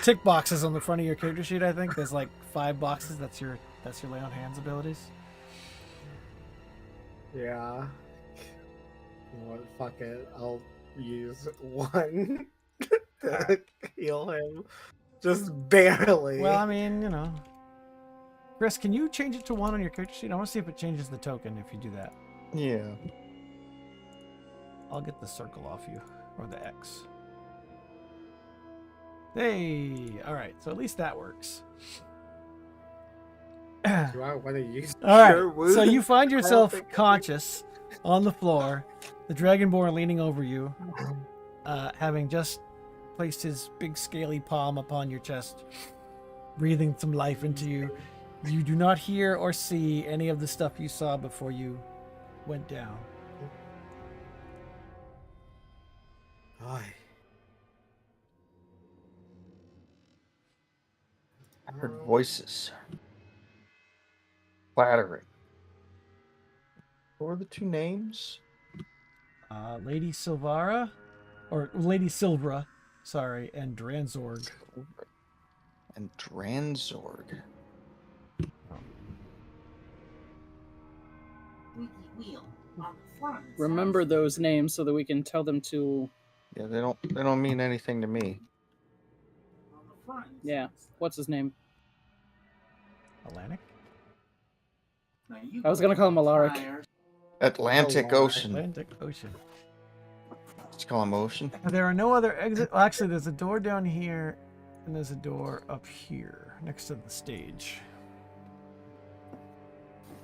tick boxes on the front of your character sheet. I think there's like 5 boxes. That's your lay on hands abilities. Yeah. Well, fuck it. I'll use 1 to heal him. Just barely. Well, I mean, you know. Chris, can you change it to 1 on your character sheet? I want to see if it changes the token if you do that. Yeah. I'll get the circle off you, or the X. Hey, all right. So at least that works. Do I want to use All right. Cure Wounds? So you find I don't yourself think I do. conscious on the floor, the Dragonborn leaning over you, having just placed his big scaly palm upon your chest, breathing some life into you. You do not hear or see any of the stuff you saw before you went down. Aye. I heard voices. Clattering. What were the 2 names? Lady Silvara, or Lady Silvra, sorry, and Dranzorg. And Dranzorg. remember those names so that we can tell them to. Yeah, they don't mean anything to me. Yeah, what's his name? Atlantic? I was gonna call him Alaric. Atlantic Lord. Ocean. Atlantic Ocean. Let's call him Ocean. There are no other exit. Well, actually, there's a door down here, and there's a door up here next to the stage.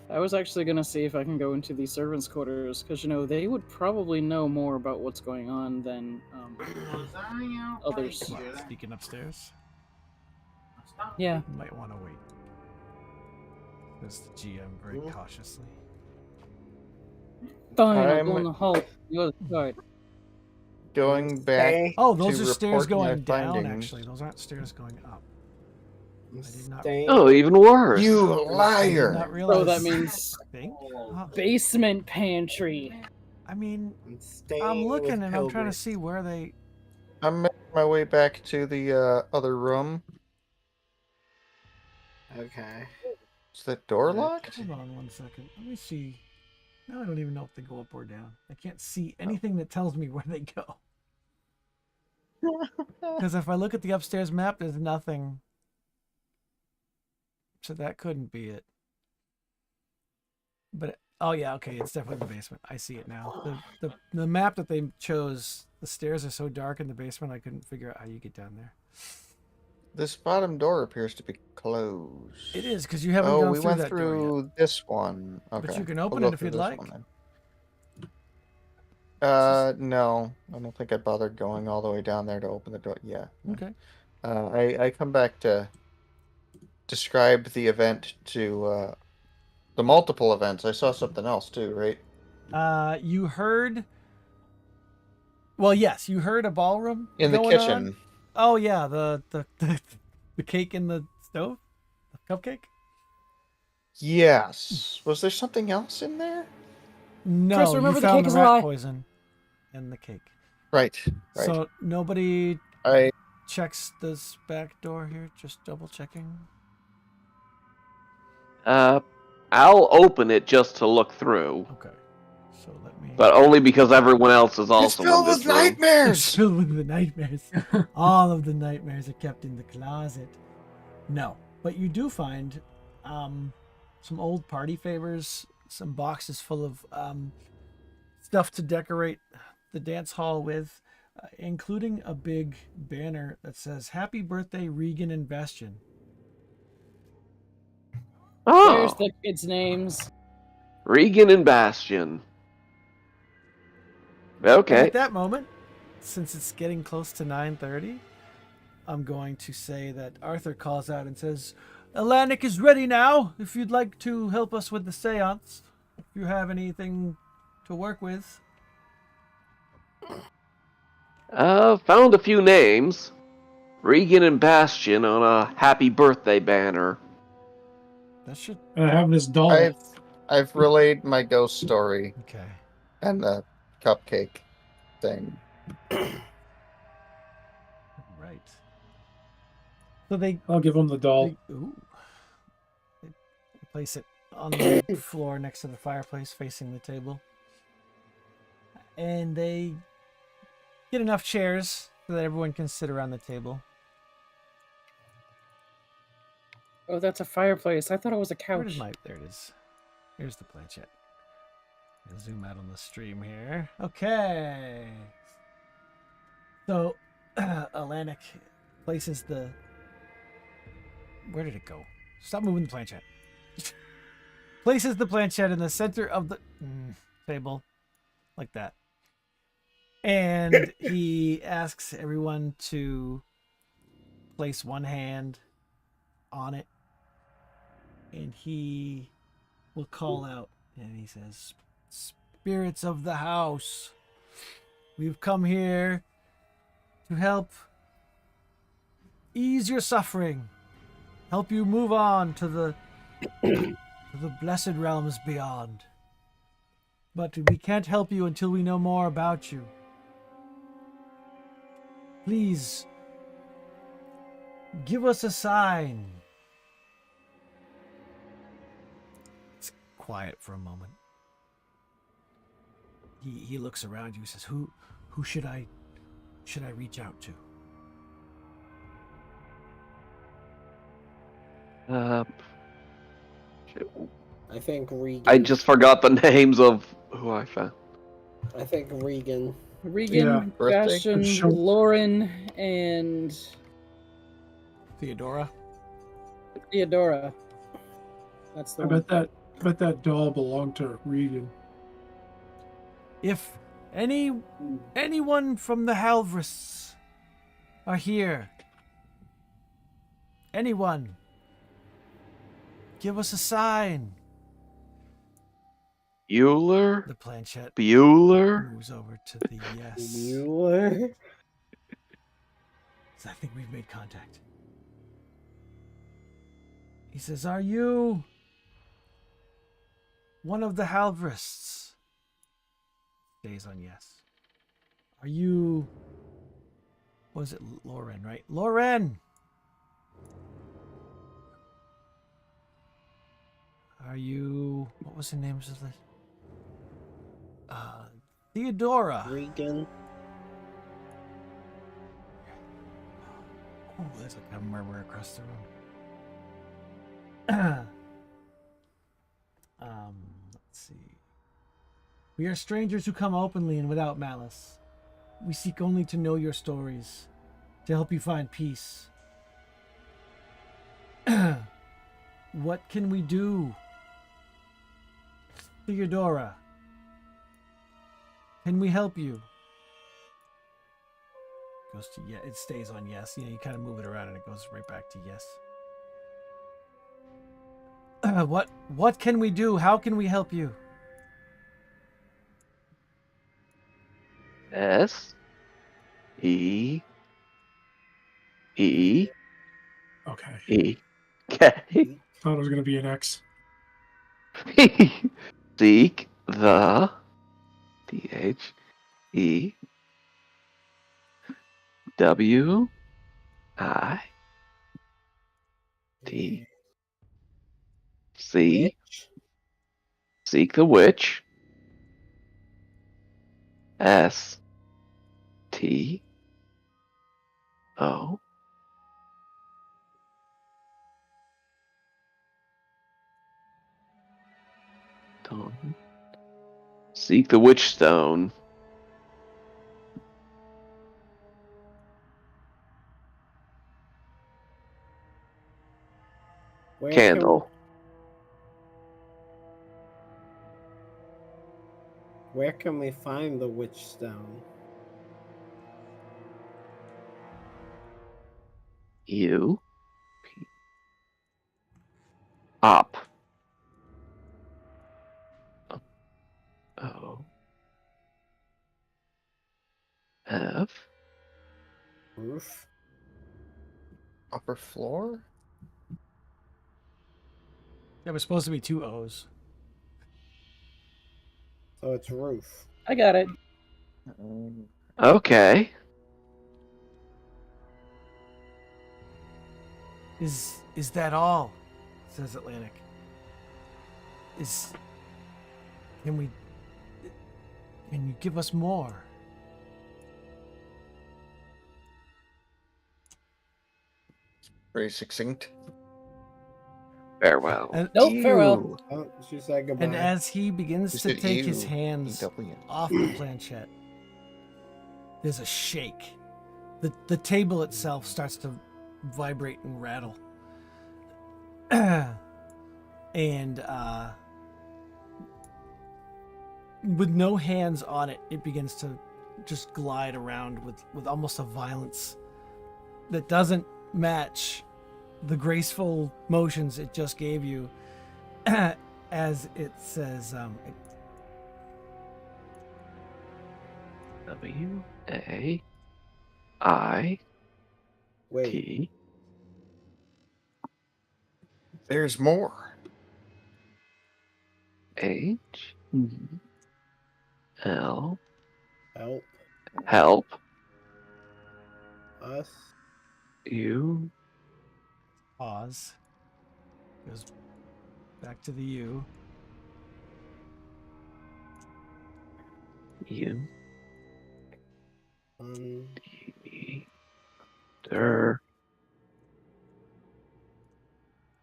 I was actually gonna see if I can go into the servants' quarters because they would probably know more about what's going on than others. What, sneaking upstairs? Yeah. You might want to wait. Says the GM very cautiously. Fine, I'll I'm- go in the hall. You go to the side. Going back. Stay. Oh, those to are stairs report my going down, findings. actually. Those aren't stairs going up. I did not- Staying. Oh, even worse. You I did not liar! realize. So that means I think? basement pantry. I mean, I'm staying. I'm looking with and I'm trying to Pilgrim. see where they. I'm making my way back to the other room. Okay. Is that door locked? Hold on 1 second. Let me see. Now I don't even know if they go up or down. I can't see anything that tells me where they go. Because if I look at the upstairs map, there's nothing. So that couldn't be it. But oh yeah, okay, it's definitely the basement. I see it now. The map that they chose, the stairs are so dark in the basement, I couldn't figure out how you get down there. This bottom door appears to be closed. It is because you haven't Oh, gone we through went that door yet. through this one. Okay. But you can We'll open go it if through you'd this like. one then. No, I don't think I'd bother going all the way down there to open the door. Yeah. Okay. I come back to describe the event to the multiple events. I saw something else too, right? You heard. Well, yes, you heard a ballroom In the going kitchen. on. Oh yeah, the cake in the stove, the cupcake. Yes. Was there something else in there? No, Chris, remember you the found cake the is a rat lie. poison in the cake. Right. Right. So nobody I checks this back door here. Just double checking. I'll open it just to look through, Okay. So let me. but only because everyone else is it's also filled in this with room. It's nightmares. filled with the nightmares. All of the nightmares are kept in the closet. No, but you do find some old party favors, some boxes full of stuff to decorate the dance hall with, including a big banner that says "Happy Birthday, Regan and Bastion." Oh, There's the kids' names. Regan and Bastion. And Okay. at that moment, since it's getting close to 9:30, I'm going to say that Arthur calls out and says, "Atlantic is ready now. If you'd like to help us with the seance, if you have anything to work with." Found a few names. Regan and Bastion on a happy birthday banner. That should. And I have this doll. I've relayed my ghost story Okay. and the cupcake thing. Right. So they I'll give him the doll. They place it on the floor next to the fireplace facing the table. And they get enough chairs so that everyone can sit around the table. Oh, that's a fireplace. I thought it was a Where couch. is my... There it is. Here's the planchette. I'll zoom out on the stream here. Okay. So, Atlantic places the... Where did it go? Stop moving the planchette. Places the planchette in the center of the table. Like that. And he asks everyone to place one hand on it. And he will call out, and he says, "Spirits of the house, we've come here to help ease your suffering, help you move on to the blessed realms beyond. But we can't help you until we know more about you. Please, give us a sign." It's quiet for a moment. He looks around you. He says, "Who should I reach out to?" Shit. I think Regan. I just forgot the names of who I found. I think Regan. Regan, Yeah. Birthday? Bastion, Sure. Lauren, and Theodora. Theodora. That's the I one. bet that doll belonged to Regan. If anyone from the Halvrists are here, anyone, give us a sign. Bueller? The planchette Bueller? moves over to the yes. Bueller? So I think we've made contact. He says, "Are you one of the Halvrists?" Stays on yes. Are you... Was it Lauren, right? Lauren! Are you... What was the name of this? Theodora. Regan? Oh, there's like a murmur across the room. Let's see. We are strangers who come openly and without malice. We seek only to know your stories, to help you find peace. What can we do? Theodora, can we help you? Goes to yes. It stays on yes. You know, you kind of move it around and it goes right back to yes. What can we do? How can we help you? S E E Okay. E K. Thought it was gonna be an X. Seek the THEWIT. Witch? Seek the witch. STO. Stone. Seek the witch stone. Where Candle. Where can we find the witch stone? U. P. Up. O. F. Roof? Upper floor? There was supposed to be two O's. So it's roof. I got it. Okay. Is that all? Says Atlantic. Can you give us more? Very succinct. Farewell. And, Nope, farewell. Oh, she said goodbye. and as he begins You to said take his ew, hands EW. off the planchette, there's a shake. The table itself starts to vibrate and rattle. And with no hands on it, it begins to just glide around with almost a violence that doesn't match the graceful motions it just gave you. As it says, WAIT. Wait, There's more. HL. help Help. us. You. pause. Goes back to the U. Ian. Um, Der.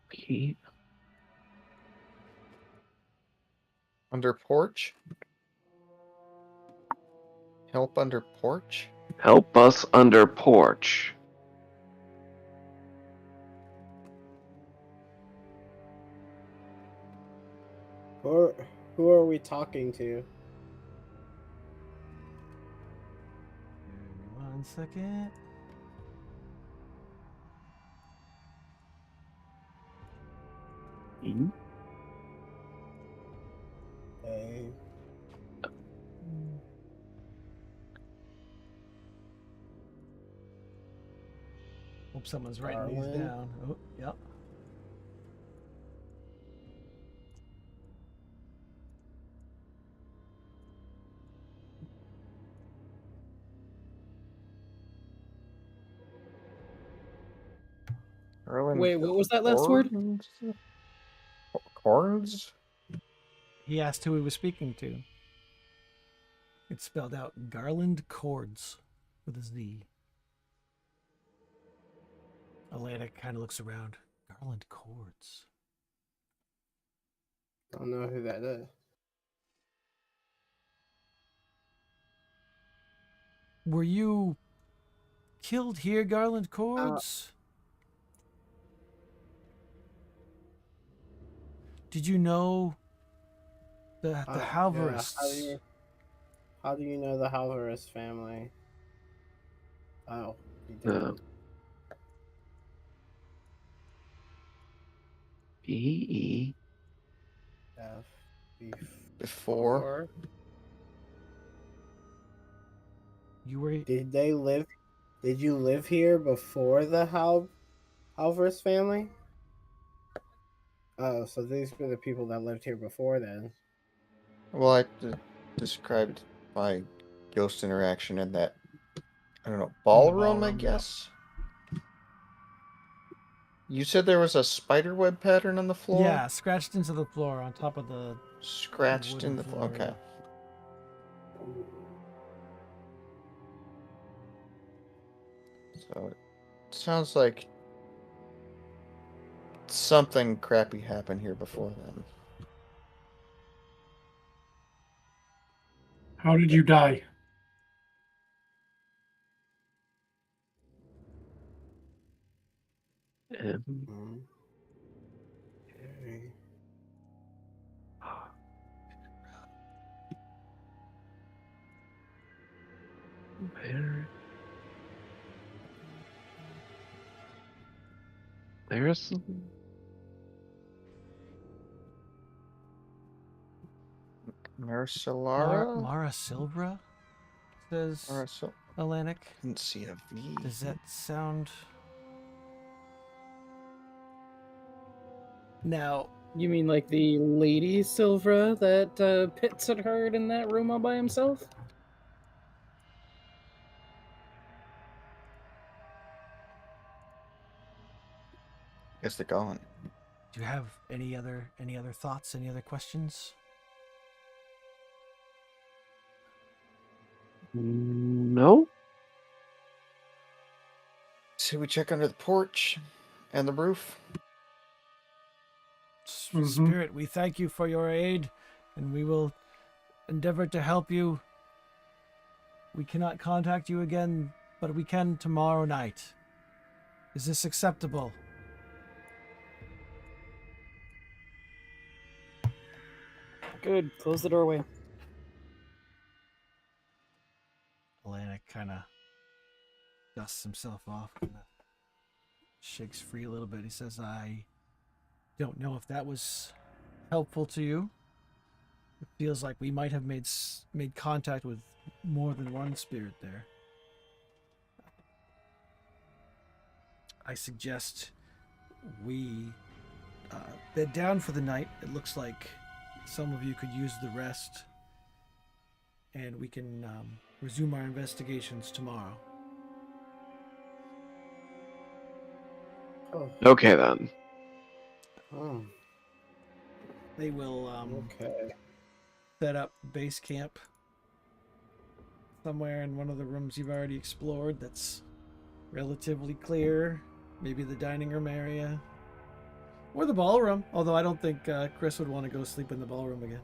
P. Under porch? Help under porch? Help us under porch. who are we talking to? Give me 1 second. Hey, Hope someone's writing these Garland? down. Oh, yep. Wait, what was that last word? Corns? He asked who he was speaking to. It's spelled out Garland Chords with a Z. Alana kind of looks around. Garland Chords. don't know who that is. Were you killed here, Garland Chords? Did you know the Halverists? Yeah, how do you know the Halverist family? Oh, you didn't. B-E. F Before? You were. Did they live? Did you live here before the Halverist family? Oh, so these were the people that lived here before then. Well, I described my ghost interaction in that, I don't know, ballroom, I guess? You said there was a spiderweb pattern on the floor? Yeah, scratched into the floor on top of the. Scratched in the floor. Okay. So it sounds like something crappy happened here before then. How did you die? M. Okay. There's Marcellara? Mara Silvra? Says Atlantic. Didn't see a V. Does that sound... Now... You mean like the Lady Silvra that Pitts had heard in that room all by himself? Guess they're gone. Do you have any other thoughts, any other questions? No. So we check under the porch and the roof. Spirit, we thank you for your aid, and we will endeavor to help you. We cannot contact you again, but we can tomorrow night. Is this acceptable? Good. Close the doorway. Atlantic kind of dusts himself off, kind of shakes free a little bit. He says, I don't know if that was helpful to you. It feels like we might have made contact with more than one spirit there. I suggest we bed down for the night. It looks like some of you could use the rest, and we can resume our investigations tomorrow. Oh. Okay then. Oh. They will Okay. set up base camp somewhere in one of the rooms you've already explored that's relatively clear. Maybe the dining room area. Or the ballroom, although I don't think Chris would want to go sleep in the ballroom again.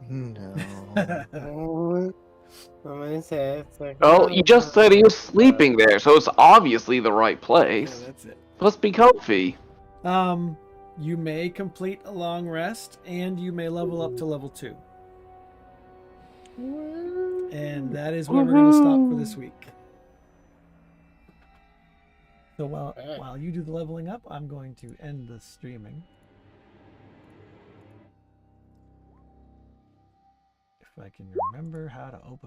No. I'm gonna say it's like. Oh, you just said he was sleeping there, so it's obviously the right Yeah, place. that's it. Must be comfy. You may complete a long rest, and you may level up to level 2. And that is where we're going to stop for this week. So while you do the leveling up, I'm going to end the streaming. If I can remember how to open